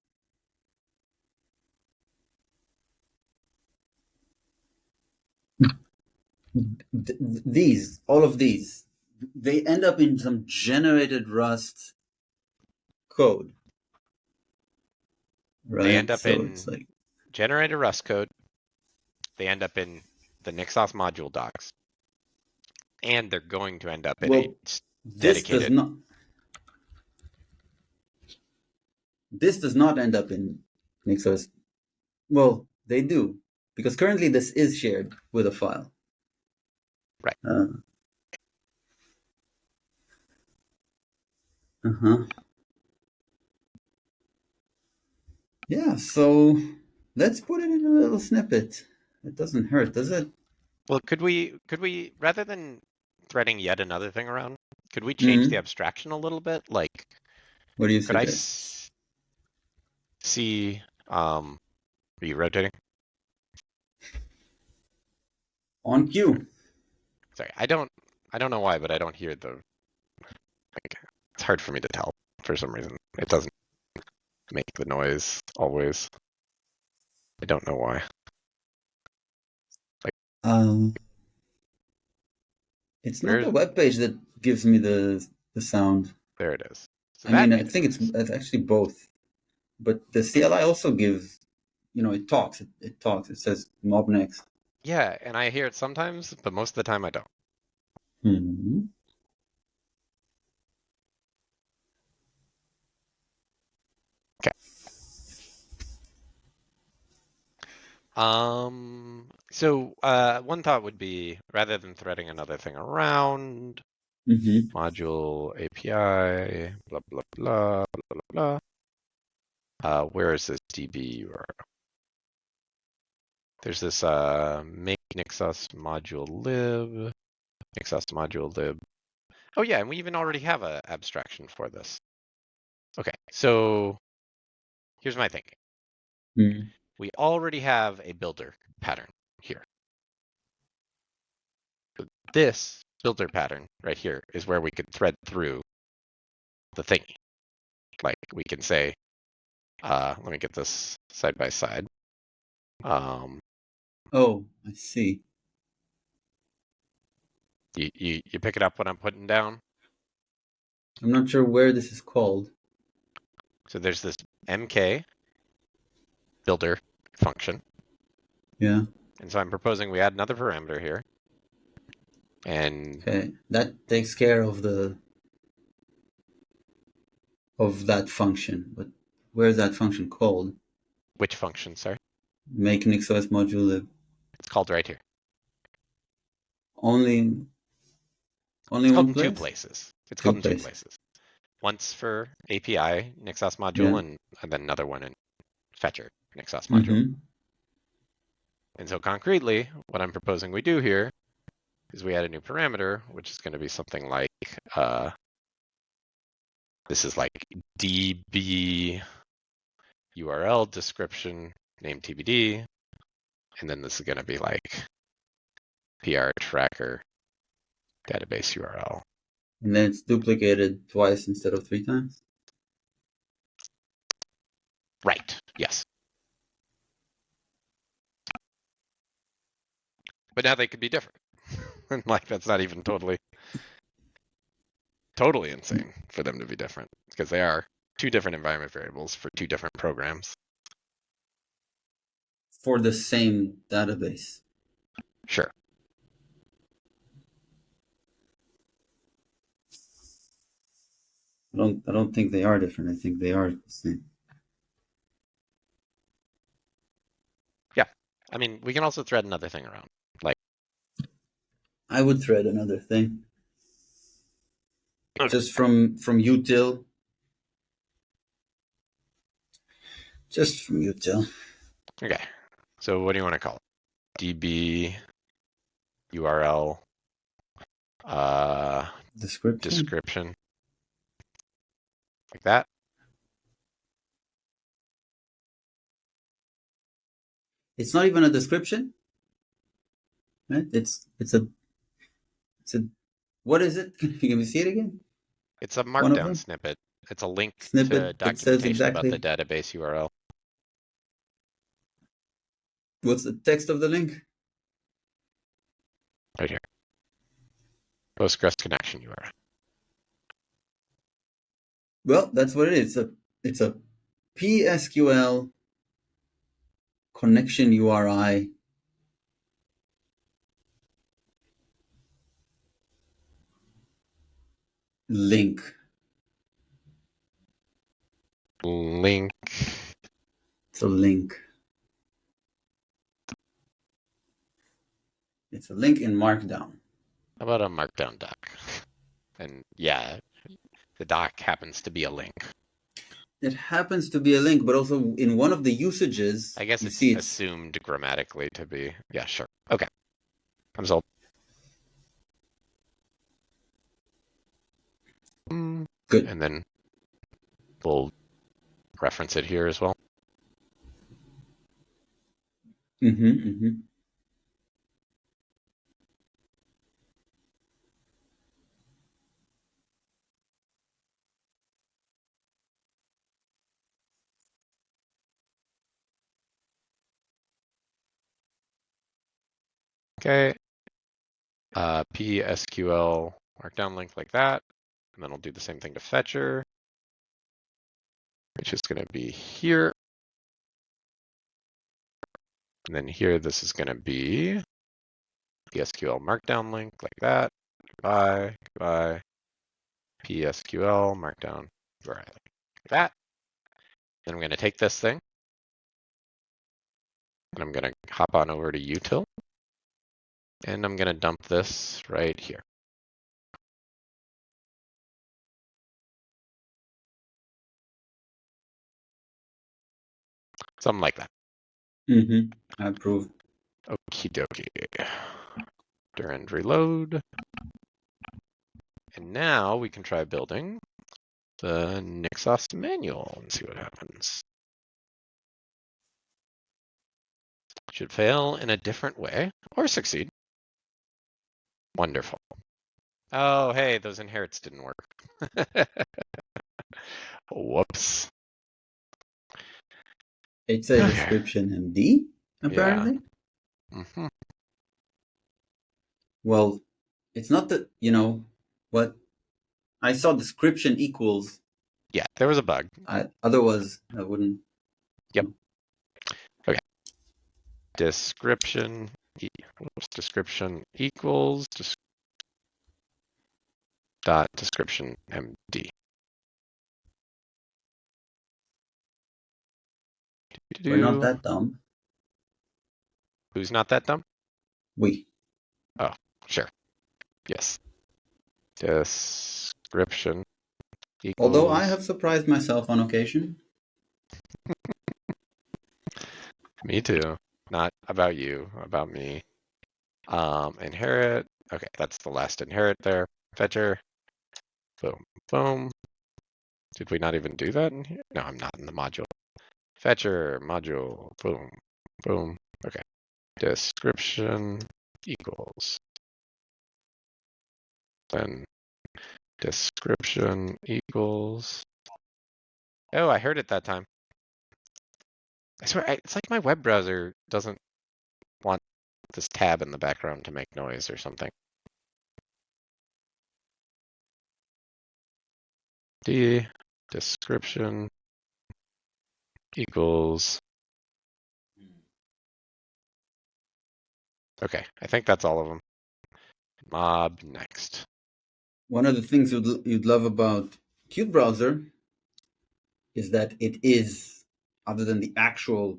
all of these, they end up in some generated Rust code, They end right? up So it's in like, generated Rust code. They end up in the Nixos module docs, and they're going to end up in a well, this does dedicated. not this does not end up in Nixos. Well, they do because currently this is shared with a file. Right. Uh-huh. Yeah, so let's put it in a little snippet. It doesn't hurt, does it? Well, could we rather than threading yet another thing around, could we change the Hmm. abstraction a little bit? Like, What do you could I suggest? see, are you rotating? On cue. Sorry, I don't know why, but I don't hear the, like, it's hard for me to tell for some reason. It doesn't make the noise always. I don't know why. Like, Um, it's not the where, web page that gives me the sound. there it is. So I mean, that I makes think noise. it's actually both. But the CLI also gives, it talks. It talks. It says mob next. Yeah, and I hear it sometimes, but most of the time I don't. Hmm. Okay. So one thought would be, rather than threading another thing around, Hmm. module API, blah, blah, blah, blah, blah, blah. Where is this DB URL? There's this make Nixos module lib, Nixos module lib. Oh yeah, and we even already have an abstraction for this. Okay, so here's my thinking. Hmm. We already have a builder pattern here. This builder pattern right here is where we could thread through the thingy. Like we can say, let me get this side by side. Oh, I see. You pick it up what I'm putting down. I'm not sure where this is called. So there's this MK builder function. Yeah. And so I'm proposing we add another parameter here. And Okay. That takes care of that function. But where's that function called? which function, sorry? Make NixOS module lib. It's called right here. Only It's called one in two place? places. It's Two called in two places. places. Once for API Nixos Yeah. module, and then another one in Fetcher Nixos module. Mm-hmm. And so concretely, what I'm proposing we do here is we add a new parameter, which is going to be something like, this is like DB URL description name TBD, and then this is going to be like PR tracker database URL. And then it's duplicated twice instead of three times? Right, yes. But now they could be different. And like that's not even totally insane for them to be different, because they are two different environment variables for two different programs. For the same database. Sure. I don't think they are different. I think they are the same. Yeah. I mean, we can also thread another thing around. Like, I would thread another thing. okay. Just from util. Just from util. Okay. So what do you want to call it? DB URL description, like that. It's not even a description. Right? It's a what is it? Can you see it again? It's a One of markdown them? snippet. It's a link to Snippet that says documentation about the exactly database URL. what's the text of the link? Right here. Postgres connection URL. Well, that's what it is. It's a PSQL connection URI link. Link. It's a link. It's a link in Markdown. How about a markdown doc? And yeah, the doc happens to be a link. It happens to be a link, but also in one of the usages, I guess you it's see it's assumed grammatically to be. Yeah, sure. Okay. I'm sold. Good. And then we'll reference it here as well. Mm-hmm. Okay. PSQL markdown link like that. And then I'll do the same thing to fetcher, which is going to be here. And then here, this is going to be PSQL markdown link like that. Goodbye, goodbye. PSQL markdown, like that. Then I'm going to take this thing and I'm going to hop on over to util. And I'm going to dump this right here. Something like that. Mm-hmm. I approve. Okie dokie. End reload. And now we can try building the Nixos manual and see what happens. Should fail in a different way or succeed. Wonderful. Oh, hey, those inherits didn't work. Whoops. It's a Okay. description MD, apparently. Yeah. Mm-hmm. Well, it's not that, what I saw description equals. Yeah, there was a bug. Otherwise, I wouldn't. Yep. Okay. Description equals dot description MD. We're not that dumb. Who's not that dumb? We. Oh, sure. Yes. Description Although I equals. have surprised myself on occasion. Me too. Not about you, about me. Inherit. Okay, that's the last inherit there. Fetcher. Boom, boom. Did we not even do that in here? No, I'm not in the module. Fetcher, module, boom, boom. Okay. Description equals. Then description equals. Oh, I heard it that time. I swear, it's like my web browser doesn't want this tab in the background to make noise or something. D description equals. Okay, I think that's all of them. Mob next. One of the things you'd love about Qt Browser is that it is, other than the actual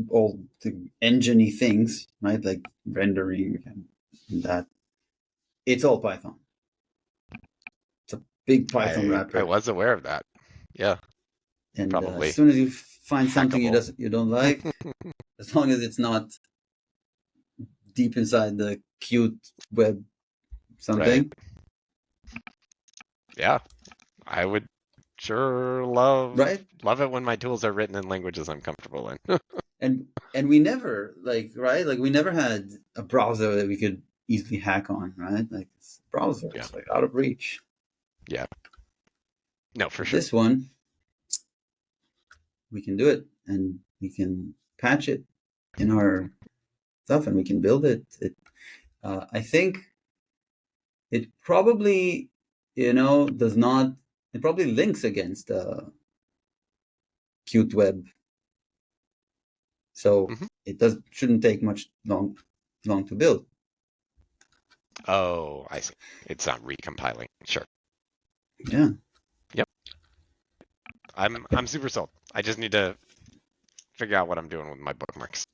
all the engine-y things, right? Like rendering and that. It's all Python. It's a big Python I wrapper. was aware of that. Yeah, And as probably soon as you find something hackable. you don't like, as long as it's not deep inside the Qt web Right. something. Yeah, I would sure love Right? it when my tools are written in languages I'm comfortable in. And we never we never had a browser that we could easily hack on, right? Like it's a browser, Yeah. it's like out of reach. Yeah. No, for But sure. this one, we can do it, and we can patch it in our stuff, and we can build it. I think it probably, does not. It probably links against Qt Web, so Mhm. it shouldn't take long to build. Oh, I see. It's not recompiling. Sure. Yeah. Yep. I'm super sold. I just need to figure out what I'm doing with my bookmarks.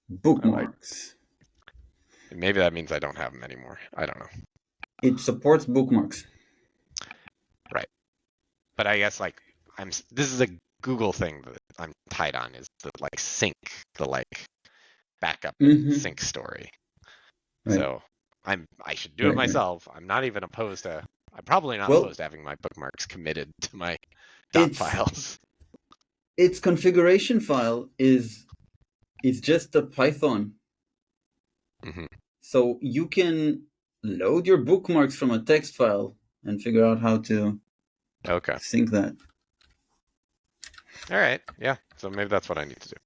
Bookmarks. Maybe that means I don't have them anymore. I don't know. It supports bookmarks. Right. But I guess this is a Google thing that I'm tied on, is the sync, the backup and Mm-hmm. sync story. Right. So I should do it Right, right. myself. I'm probably not Well, opposed to having my bookmarks committed to my dot it's files. its configuration file is just a Python. Hmm. So you can load your bookmarks from a text file and figure out how to Okay. sync that. All right. Yeah. So maybe that's what I need to do.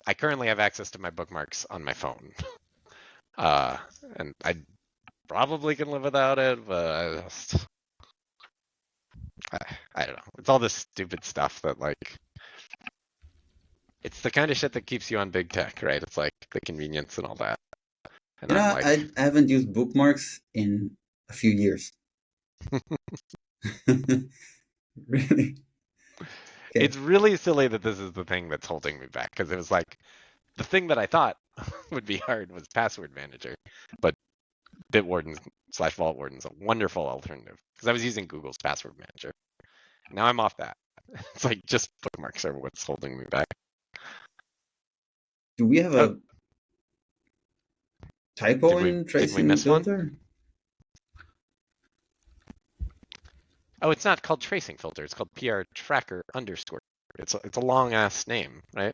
I currently have access to my bookmarks on my phone. Uh, and I probably can live without it, but I don't know. It's all this stupid stuff that like it's the kind of shit that keeps you on big tech, right? It's like the convenience and all that. And You I'm know, like, I haven't used bookmarks in a few years. Really? Okay. it's really silly that this is the thing that's holding me back because it was like the thing that I thought would be hard was password manager, but Bitwarden slash Vault Warden is a wonderful alternative because I was using Google's password manager. Now I'm off that. It's like just bookmarks are what's holding me back. Do we have Oh, a typo in did we tracing miss one? filter? Oh, it's not called tracing filter. It's called PR tracker underscore. It's a long ass name, right?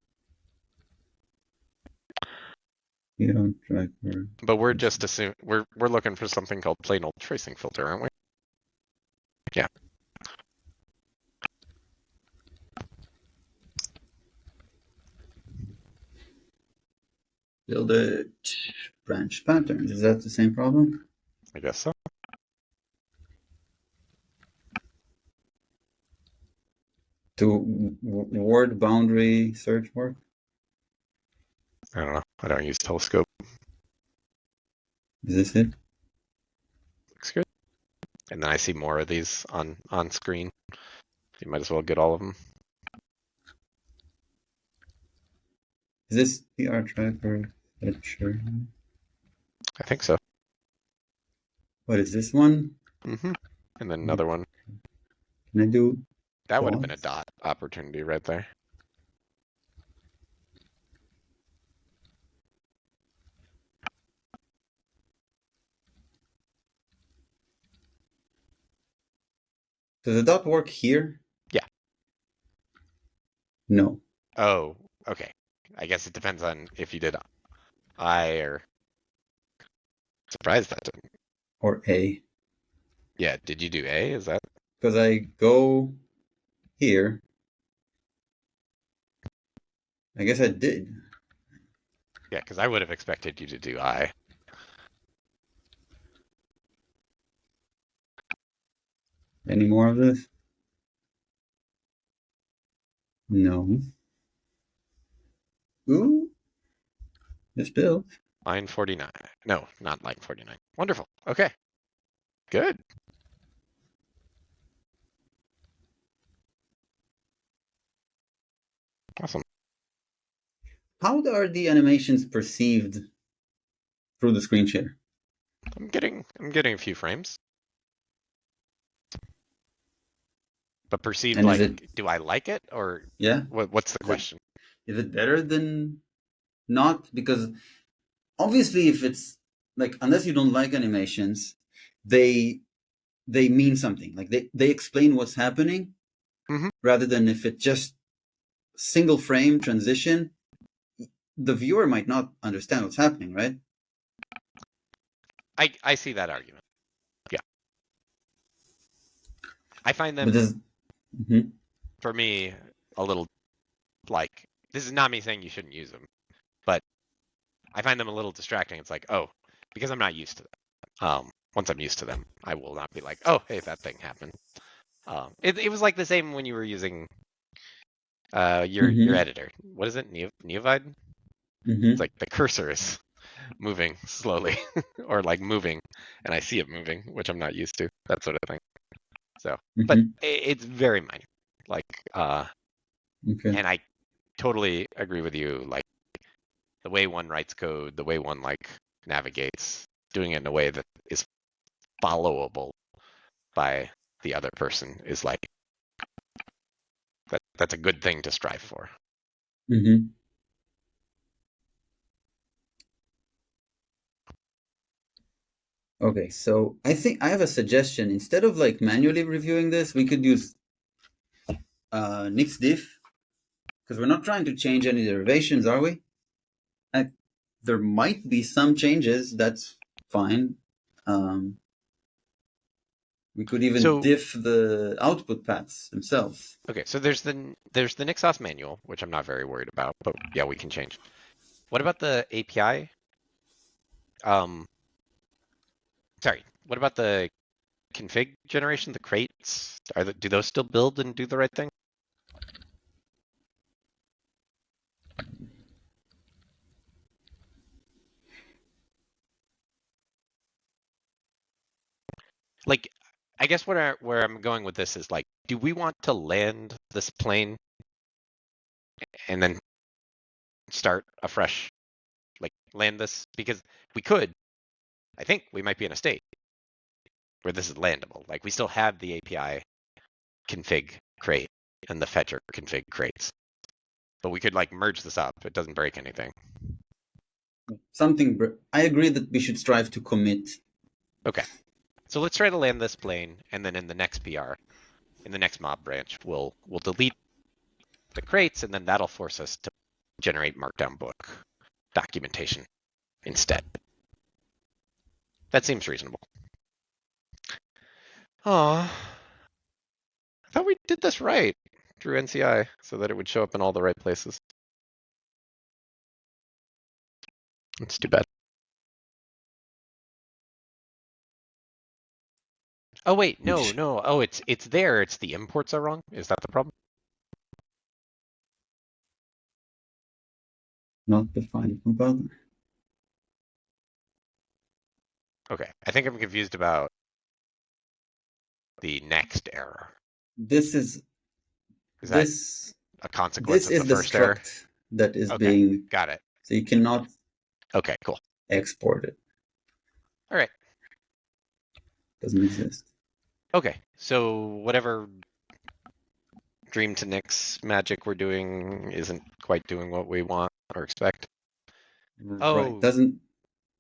You don't track or But we're just assuming we're looking for something called plain old tracing filter, aren't we? Yeah. build a branch patterns. Is that the same problem? I guess so. Do word boundary search work? I don't know. I don't use Telescope. Is this it? Looks good. And then I see more of these on screen. You might as well get all of them. Is this PR tracker fetcher? I think so. What is this one? Mm-hmm. And then another one. Can I do That would have been a dots? dot opportunity right there. Does the dot work here? Yeah. No. Oh, okay. I guess it depends on if you did I or surprised that didn't. Or A. Yeah, did you do A? Is that Because I go here. I guess I did. yeah, because I would have expected you to do I. Any more of this? No. Ooh, it's built. Line 49. No, not line 49. Wonderful. Okay. Good. Awesome. How are the animations perceived through the screen share? I'm getting a few frames. But perceived And is like, it, do I like it or yeah? what's the Is it question? is it better than not? Because obviously, if it's like, unless you don't like animations, they they mean something. Like they explain what's happening Hmm. rather than if it just single frame transition, the viewer might not understand what's happening, right? I see that argument. Yeah. I find But them this, mhm. for me a little like this is not me saying you shouldn't use them, but I find them a little distracting. It's like, oh, because I'm not used to them. Once I'm used to them, I will not be like, oh, hey, that thing happened. It was like the same when you were using your Mm-hmm. editor. What is it? Neovide? It's Mm-hmm. like the cursor is moving slowly or like moving and I see it moving, which I'm not used to, that sort of thing. So, but Mm-hmm. it's very minor. Like, Okay. and I totally agree with you. Like the way one writes code, the way one like navigates, doing it in a way that is followable by the other person is like that's a good thing to strive for. Mm-hmm. Okay, so I think I have a suggestion. Instead of like manually reviewing this, we could use nixdiff, because we're not trying to change any derivations, are we? I, there might be some changes. That's fine. Um, we could even So diff the output paths themselves. okay, so there's the Nixos manual, which I'm not very worried about, but yeah, we can change. What about the API? Um, sorry, what about the config generation, the crates? Do those still build and do the right thing? Like, I guess where I'm going with this is like, do we want to land this plane and then start afresh? Like land this because we could. I think we might be in a state where this is landable. Like we still have the API config crate and the fetcher config crates, but we could like merge this up. It doesn't break anything. I agree that we should strive to commit. Okay, so let's try to land this plane, and then in the next PR, in the next mob branch, we'll delete the crates, and then that'll force us to generate Markdown book documentation instead. That seems reasonable. Oh, I thought we did this right through NCI so that it would show up in all the right places. It's too bad. Oh wait, no, Which no. Oh, it's there. It's the imports are wrong. Is that the problem? not defined compiler. Okay, I think I'm confused about the next error. This is Is that this a consequence this of the is the first error? struct that is Okay, being, got it. so you cannot Okay, cool. export it. All right. Doesn't exist. Okay, so whatever Dream to Nix magic we're doing isn't quite doing what we want or expect. Right. Oh, Doesn't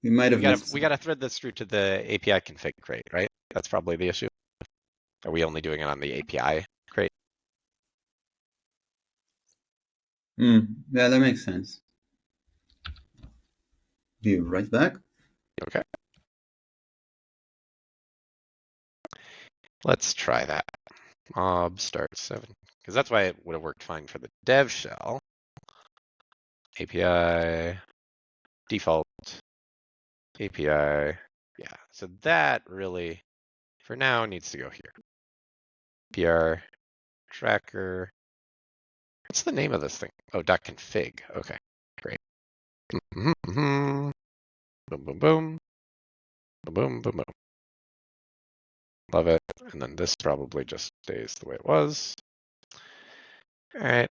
we might we have gotta missed we some. gotta thread this through to the API config crate, right? That's probably the issue. Are we only doing it on the API crate? Yeah, that makes sense. Be right back. Okay. Let's try that. Mob start 7. Because that's why it would have worked fine for the dev shell. API, default, API. Yeah, so that really, for now, needs to go here. PR tracker. What's the name of this thing? Oh, .config. Okay, great. Boom, boom, boom, boom, boom, boom, boom. Love it. And then this probably just stays the way it was. All right.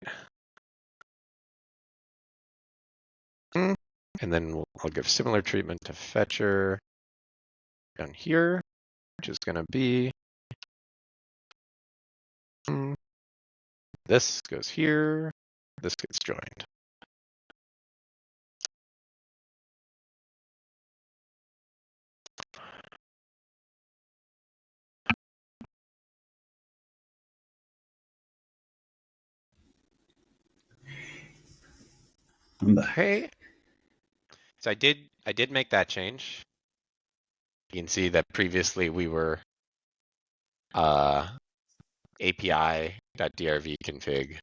And then I'll give similar treatment to fetcher down here, which is going to be this goes here, this gets joined. I'm back. Okay. So I did make that change. You can see that previously we were API.drv config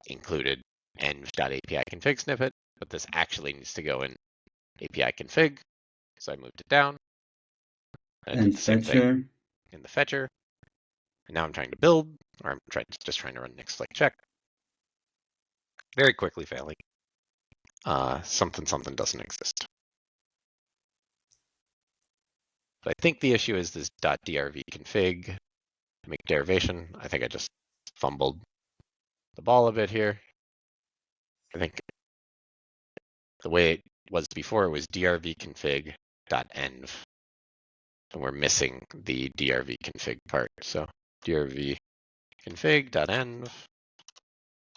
included env.api config snippet, but this actually needs to go in API config. So I moved it down. I did And the same thing fetcher. in the fetcher. And now I'm trying to build, or I'm just trying to run next like check. Very quickly failing. Something doesn't exist. But I think the issue is this .drv config make derivation. I think I just fumbled the ball a bit here. I think the way it was before was drv config.env, and we're missing the drv config part. So drv config.env,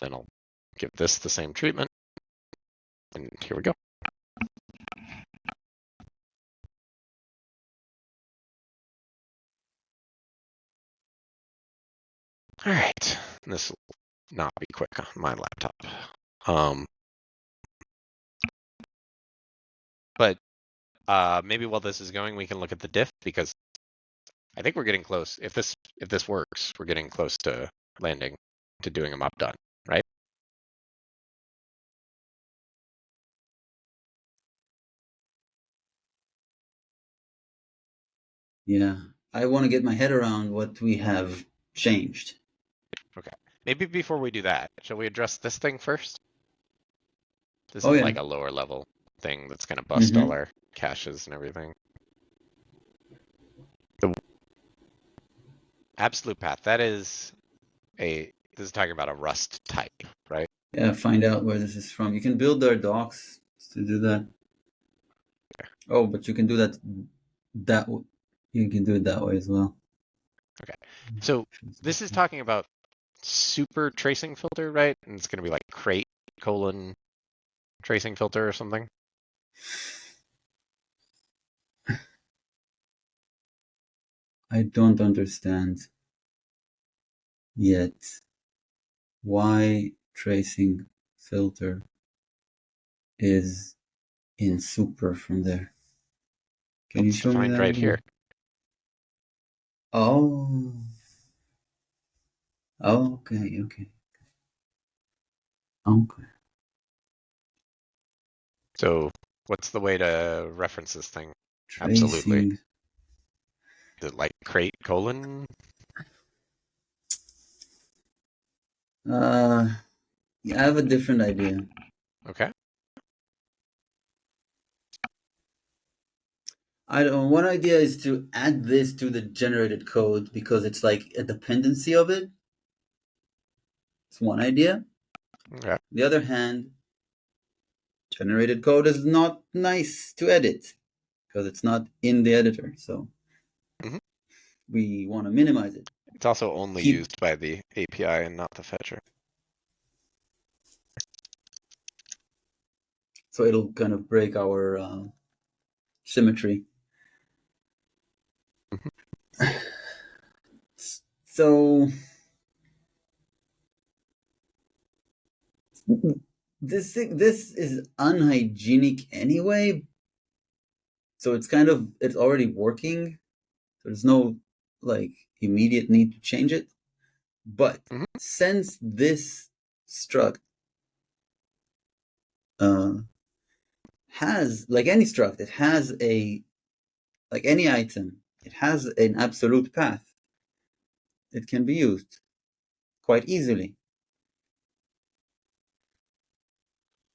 then I'll give this the same treatment, and here we go. All right, this will not be quick on my laptop. But maybe while this is going, we can look at the diff, because I think we're getting close. If this works, we're getting close to landing, to doing a mob done, right? Yeah, I want to get my head around what we have changed. Okay. Maybe before we do that, shall we address this thing first? This Oh is yeah. like a lower level thing that's going to bust all Mm-hmm. our caches and everything. The absolute path, this is talking about a Rust type, right? Yeah, find out where this is from. You can build their docs to do that. Okay. Oh, but you can do that. You can do it that way as well. Okay. So this is talking about super tracing filter, right? And it's going to be like crate colon tracing filter or something. I don't understand yet why tracing filter is in super from there. Can you It's show me defined that right here. again? Oh, oh, okay, okay, okay. So what's the way to reference this thing? Absolutely. Tracing. Is it like crate colon? Yeah, I have a different idea. Okay. I don't. One idea is to add this to the generated code because it's like a dependency of it. It's one idea. Okay. The other hand, generated code is not nice to edit because it's not in the editor. So Mm-hmm. we want to minimize it. It's also only Keep used by the API and not the fetcher. so it'll kind of break our symmetry. Mm-hmm. So this is unhygienic anyway. So it's already working. There's no like immediate need to change it. But Mm-hmm. since this struct uh, has, like any struct, it has like any item, it has an absolute path. It can be used quite easily.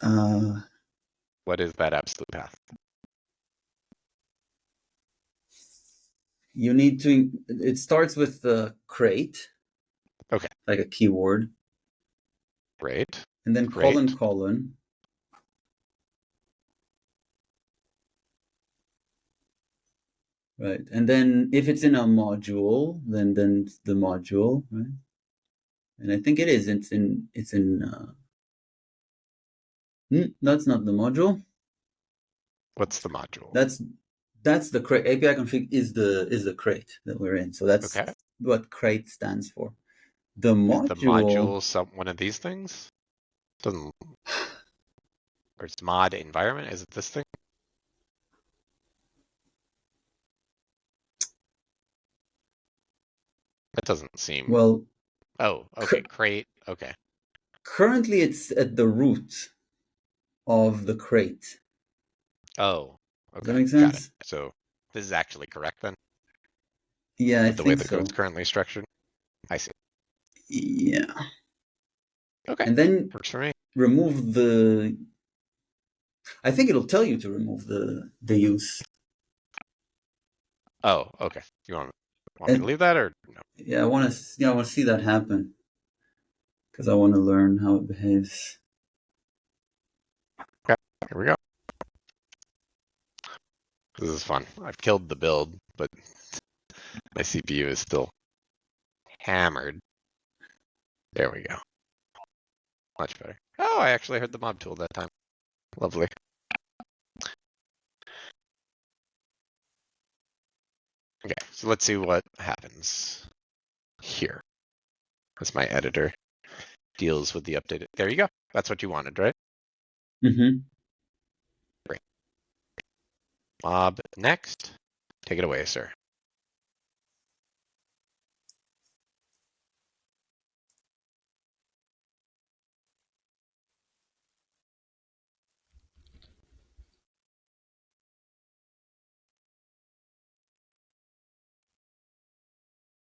Uh, What is that absolute path? you need to, it starts with the crate, Okay. like a keyword, Great. and then Great. colon, right? And then if it's in a module, then the module, right? And I think it is. That's not the module. What's the module? That's the crate. API config is the crate that we're in. So that's Okay. what crate stands for. The Is the module, module one of these things? Doesn't, or it's mod environment? Is it this thing? That doesn't seem. well, Oh, okay. cu- Crate. Okay. currently it's at the root of the crate. Oh, Does that okay. make Got it. sense? So this is actually correct then, Yeah, I with the way think the code's so. currently structured? I see. Yeah, Okay. and then Works for me. remove the. I think it'll tell you to remove the use. Oh, okay. You want me to And leave that or no? yeah, I want to see that happen because I want to learn how it behaves. Okay. Here we go. This is fun. I've killed the build, but my CPU is still hammered. There we go. Much better. Oh, I actually heard the mob tool that time. Lovely. Okay, so let's see what happens here. as my editor deals with the updated. There you go. That's what you wanted, right? Mm-hmm. Great. Mob next. Take it away, sir.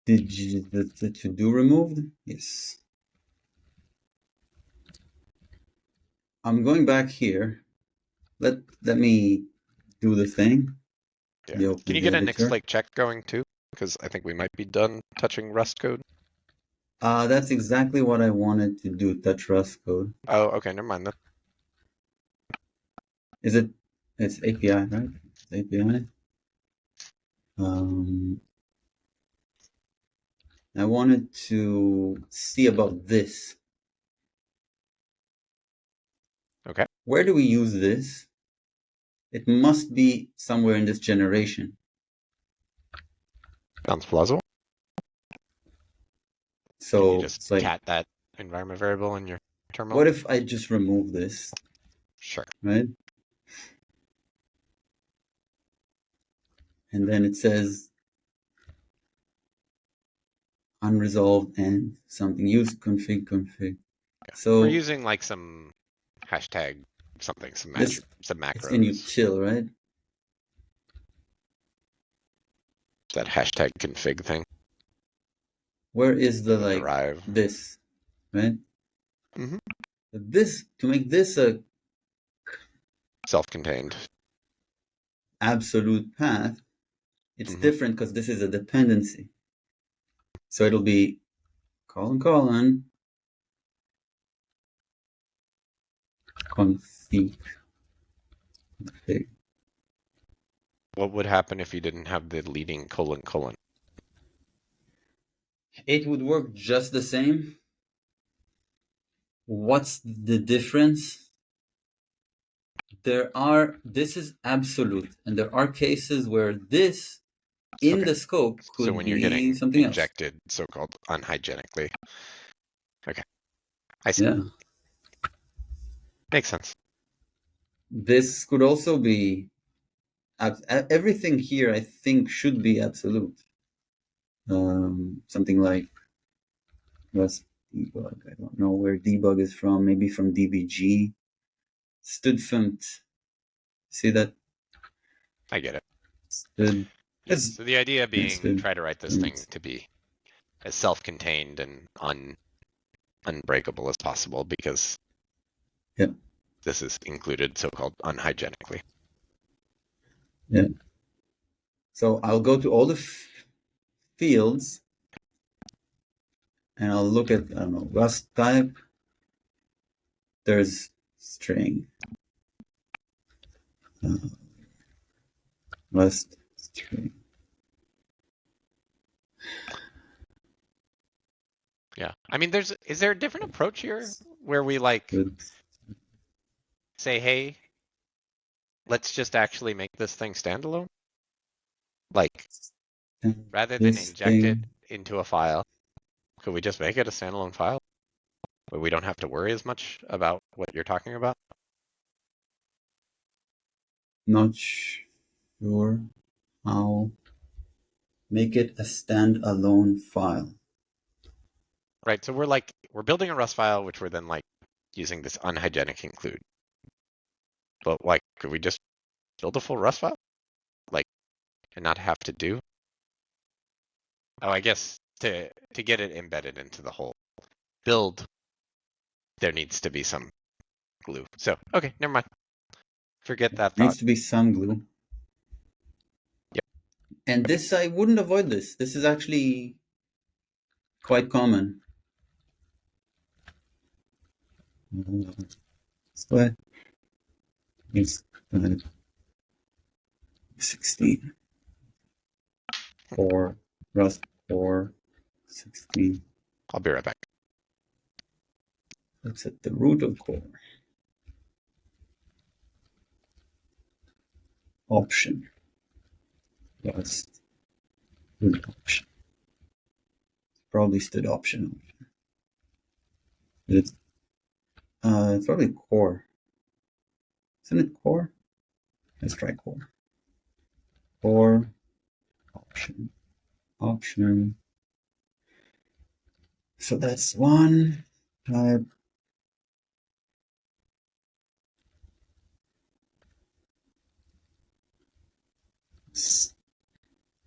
Did you the to-do removed? Yes. I'm going back here. Let me do the thing. Yeah. The Can open you the get an editor. Xflake check going too? Because I think we might be done touching Rust code. That's exactly what I wanted to do. Touch Rust code. Oh, okay. Never mind then. Is it? It's API, right? It's API. Um, I wanted to see about this. Okay. Where do we use this? It must be somewhere in this generation. Sounds plausible. Can you So just it's like, cat that environment variable in your terminal? what if I just remove this, Sure. right? And then it says unresolved and something use config. Yeah. We're So using like some hashtag something, some this it's in macros. util, right? That hashtag config thing Where is the in the like derive. this, right? Mm-hmm. This to make this a Self-contained. absolute path, it's Mm-hmm. different because this is a dependency. So it'll be colon config. What would happen if you didn't have the leading colon? It would work just the same. What's the difference? This is absolute, and there are cases where this in Okay. the scope So could when you're be getting something else. injected so-called unhygienically. Okay. I see. Yeah. Makes sense. This could also be everything here, I think, should be absolute. Something like Rust debug. I don't know where debug is from. Maybe from DBG. Studfunt. See that? I get it. Stud. Yeah. It's So the idea yeah, being try to write this thing studfunt. to be as self-contained and unbreakable as possible because Yeah. this is included so-called unhygienically. Yeah. So I'll go to all the fields and I'll look at, I don't know, Rust type. There's string. Uh, Rust string. Yeah. I mean, is there a different approach here where we like Good. say, hey, let's just actually make this thing standalone? Like, And rather than this inject it thing, into a file, could we just make it a standalone file where we don't have to worry as much about what you're talking about? not sure how. Make it a standalone file. Right. So we're building a Rust file, which we're then like using this unhygienic include. But like, could we just build a full Rust file? Like, and not have to do? Oh, I guess to get it embedded into the whole build, there needs to be some glue. So, okay, never mind. Forget that thought. Needs to be some glue. Yep. And this, I wouldn't avoid this. This is actually quite common. Split is 16 or Rust 4:16. I'll be right back. Looks at the root of core. Option. Rust root option. Probably stood option. It's it's probably core. Isn't it core? Let's try core. Core option. So that's one type.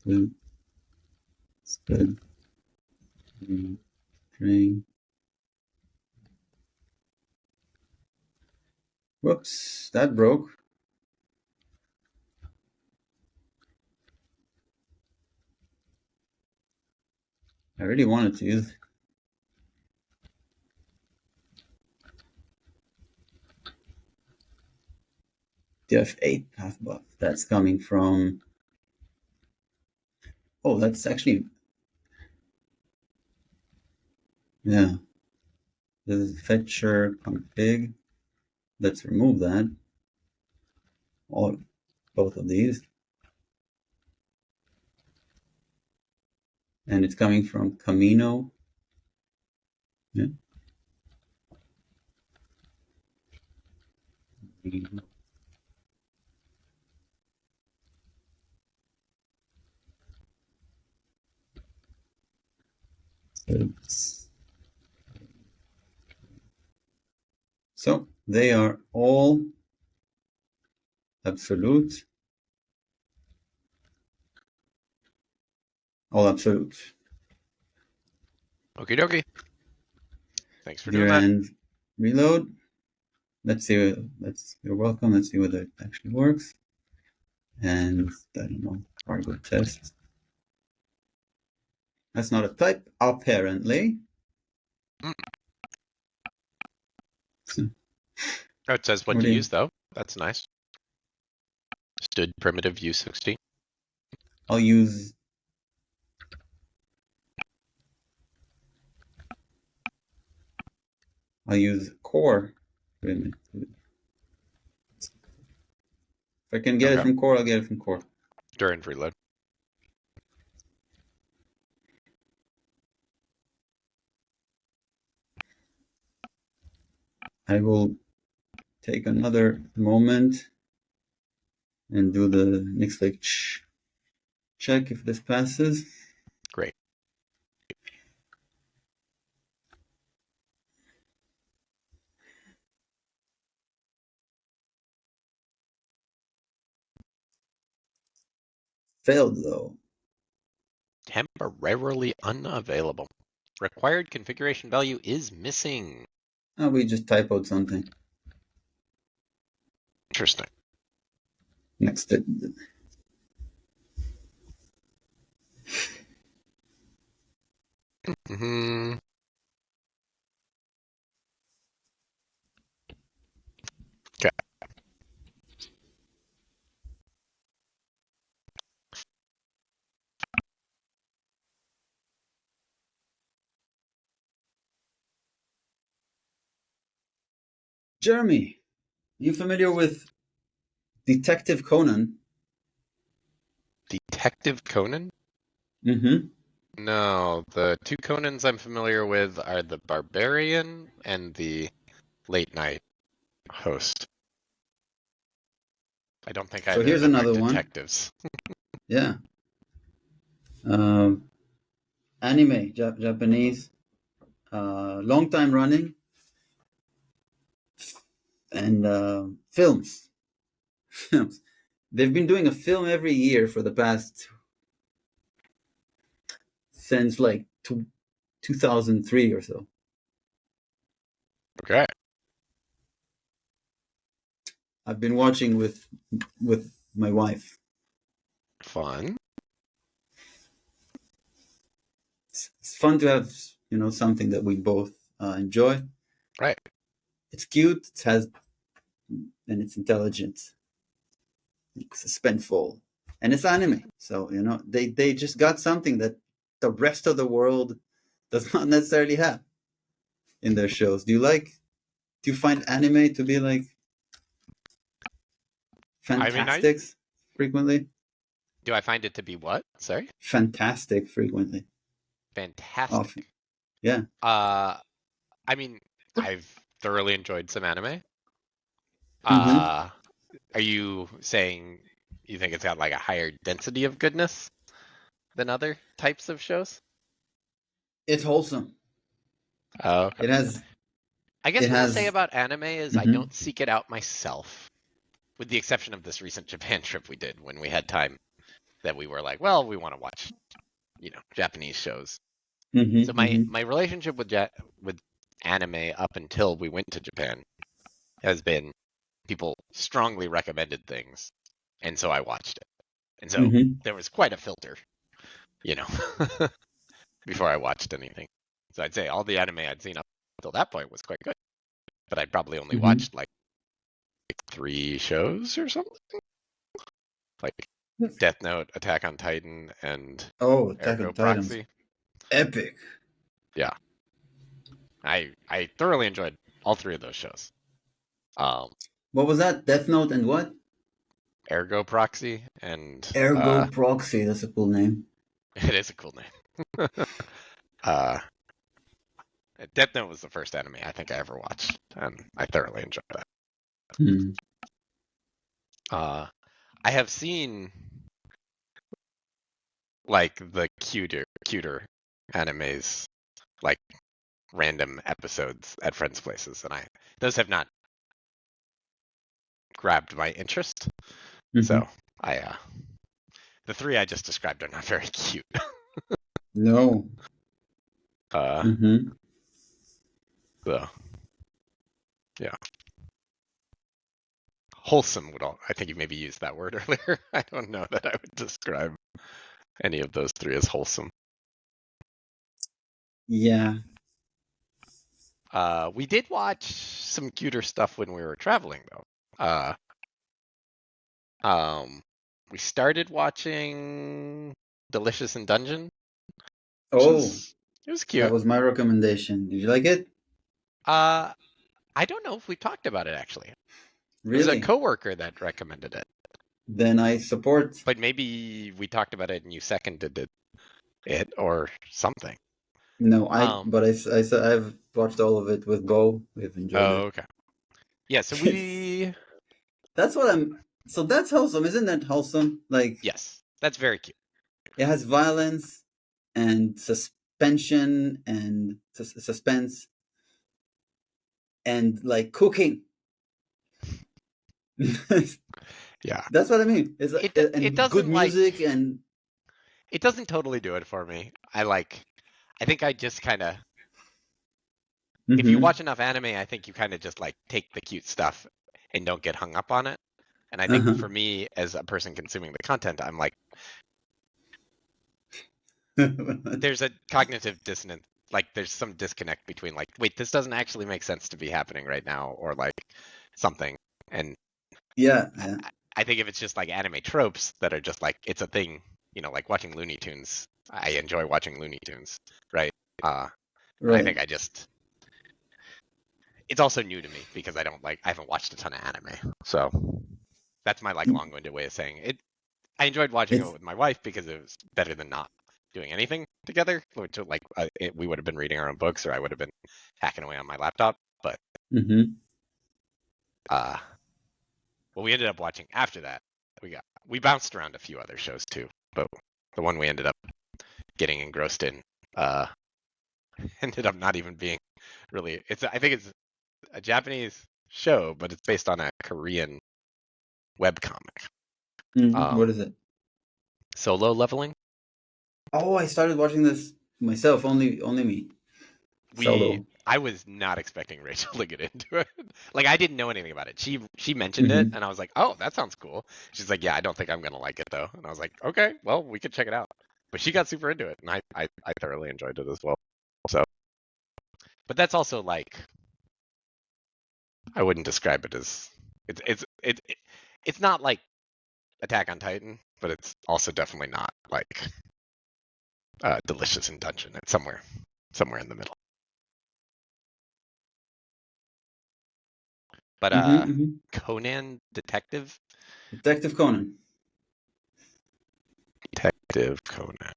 Good. Good. String. Whoops, that broke. I really wanted to use def8 path buff. That's coming from. Oh, that's actually. Yeah. This is fetcher config. Let's remove that. All both of these. And it's coming from Camino. Yeah. So they are all absolute. All absolute. Okie dokie. Thanks for Zero doing that. and reload. Let's see. You're welcome. Let's see whether it actually works. And I don't know. Cargo test. That's not a type, apparently. Mm. So, Oh, it says what to use, though. That's nice. Stood primitive U16. I'll use core. Wait a minute. If I can get it Okay. from core, I'll get it from core. During reload. I will take another moment and do the Nixflake check if this passes. Great. Failed though. Temporarily unavailable. Required configuration value is missing. Oh, we just typoed something. Interesting. Next. Mm-hmm. Okay. Jeremy, you familiar with Detective Conan? Detective Conan? Mm-hmm. No, the two Conans I'm familiar with are the Barbarian and the Late Night Host. I don't think So either of here's them are another one. detectives. Yeah. Um, Anime, Japanese, long time running, and films. Films. They've been doing a film every year for the past since like 2003 or so. Okay. I've been watching with my wife. Fun. It's fun to have something that we both enjoy. Right. It's cute. It has and it's intelligent, suspenseful, and it's anime. So they just got something that the rest of the world does not necessarily have in their shows. Do you find anime to be like I mean, I fantastic frequently? do I find it to be what? Sorry? Fantastic frequently. Fantastic. Often. Yeah. Uh, I mean, I've thoroughly enjoyed some anime. Mm-hmm. Uh, are you saying you think it's got like a higher density of goodness than other types of shows? It's wholesome. Okay. It has. I guess It what I'll say has. about anime is I Mm-hmm. don't seek it out myself, with the exception of this recent Japan trip we did when we had time that we were like, well, we want to watch, Japanese shows. So Mm-hmm. my Mm-hmm. relationship with anime up until we went to Japan has been people strongly recommended things, and so I watched it. And so Mm-hmm. there was quite a filter, you know, before I watched anything. So I'd say all the anime I'd seen up until that point was quite good, but I'd probably only Mm-hmm. watched like 3 shows or something, like Death Note, Attack on Titan, and Oh, Attack Ergo on Titans, Proxy. epic. Yeah, I thoroughly enjoyed all 3 of those shows. Um, What was that? Death Note and what? Ergo Proxy, and Ergo Proxy. That's a cool name. it is a cool name. uh, Death Note was the first anime I think I ever watched, and I thoroughly enjoyed that. Hmm. Uh, I have seen like the cuter animes, like random episodes at friends' places, and those have not grabbed my interest. Hmm. So I the 3 I just described are not very cute. No. Uh, Hmm. so yeah, wholesome would all. I think you maybe used that word earlier. I don't know that I would describe any of those 3 as wholesome. Yeah. We did watch some cuter stuff when we were traveling, though. Uh, um, we started watching Delicious in Dungeon, which Oh, is it was that cute. was my recommendation. Did you like it? Uh, I don't know if we talked about it actually. It was a Really? coworker that recommended it, Then I support. but maybe we talked about it and you seconded it or something. No, Um, but I've watched all of it with Bo. We've enjoyed oh, it. okay. Yeah, so we That's what I'm. So that's wholesome, isn't that wholesome? Like yes, that's very cute. it has violence and suspension and suspense and like cooking. Yeah. That's what I mean. It's It and good doesn't music and. it doesn't totally do it for me. I think I just kind of if you Mm-hmm. watch enough anime, I think you kind of just like take the cute stuff and don't get hung up on it. And I think Uh-huh. for me as a person consuming the content, I'm like there's a cognitive dissonance, like there's some disconnect between like wait, this doesn't actually make sense to be happening right now or like something. And Yeah, I, yeah, I think if it's just like anime tropes that are just like it's a thing, like watching Looney Tunes. I enjoy watching Looney Tunes, right? Uh, and I right. think it's also new to me because I haven't watched a ton of anime. So that's my like long-winded way of saying it. I enjoyed watching it It's with my wife because it was better than not doing anything together. Which like we would have been reading our own books, or I would have been hacking away on my laptop. But mm-hmm. uh, what we ended up watching after that, we bounced around a few other shows too, but the one we ended up getting engrossed in uh, ended up not even being really. I think it's a Japanese show, but it's based on a Korean webcomic. Mm-hmm. What Um, is it? Solo Leveling. Oh, I started watching this myself. Only me. Solo. I was not expecting Rachel to get into it. Like I didn't know anything about it. She mentioned it, Mm-hmm. and I was like, oh, that sounds cool. She's like, yeah, I don't think I'm gonna like it though. And I was like, okay, well, we could check it out. But she got super into it, and I thoroughly enjoyed it as well. So, but that's also like I wouldn't describe it as it's not like Attack on Titan, but it's also definitely not like Delicious in Dungeon. It's somewhere in the middle. But Mm-hmm. Mm-hmm. Conan Detective Conan. Detective Conan.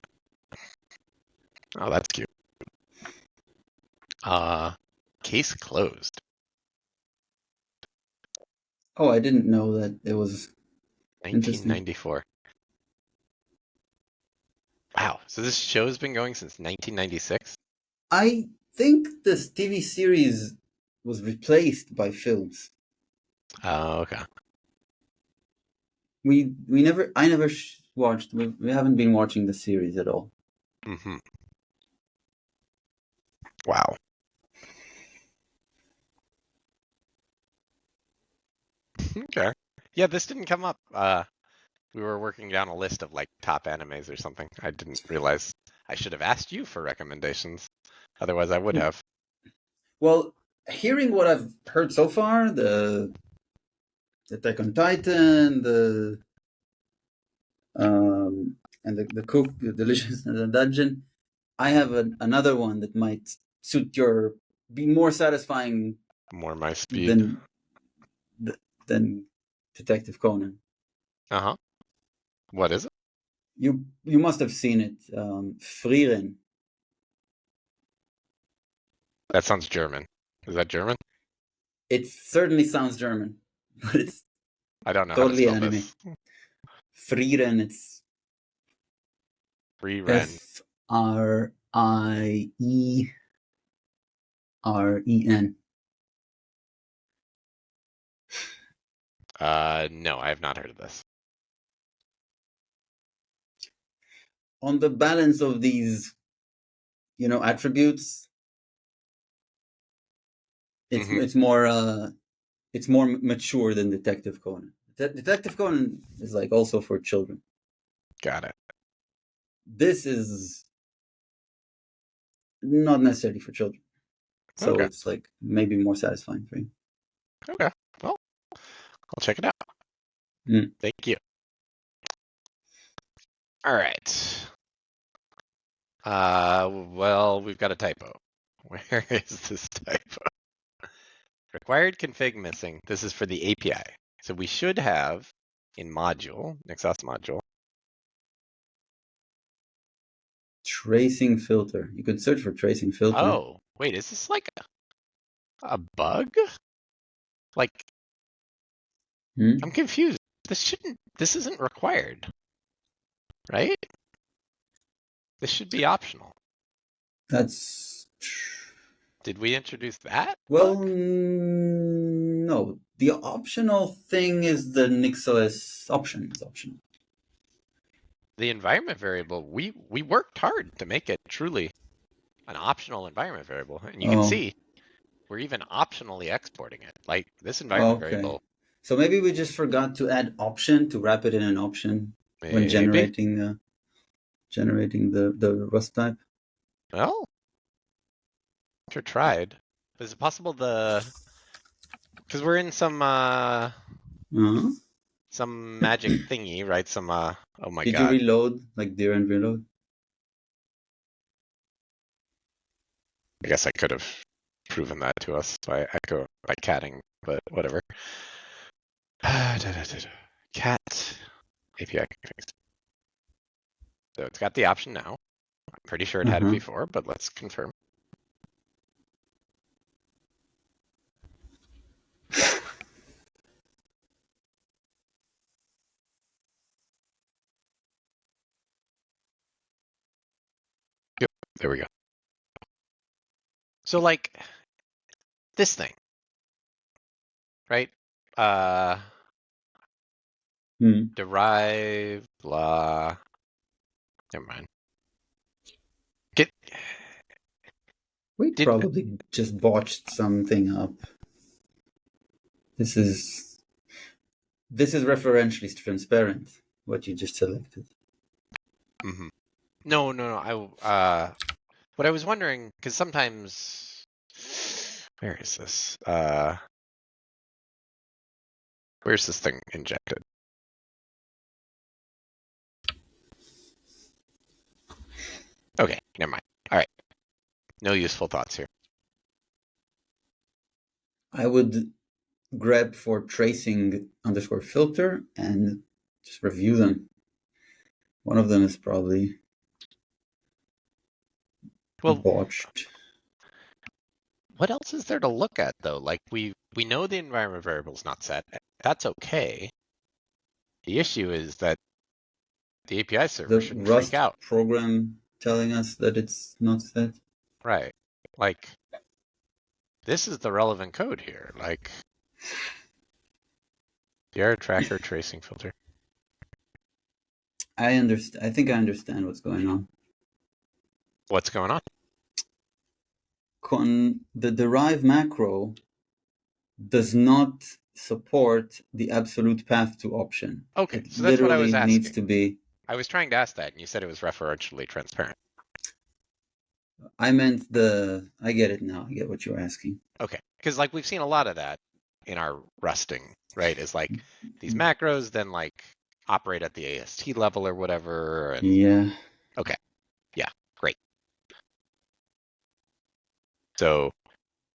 Oh, that's cute. Uh, Case closed. Oh, I didn't know that it was interesting. 1994. Wow. So this show's been going since 1996? I think this TV series was replaced by films. Oh, okay. We never I never watched. We haven't been watching the series at all. Mm-hmm. Wow. Okay. Yeah, this didn't come up. We were working down a list of like top animes or something. I didn't realize I should have asked you for recommendations. Otherwise, I would have. Well, hearing what I've heard so far, the Attack on Titan, and the cook, the delicious in the dungeon. I have another one that might suit your be more satisfying More my speed. than than Detective Conan. Uh-huh. What is it? You must have seen it, Frieren. That sounds German. Is that German? It certainly sounds German, but it's I don't know how to totally spell anime. this. Frieren. It's Free Ren. Frieren. No, I have not heard of this. On the balance of these, attributes, Mm-hmm. it's more mature than Detective Conan. Detective Conan is like also for children. Got it. This is not necessarily for children, so Okay. it's like maybe more satisfying for you. Okay. Well, I'll check it out. Mm. Thank you. All right. Well, we've got a typo. Where is this typo? Required config missing. This is for the API. So we should have in module, Nexus module. Tracing filter. You could search for tracing filter. Oh, wait, is this like a bug? Like, I'm confused. This isn't required, right? This should be optional. That's Did we introduce that well, bug? no. The optional thing is the NixOS option is optional. The environment variable, we worked hard to make it truly an optional environment variable. And you can Oh, see we're even optionally exporting it. Like this environment okay. variable, So maybe we just forgot to add option to wrap it in an option when maybe. generating the Rust type. Well, sure tried. Is it possible because we're in Uh-huh. some magic thingy, right? Oh my Did you God. reload like deer and reload? I guess I could have proven that to us by catting, but whatever. Cat API config. So it's got the option now. I'm pretty sure it had it Uh-huh. before, but let's confirm. Yep, there we go. So like this thing, right? Derive blah. Never mind. Get We did probably just botched something up. This is referentially transparent, what you just selected. mm-hmm. No. What I was wondering, because sometimes, where is this? Where's this thing injected? Okay, never mind. All right, no useful thoughts here. I would grab for tracing underscore filter and just review them. One of them is probably Well, botched. what else is there to look at though? Like we know the environment variable is not set. That's okay. The issue is that the API server The shouldn't freak Rust out. program telling us that it's not set. Right. Like this is the relevant code here. Like the error tracker tracing filter. I understand. I think I understand what's going on. What's going on? The derive macro does not support the absolute path to option. Okay, It so that's what I was literally needs asking. to be. I was trying to ask that, and you said it was referentially transparent. I meant the. I get it now. I get what you're asking. Okay, because like we've seen a lot of that in our rusting, right? Is like these macros then like operate at the AST level or whatever. And Yeah. okay, yeah, great. So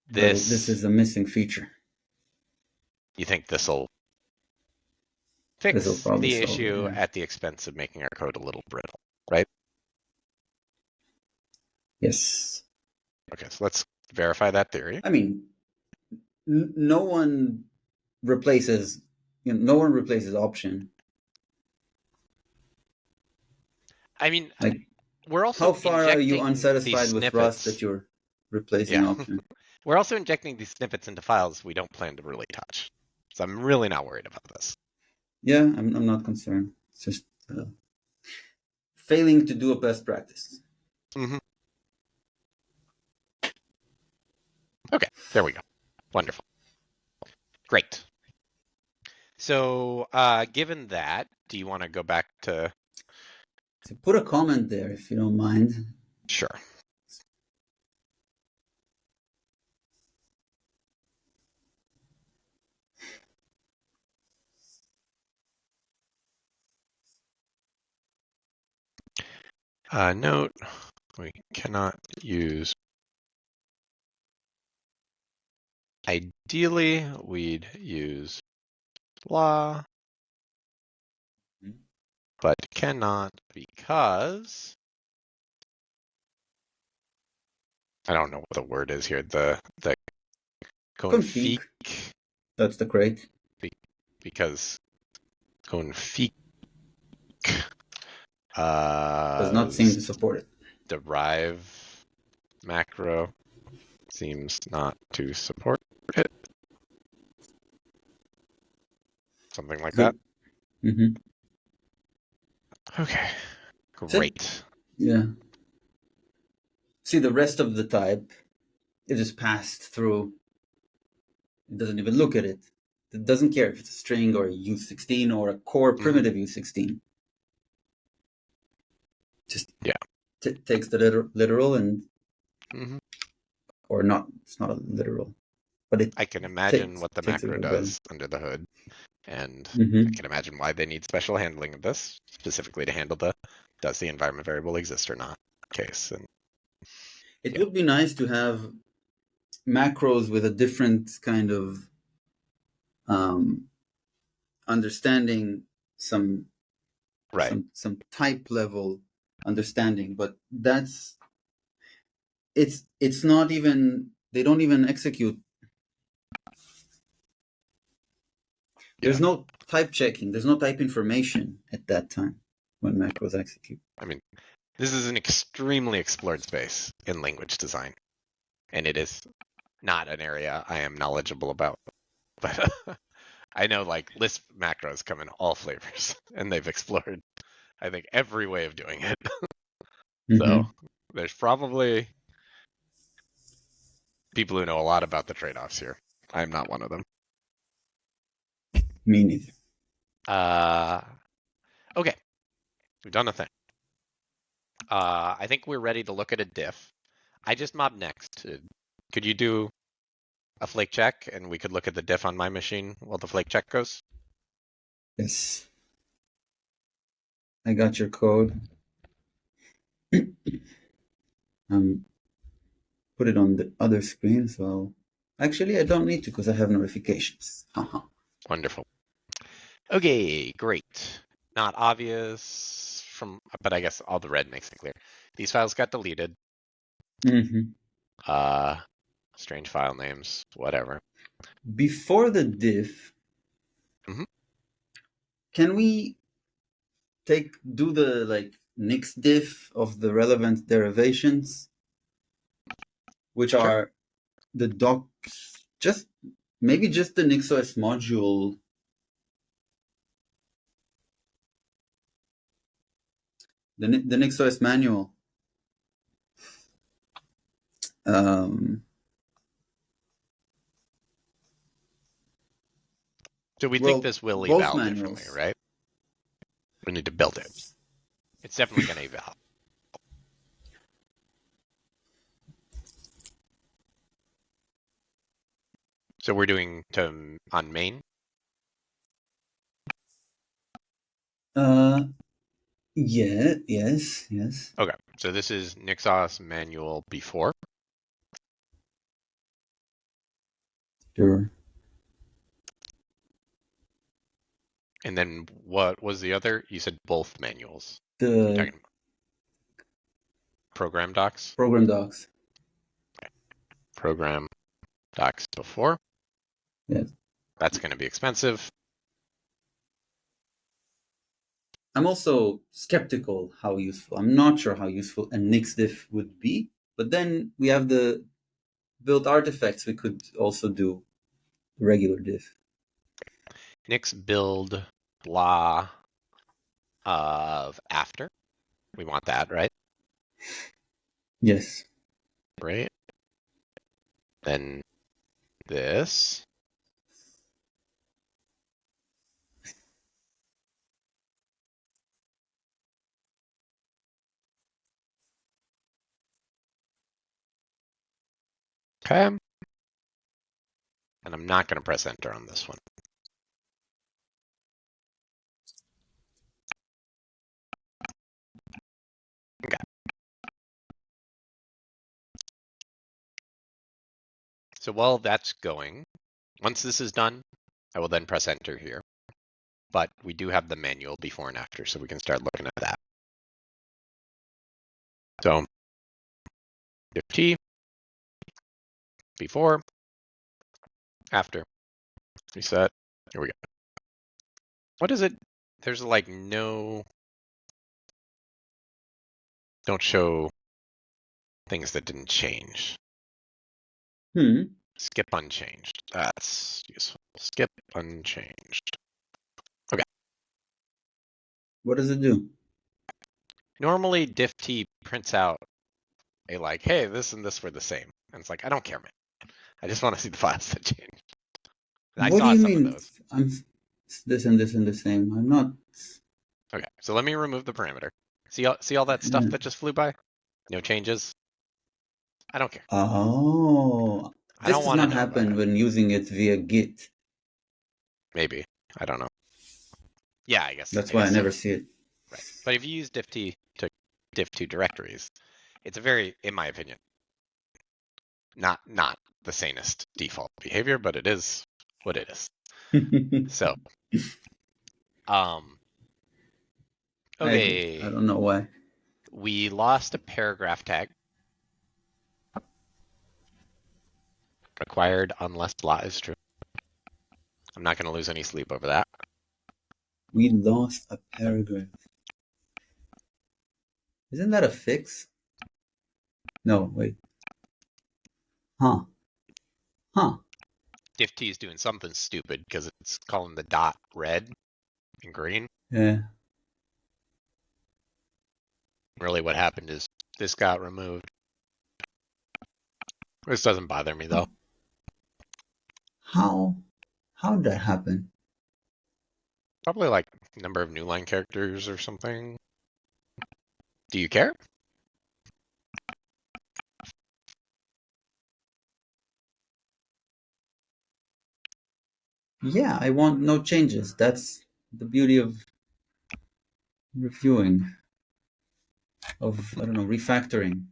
But this this, is a missing feature. you think this will This will fix probably the solve it. issue Yeah. at the expense of making our code a little brittle, right? Yes. Okay, so let's verify that theory. I mean, no one replaces. No one replaces option. I mean, Like, we're also how far are you injecting these unsatisfied with Rust snippets. that you're replacing Yeah, option? we're also injecting these snippets into files we don't plan to really touch. So I'm really not worried about this. Yeah, I'm not concerned. It's just failing to do a best practice. Mm-hmm. Okay, there we go. Wonderful. Great. So given that, do you want to go back to... So put a comment there if you don't mind. Sure. Note, we cannot use... Ideally, we'd use blah, but cannot because... I don't know what the word is here. The config, Config. That's the crate. because config Does not seem to support it. derive macro seems not to support it. Something like that. Mm-hmm. Okay, great. Yeah. See, the rest of the type, it is passed through. It doesn't even look at it. It doesn't care if it's a string or a U16 or a core primitive U16. Just Yeah. takes the literal and, Mm-hmm. or not, it's not a literal, but it I can imagine what the takes it macro verbatim. does under the hood, and Mm-hmm. I can imagine why they need special handling of this, specifically to handle the does the environment variable exist or not case. And It would be nice to have macros with a different kind of understanding, some right. some type level understanding, but it's not even, they don't even execute. Yeah. There's no type checking, there's no type information at that time when macros execute. I mean, this is an extremely explored space in language design, and it is not an area I am knowledgeable about. But I know like Lisp macros come in all flavors, and they've explored, I think, every way of doing it. So there's probably people who know a lot about the trade-offs here. I'm not one of them. Me neither. Okay, we've done a thing. I think we're ready to look at a diff. I just mobbed next. Could you do a flake check, and we could look at the diff on my machine while the flake check goes? Yes, I got your code. Put it on the other screen, so actually I don't need to because I have notifications. Wonderful. Okay, great. Not obvious from, but I guess all the red makes it clear. These files got deleted. Mm-hmm. strange file names, whatever. Before the diff, Mhm. can we do the like next diff of the relevant derivations, which Sure. are the docs, just maybe just the NixOS module, the NixOS manual. Um, So we think well, this will both eval differently, manuals. right? We need to build it. It's definitely going to eval. So we're doing on main. Uh, yeah, yes. Okay. So this is NixOS manual before. Sure. And then what was the other? You said both manuals. You're The talking program docs? program docs. Program docs before. Yes. That's going to be expensive. I'm also skeptical how useful. I'm not sure how useful a NixDiff would be. But then we have the built artifacts. We could also do regular diff. Nix build blah of after. We want that, right? Yes. Right. Then this. Okay. And I'm not going to press enter on this one. Okay. So while that's going, once this is done, I will then press enter here. But we do have the manual before and after, so we can start looking at that. So diff t, before, after, reset. Here we go. What is it? There's like no, don't show things that didn't change. Skip unchanged. That's useful. Skip unchanged. Okay. What does it do? Normally diff t prints out a like, hey, this and this were the same. And it's like, I don't care, man. I just want to see the files that change. And I What do saw you some of mean? those. I'm this and this and the same. I'm not. Okay, so let me remove the parameter. See all that stuff that just flew by? No changes? I don't care. Oh, I this don't does want to not know about happen it. when using it via Git. Maybe. I don't know. Yeah, I guess That's why I so. never see it. Right. But if you use diff to diff2 directories, it's a very, in my opinion, not the sanest default behavior, but it is what it is. So, I okay, don't know why. we lost a paragraph tag. Required unless blah is true. I'm not going to lose any sleep over that. We lost a paragraph. Isn't that a fix? No, wait. Huh. Huh. Diff T is doing something stupid because it's calling the dot red and green. Yeah. Really what happened is this got removed. This doesn't bother me though. How? How did that happen? Probably like number of new line characters or something. Do you care? Yeah, I want no changes. That's the beauty of reviewing, of, I don't know, refactoring.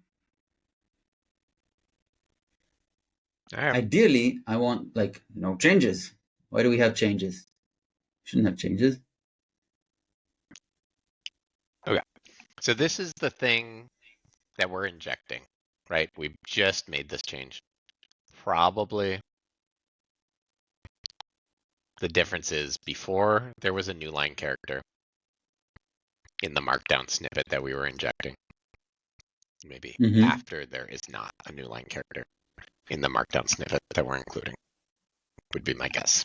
All right. Ideally, I want, like, no changes. Why do we have changes? Shouldn't have changes. Okay. So this is the thing that we're injecting, right? We've just made this change. probably the difference is before there was a new line character in the markdown snippet that we were injecting. Maybe Mm-hmm. after there is not a new line character in the markdown snippet that we're including, would be my guess.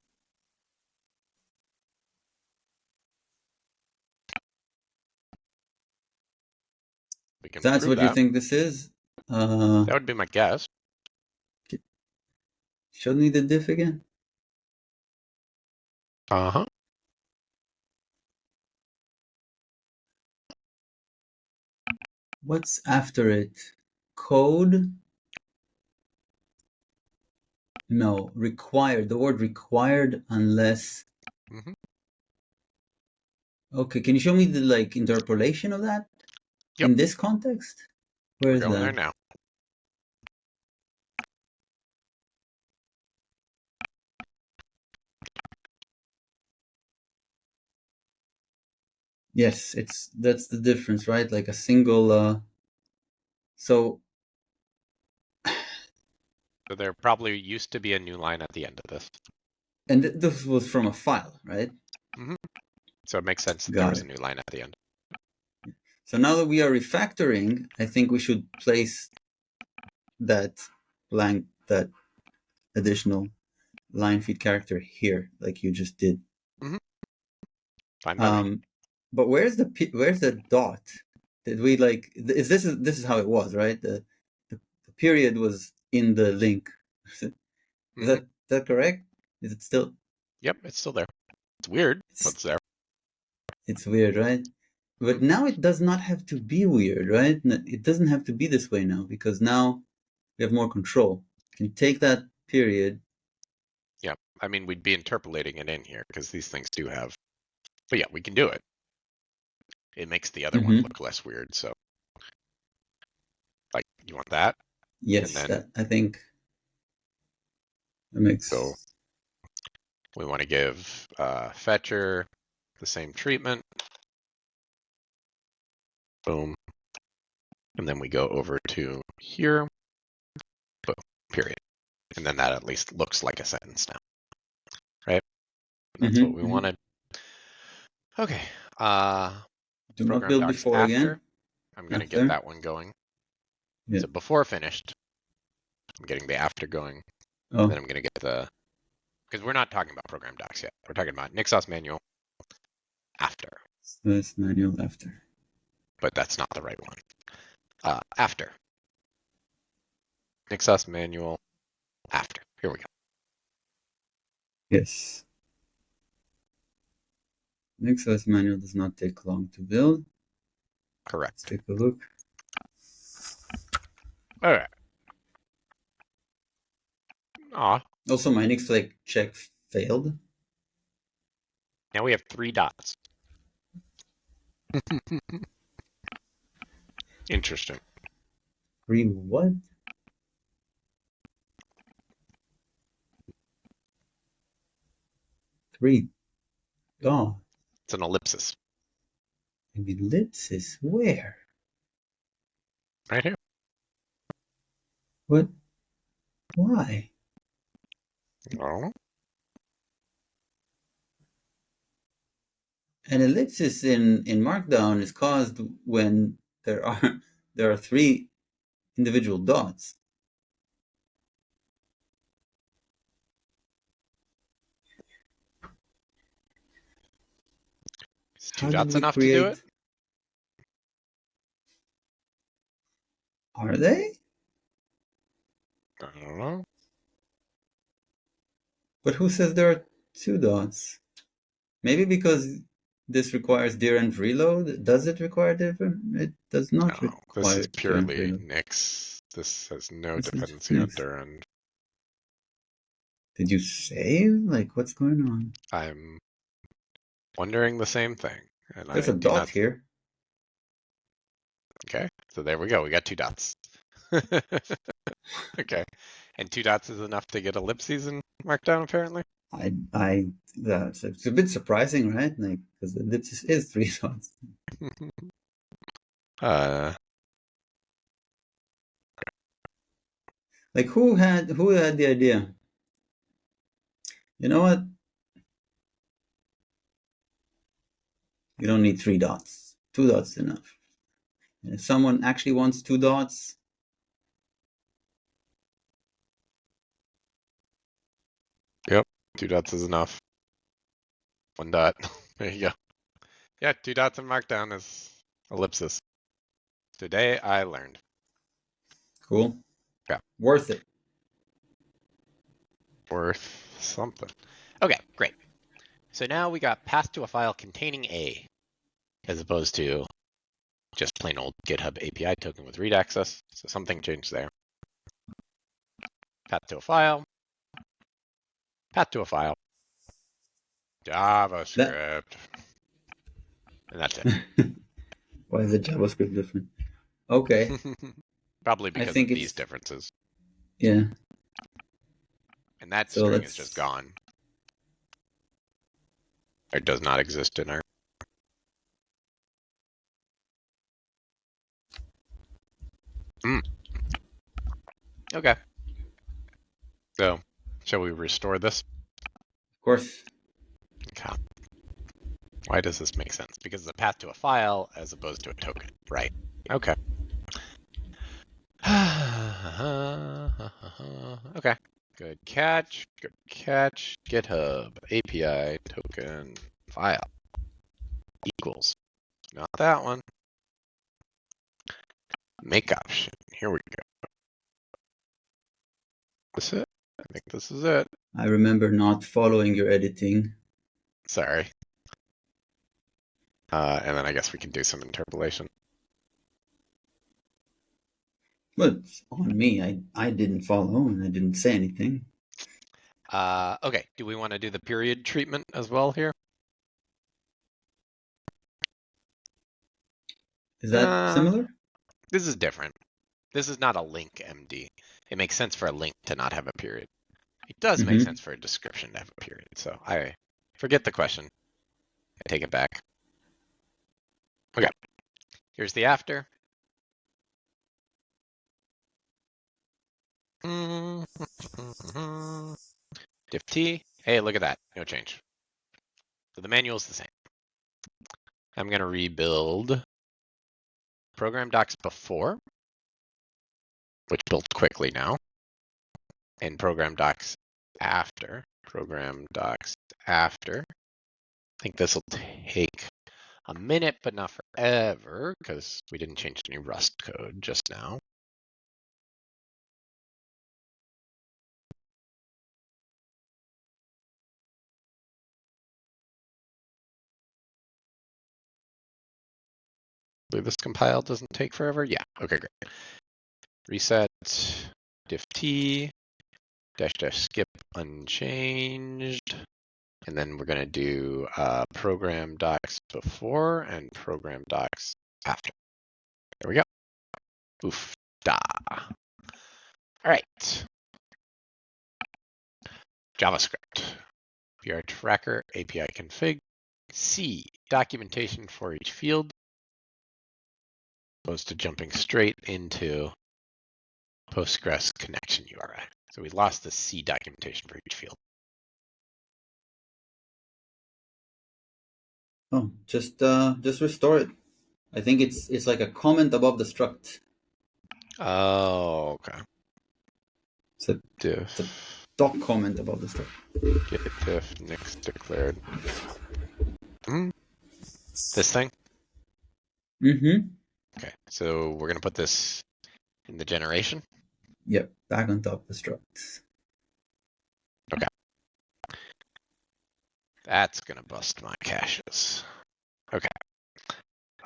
We can That's prove what you that. think this is? That would be my guess. Show me the diff again. Uh-huh. What's after it? Code? No, required. The word required unless. Mm-hmm. Okay, can you show me the like interpolation of that Yep. in this context? Where We're is going there that? now. Yes, that's the difference, right? Like a single. So So there probably used to be a new line at the end of this. and this was from a file, right? Mm-hmm. So it makes sense that there Got was a it. new line at the end. So now that we are refactoring, I think we should place that that additional line feed character here, like you just did. Mm-hmm. Fine by me. But where's the dot? Did we like? This is how it was, right? The period was in the link. Is Mm-hmm. that correct? Is it still? Yep, it's still there. It's weird, but It's it's there. it's weird, right? Mm-hmm. But now it does not have to be weird, right? It doesn't have to be this way now because now we have more control. You can take that period. Yeah, I mean, we'd be interpolating it in here because these things do have. But yeah, we can do it. It makes the other one Mm-hmm. look less weird. So, like, you want that, and Yes, then that I think that go. makes. We want to give fetcher the same treatment. Boom, and then we go over to here. Boom. Period. And then that at least looks like a sentence now, right? That's what Mm-hmm, we mm-hmm. wanted. Okay. Do not Program build docs before after. again. I'm going to get After. that one going. Yeah. So before finished, I'm getting the after going. Then Oh, I'm going to get the, because we're not talking about program docs yet. We're talking about Nixos manual after, so that's manual after. but that's not the right one. After. Nixos manual after. Here we go. Yes. Nexus manual does not take long to build. Let's Correct. take a look. All right. Aw. Also, my Nix like check failed. Now we have 3 dots. Interesting. Three what? Three. Oh, It's an ellipsis an ellipsis. Where? right here. What? Why? Oh. An ellipsis in Markdown is caused when there are three individual dots. Is 2 How did dots we enough to do it? create? Are they? I don't know. But who says there are two dots? Maybe because this requires dir and reload. Does it require dir? It does not No, this is require dir and purely reload. Nix. This has no This is dependency on next. Durand. Did you save? Like, what's going on? I'm wondering the same thing, and There's I a do dot not. here. Okay, so there we go. We got 2 dots. Okay, and 2 dots is enough to get ellipses in Markdown, apparently. That's it's a bit surprising, right? Like, because the ellipsis is three dots. uh, Like who had the idea? You know what? You don't need 3 dots. 2 dots is enough. And if someone actually wants 2 dots, Yep, 2 dots is enough. 1 dot. There you go. Yeah, 2 dots in Markdown is ellipsis. Today I learned. cool. Yeah, Worth it. worth something. Okay, great. So now we got path to a file containing A, as opposed to just plain old GitHub API token with read access. So something changed there. Path to a file. Path to a file. That JavaScript. And that's it. Why is the JavaScript different? Okay. Probably I because of think these it's differences. yeah. And that So string is just let's gone. Or does not exist in our. Mm. Okay. So, shall we restore this? of course. Okay. Why does this make sense? Because it's a path to a file as opposed to a token, right? Okay. Okay. Good catch. Good catch. GitHub API token file equals. Not that one. Make option. Here we go. This is it? I think this is it. I remember not following your editing. Sorry. And then I guess we can do some interpolation. But on me, I didn't follow and I didn't say anything. Okay. Do we want to do the period treatment as well here? Is that similar? This is different. This is not a link MD. It makes sense for a link to not have a period. It does make sense for a description to have a period. So I forget the question. I take it back. Okay. Here's the after. Diff T. Hey, look at that. No change. So the manual is the same. I'm going to rebuild program docs before, which built quickly now, and program docs after. Program docs after. I think this will take a minute, but not forever, because we didn't change any Rust code just now. This compile doesn't take forever. Yeah. Okay, great. Reset diff t dash dash skip unchanged. And then we're going to do program docs before and program docs after. There we go. Oof da. All right. JavaScript. PR tracker API config. C documentation for each field. Opposed to jumping straight into Postgres connection URI. So we lost the C documentation for each field. Oh, just restore it. I think it's like a comment above the struct. Oh, okay. It's a doc comment above the struct. Get diff nix declared. This thing? Mm-hmm. Okay, so we're going to put this in the generation. Yep, back on top of the struct. Okay. That's going to bust my caches. Okay.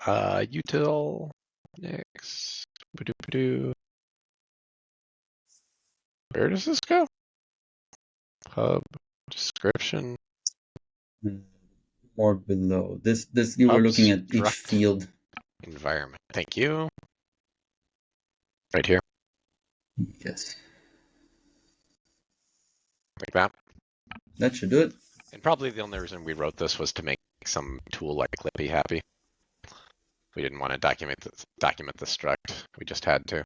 Util nix. Where does this go? Hub description. More below. This you were looking at each field. Environment. Thank you. Right here. Yes. Like that. That should do it. And probably the only reason we wrote this was to make some tool like Clippy happy. We didn't want to document the struct. We just had to.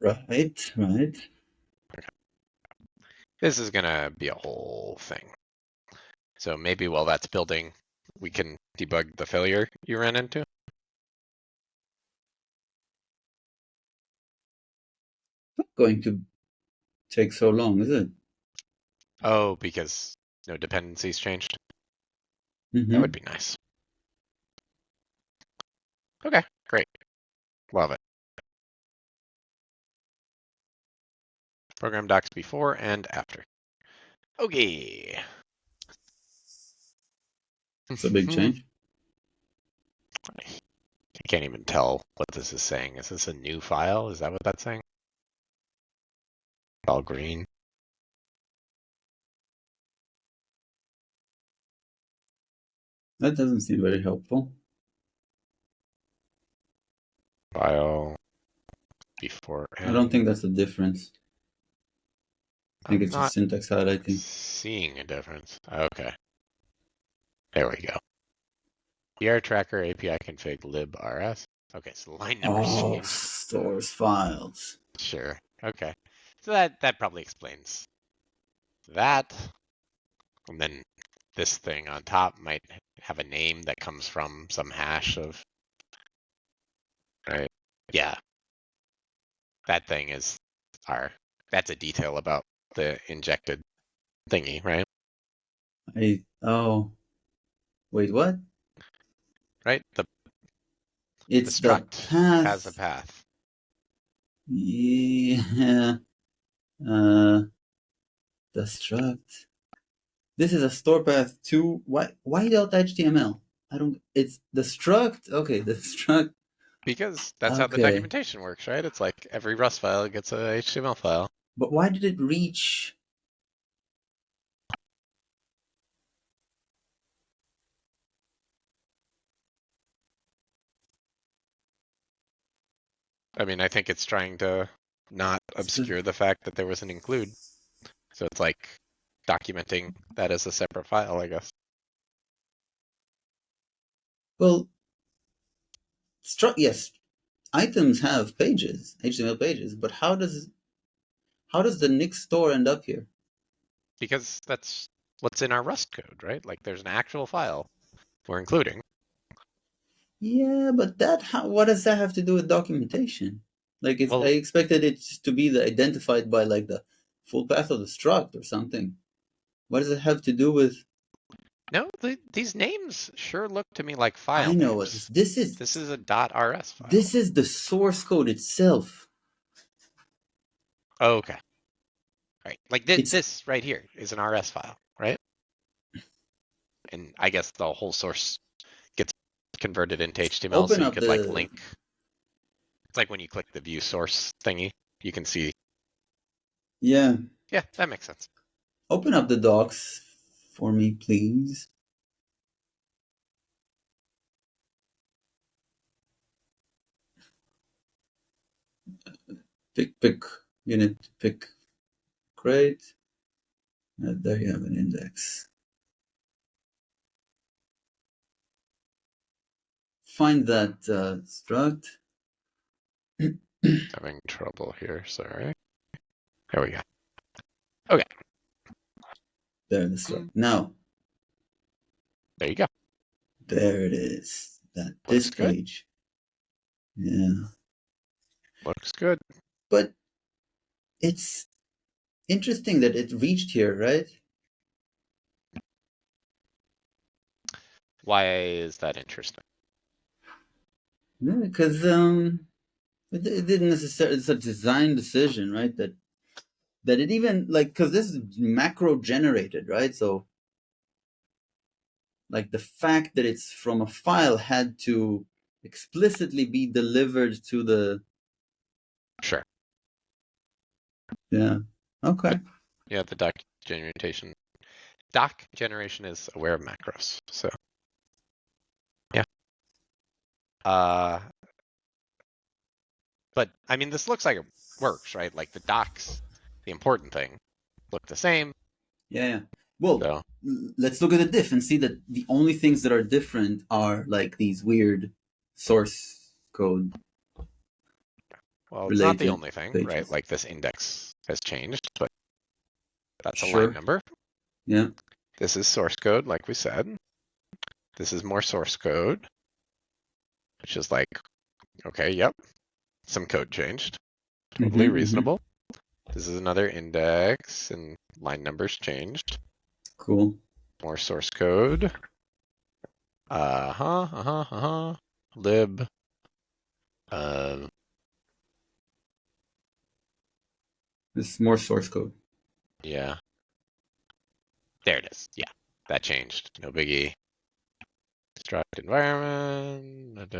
Right, right. This is gonna be a whole thing. So maybe while that's building, we can debug the failure you ran into. Not going to take so long, is it? Oh, because no dependencies changed. That would Mm-hmm. be nice. Okay, great. Love it. Program docs before and after. Okay. It's a big I change. can't even tell what this is saying. Is this a new file? Is that what that's saying? All green. That doesn't seem very helpful. File before I don't and. think that's the difference. I think I'm it's just not syntax highlighting. seeing a difference. Okay. There we go. BR tracker API config librs. Okay, so the line numbers Oh, changed. source files. Sure. Okay. So that probably explains that. And then this thing on top might have a name that comes from some hash of, right? Yeah. That thing is that's a detail about the injected thingy, right? Oh, wait, what? Right? The It's the struct has a path. path. Yeah. Uh, the struct. This is a store path to why .html? I don't. It's the struct. Okay, the struct. Because that's how the Okay, documentation works, right? It's like every Rust file gets a HTML file. but why did it reach? I mean, I think it's trying to not obscure the fact that there was an include. So it's like documenting that as a separate file, I guess. Well, struct. Yes, items have pages, HTML pages, but how does the Nix store end up here? Because that's what's in our Rust code, right? Like there's an actual file we're including. Yeah, but what does that have to do with documentation? Like, I Well, expected it to be identified by like the full path of the struct or something. What does it have to do with? no, these names sure look to me like file I know what names. this is. This is a .rs file. This is the source code itself. Oh, okay. Right. Like It's this right here is an RS file, right? And I guess the whole source gets converted into HTML so open you up could like the link. It's like when you click the view source thingy, you can see. yeah. Yeah, that makes sense. Open up the docs for me, please. Pick unit. Pick. Great. There you have an index. Find that struct. Having trouble here, sorry. There we go. Okay. There, the struct. Now, There you go. there it is. This Looks good. page. Yeah. Looks good. But it's interesting that it reached here, right? Why is that interesting? Yeah, because it didn't necessarily. It's a design decision, right? That it even like because this is macro generated, right? So like the fact that it's from a file had to explicitly be delivered to the Sure. yeah. Okay. Yep. Yeah, the doc generation is aware of macros. So yeah. Uh, but I mean, this looks like it works, right? Like the docs, the important thing, look the same. Yeah, yeah. Well, So let's look at the diff and see that the only things that are different are like these weird source code. Well, it's not the related only thing, right? pages. Like this index has changed, but that's a line Sure. number. Yeah. This is source code, like we said. This is more source code, which is like, okay, yep, some code changed. Totally Mm-hmm. reasonable. This is another index, and line numbers changed. Cool. More source code. Lib. Uh, This is more source code. yeah. There it is. Yeah, that changed. No biggie. Struct environment.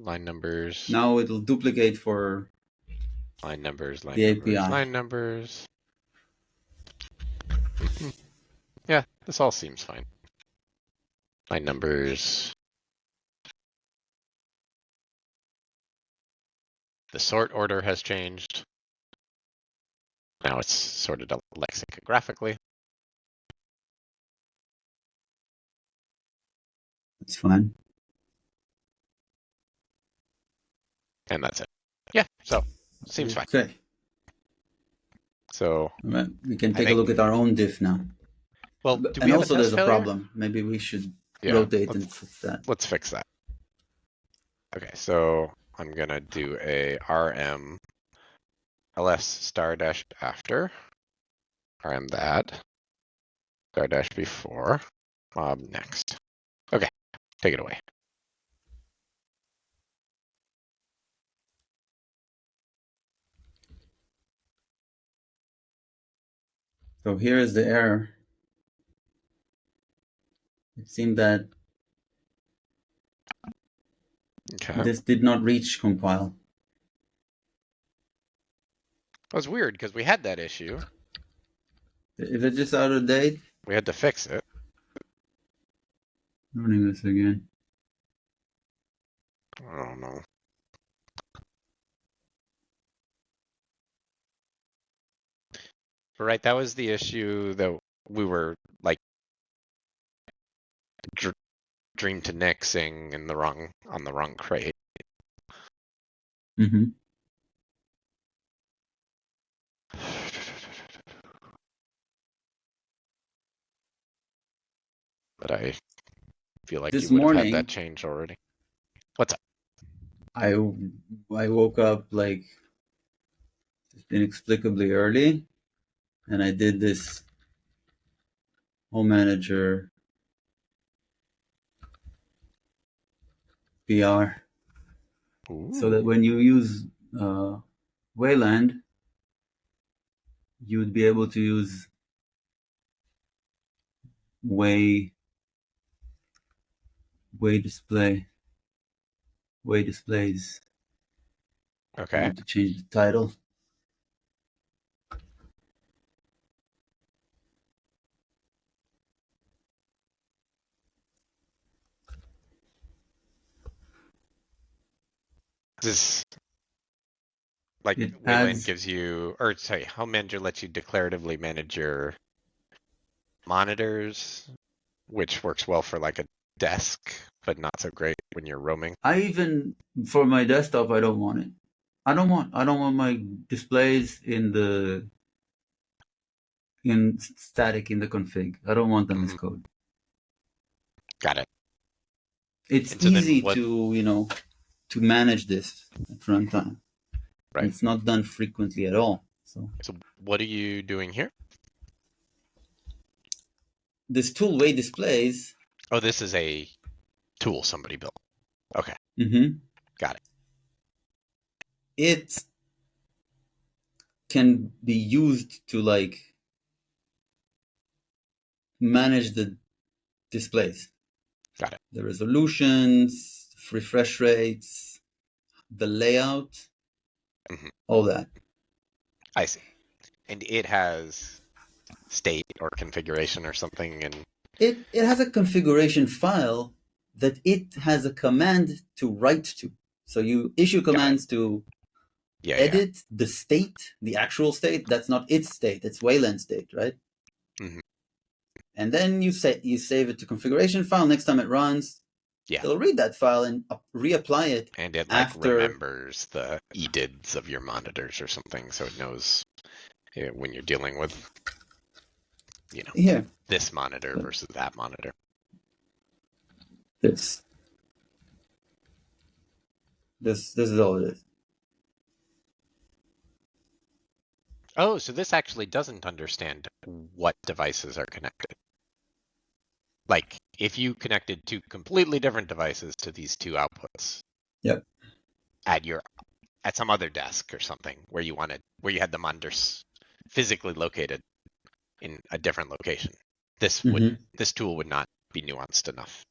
Line numbers. Now it'll duplicate for Line numbers. Line the numbers. API. Line numbers. Yeah, this all seems fine. Line numbers. The sort order has changed. Now it's sorted lexicographically, It's fine. and that's it. Yeah, so seems fine. Okay. So All right. We can I take a think, look at our own diff now. well, do we And have a also, test there's a failure? problem. Maybe we should Yeah, rotate and fix that. let's fix that. Okay, so I'm gonna do a rm ls star dash after, rm that, star dash before, mob next. Okay, take it away. So here is the error. It seemed that Okay. this did not reach compile. That was weird because we had that issue. Is it just out of date? We had to fix it. Running this again. I don't know. But right, that was the issue that we were like dream to nixing in the wrong on the wrong crate. Mm-hmm. But I feel like you This would have had that morning, change already. What's up? I woke up like inexplicably early, and I did this home manager PR, so that Ooh. when you use Wayland, you would be able to use way displays. I Okay. need to change the title. This like It Wayland adds. gives you, or sorry, Home Manager lets you declaratively manage your monitors, which works well for like a desk, but not so great when you're roaming. I even for my desktop, I don't want it. I don't want my displays in static in the config. I don't want them as Mhm. code. Got it. It's And so then easy what? to manage this at runtime. And Right. it's not done frequently at all. So So what are you doing here? this tool way displays. Oh, this is a tool somebody built. Okay. Mm-hmm. Got it. It can be used to like manage the displays, Got it. the resolutions, refresh rates, the layout, Mhm. all that. I see. And it has state or configuration or something, and It has a configuration file that it has a command to write to. So you issue got it. commands to Yeah. edit the state, the actual state. That's not its state, it's Wayland state, right? Hmm. And then you save it to configuration file. Next time it runs, Yeah. it'll read that file and reapply it And it like after. remembers the EDIDs of your monitors or something, so it knows when you're dealing with, Here, this monitor versus that monitor. this this is all it is. Oh, so this actually doesn't understand what devices are connected. Like, if you connected two completely different devices to these two outputs Yep. at some other desk or something where you had the monitors physically located in a different location, this tool would not be nuanced enough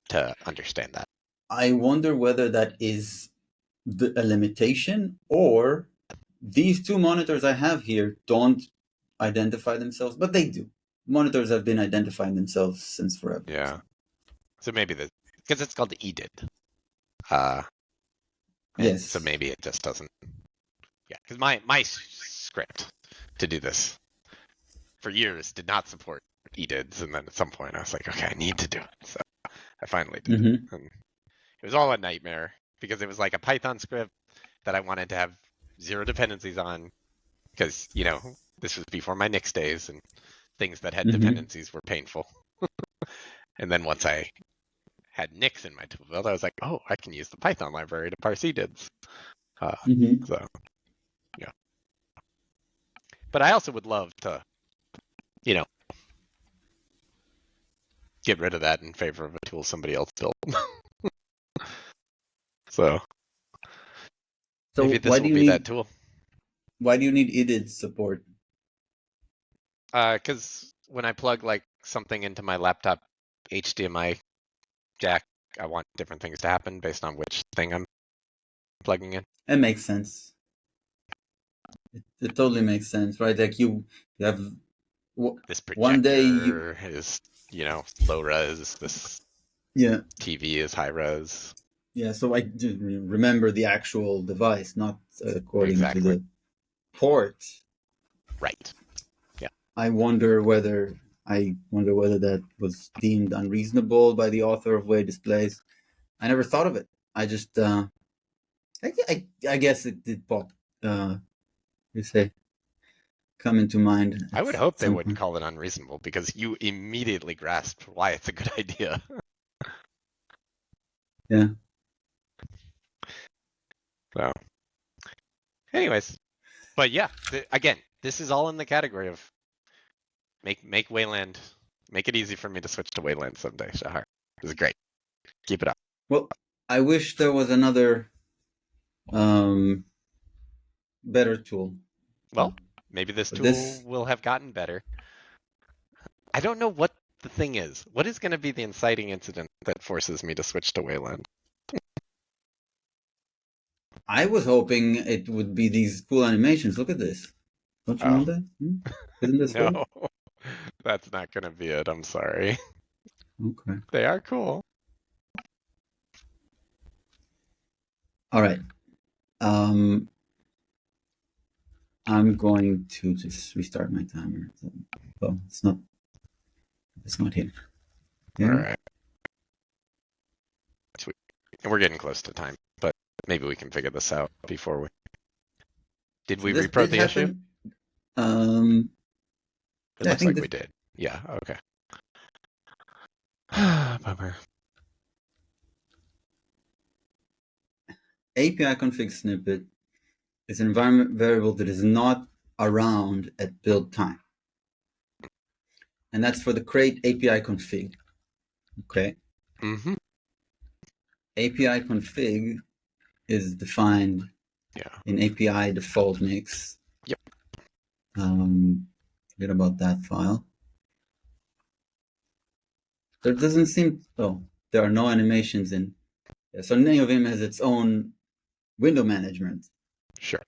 to understand that. I wonder whether that is a limitation, or these two monitors I have here don't identify themselves, but they do. Monitors have been identifying themselves since forever. Yeah. So maybe because it's called EDID. And so Yes. maybe it just doesn't. Yeah, because my script to do this for years did not support EDIDs, and then at some point I was like, okay, I need to do it. So I finally did. Mm-hmm. And it was all a nightmare because it was like a Python script that I wanted to have zero dependencies on because, this was before my Nix days and things that had Mm-hmm. dependencies were painful. And then once I had Nix in my tool build, I was like, oh, I can use the Python library to parse EDIDs. Mm-hmm. So, yeah. But I also would love to, get rid of that in favor of a tool somebody else built. So So maybe this will be that tool. why do you need IDID support? Because when I plug like something into my laptop HDMI jack, I want different things to happen based on which thing I'm plugging in. It makes sense. It totally makes sense, right? Like you have This one day projector is, low res. This yeah. TV is high res. Yeah, so I do remember the actual device, not according to Exactly. the port. Right. Yeah. I wonder whether that was deemed unreasonable by the author of Way Displays. I never thought of it. I just I guess it did pop. You say come into mind I at would hope they some wouldn't point. call it unreasonable because you immediately grasped why it's a good idea. Yeah. So, anyways, but yeah, again, this is all in the category of make Wayland, make it easy for me to switch to Wayland someday, Shahar. This is great. Keep it up. Well, I wish there was another um, better tool. Well, maybe this But tool this, will have gotten better. I don't know what the thing is. What is going to be the inciting incident that forces me to switch to Wayland? I was hoping it would be these cool animations. Look at this. Don't you Oh, want that? Isn't this no, cool? that's not going to be it. I'm sorry. Okay. They are cool. All right. Um, I'm going to just restart my timer. Well, it's not. It's not here. All Yeah. right. Sweet. And we're getting close to time, but maybe we can figure this out before we. Did So we this repro did the issue? happen. Um, It yeah, I looks think like this we did. Yeah, okay. Bummer. API config snippet is an environment variable that is not around at build time, and that's for the create API config. Okay. Mm-hmm. API config is defined Yeah. in API default mix. Yep. Forget about that file. There doesn't seem. Oh, there are no animations in. Yeah, so NeoVim has its own window management. Sure.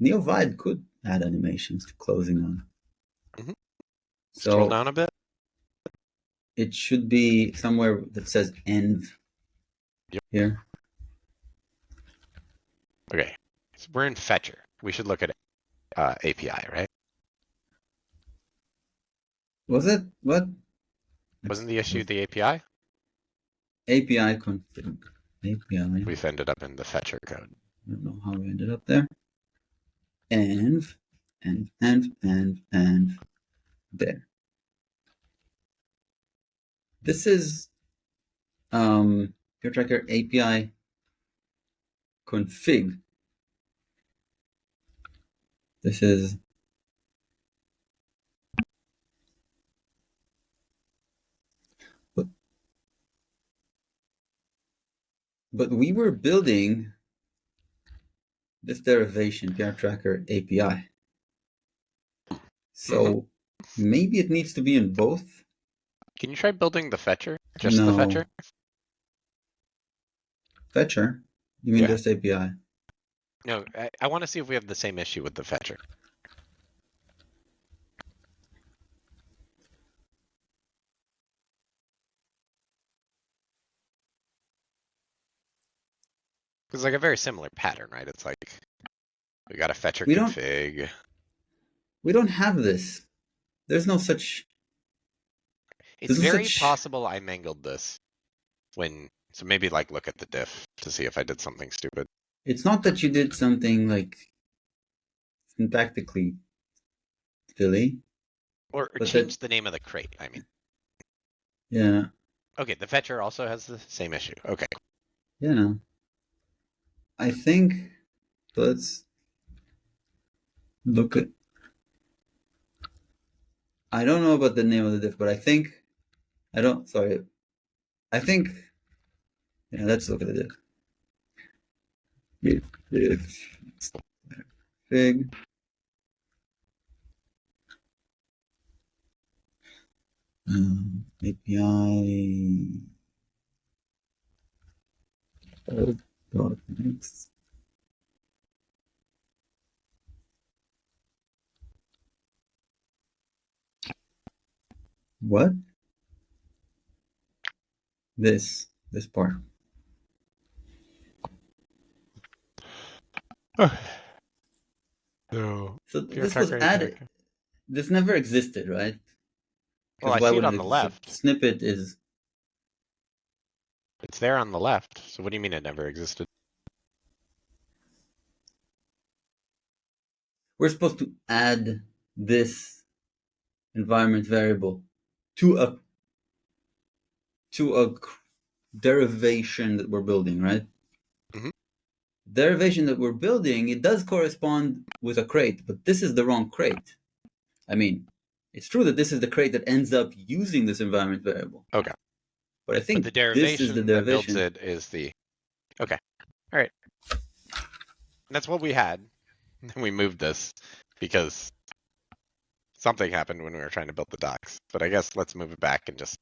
NeoVide could add animations to closing on. Mm-hmm. Scroll So down a bit. it should be somewhere that says env Yep. here. Okay. So we're in Fetcher. We should look at API, right? Was it? What? Wasn't the issue the API? API config. API. We've ended up in the fetcher code. I don't know how we ended up there. And there. This is your tracker API config. This is but we were building this derivation PR tracker API. So maybe it needs to be in both. Can you try building the fetcher? Just No. the fetcher? Fetcher? You mean Yeah. just API? No, I want to see if we have the same issue with the fetcher. It's like a very similar pattern, right? It's like we got a fetcher config. We don't have this. There's no such. It's very possible I mangled this so maybe like look at the diff to see if I did something stupid. It's not that you did something like syntactically silly. Or change the name of the crate, I mean. Yeah. Okay, the fetcher also has the same issue. Okay. Yeah, no. I think let's look at. I don't know about the name of the diff, but I think I don't. Sorry, I think. Yeah, let's look at the diff. Fig. API. Next. What? This part. No. So this was added. This never existed, right? Well, I see it on the left. Snippet is. It's there on the left. So what do you mean it never existed? We're supposed to add this environment variable to a derivation that we're building, right? Mm-hmm. Derivation that we're building, it does correspond with a crate, but this is the wrong crate. I mean, it's true that this is the crate that ends up using this environment variable. Okay. But I think the derivation this is the derivation that builds it is the. Okay. All right. That's what we had. Then we moved this because something happened when we were trying to build the docs. But I guess let's move it back and just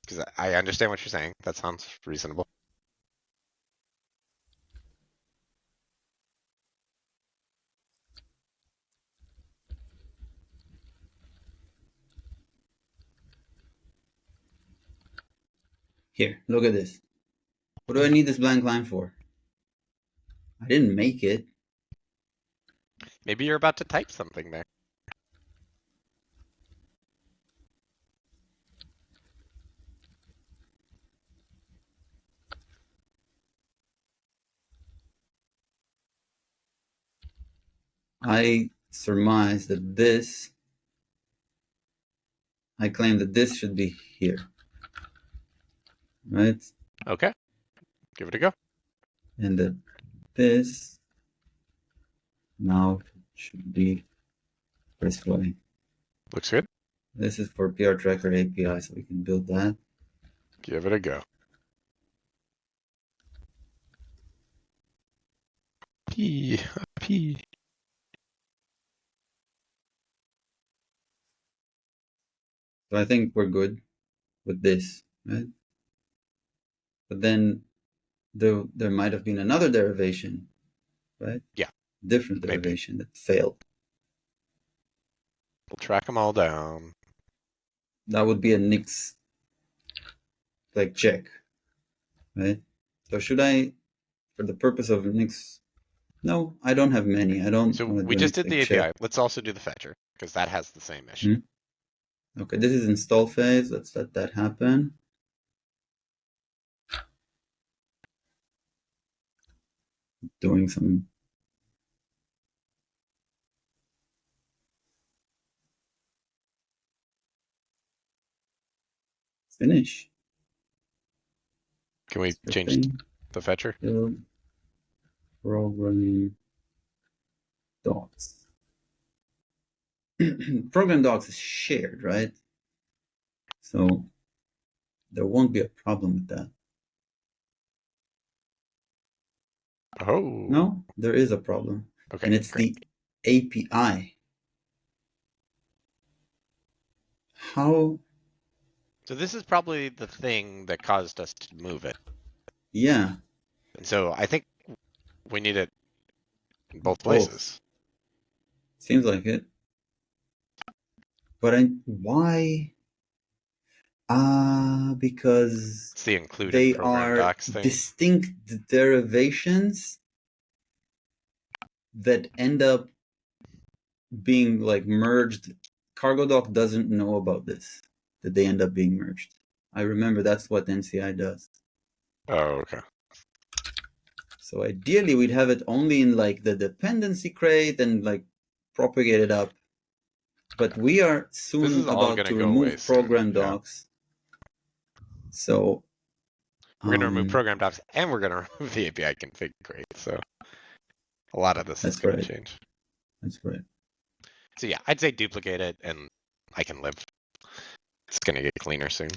because I understand what you're saying. That sounds reasonable. Here, look at this. What do I need this blank line for? I didn't make it. Maybe you're about to type something there. I surmise that this. I claim that this should be here. Right? Okay. Give it a go. And that this now should be this way. Looks good. This is for PR Tracker API, so we can build that. Give it a go. P. So I think we're good with this, right? But then there might have been another derivation, right? Yeah. Different derivation that failed. We'll track them all down. That would be a nix like check, right? So should I, for the purpose of nix? No, I don't have many. I don't. So we just did the API. Let's also do the fetcher because that has the same issue. Okay, this is install phase. Let's let that happen. Doing some finish Can we change scripting, the fetcher? build, programming docs. Program docs is shared, right? So there won't be a problem with that. Oh, No, there is a problem. okay, And it's great. the API. How? So this is probably the thing that caused us to move it. Yeah, And so I think we need it in both both. places. Seems like it. But why? Because It's the included they program are docs thing. distinct derivations that end up being like merged. Cargo Doc doesn't know about this, that they end up being merged. I remember that's what NCI does. Oh, okay. So ideally, we'd have it only in like the dependency crate and like propagate it up. But we are This is soon all about going to to go away remove soon. program Yeah. docs. So We're going to remove program docs and we're going to remove the API config crate. So a lot of this is that's going to right. change. That's right. So yeah, I'd say duplicate it and I can live. It's going to get cleaner soon.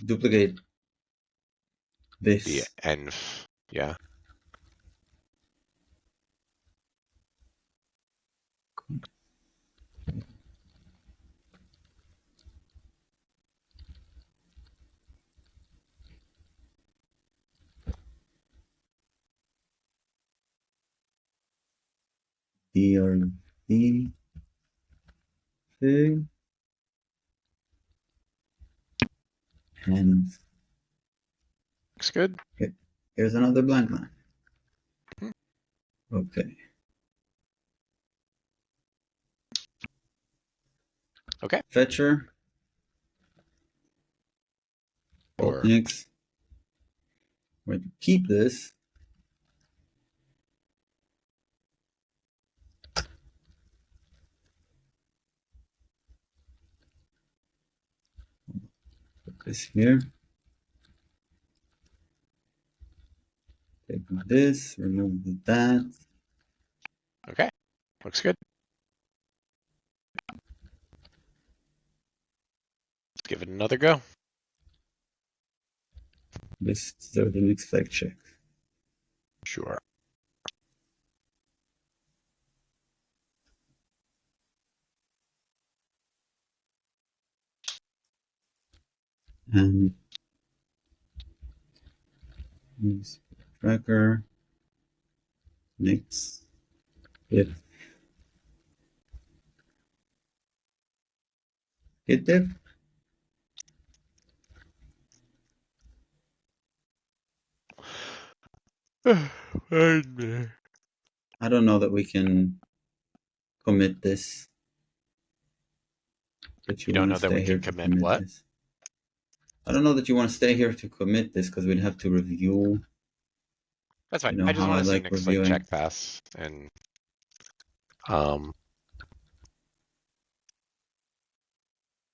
Duplicate The this. env, yeah. DRV fig and Looks good. here's another blank line. Hmm. Okay. Okay. Fetcher. Or Altnix. We're going to keep this. Put this here. Take this. Remove that. okay. Looks good. Let's give it another go. This is the next flag check. Sure. And use tracker. Next. If hit diff. I don't know that we can commit this. That You you don't want to know that we stay here can to commit commit what? this. I don't know that you want to stay here to commit this because we'd have to review. That's fine. You know I just how want I to see like next like reviewing. check pass and um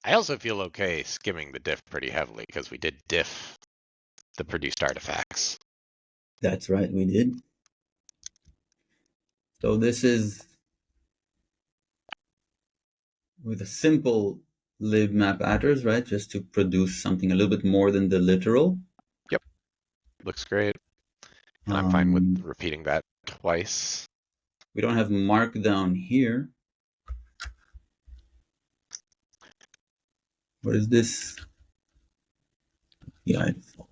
I also feel okay skimming the diff pretty heavily because we did diff the produced artifacts. That's right, we did. So this is with a simple libmap address, right? Just to produce something a little bit more than the literal. Yep. Looks great. And I'm fine with repeating that twice. We don't have markdown here. What is this? Yeah, default.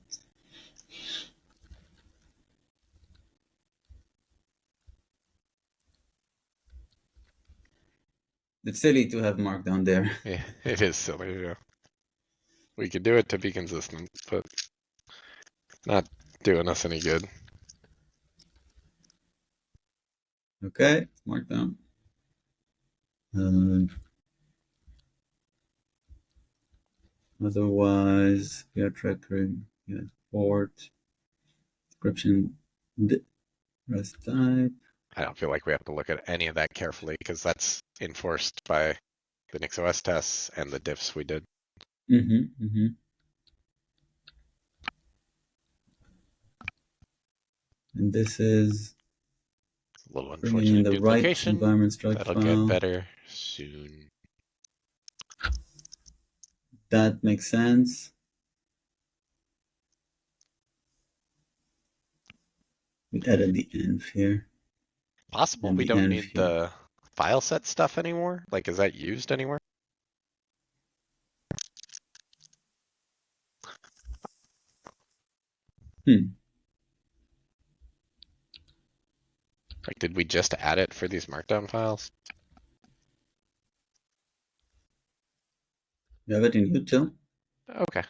It's silly to have markdown there. Yeah, it is silly. Yeah. We could do it to be consistent, but not doing us any good. Okay, markdown. Otherwise, we are record, port, description, rest type. I don't feel like we have to look at any of that carefully because that's enforced by the NixOS tests and the diffs we did. Mm-hmm, mm-hmm. And this is A little bringing in unfortunate the right duplication. environment struct That'll get file. better soon. That makes sense. We added the env here Possible and we the don't env need here. the file set stuff anymore? Like, is that used anywhere? Hmm. Like, did we just add it for these markdown files? You have it in util. Okay,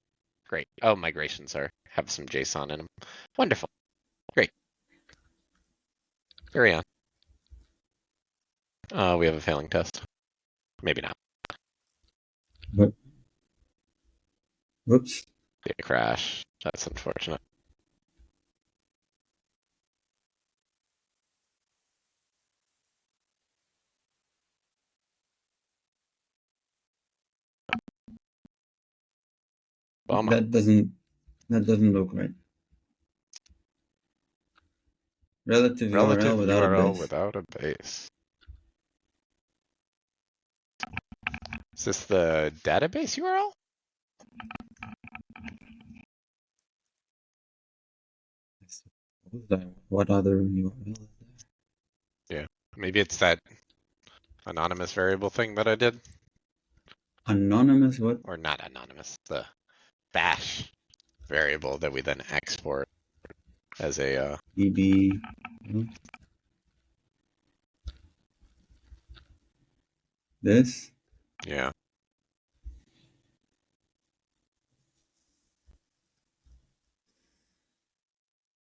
great. Oh, migrations have some JSON in them. Wonderful. Great. Carry on. We have a failing test. Maybe not. But, whoops. Data crash. That's unfortunate. Bummer. That doesn't look right. Relative Relative URL without a URL base. without a base. Is this the database URL? What other URL is there? Yeah. Maybe it's that anonymous variable thing that I did. Anonymous what? Or not anonymous. The bash variable that we then export as a DB. This? yeah.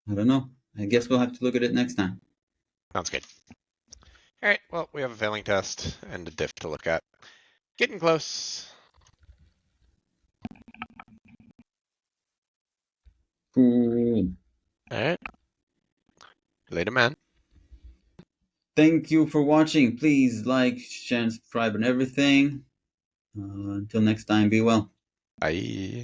I don't know. I guess we'll have to look at it next time. Sounds good. All right, well, we have a failing test and a diff to look at. Getting close. Cool. All right. Later, man. Thank you for watching. Please like, share, and subscribe and everything. Until next time, be well. Bye.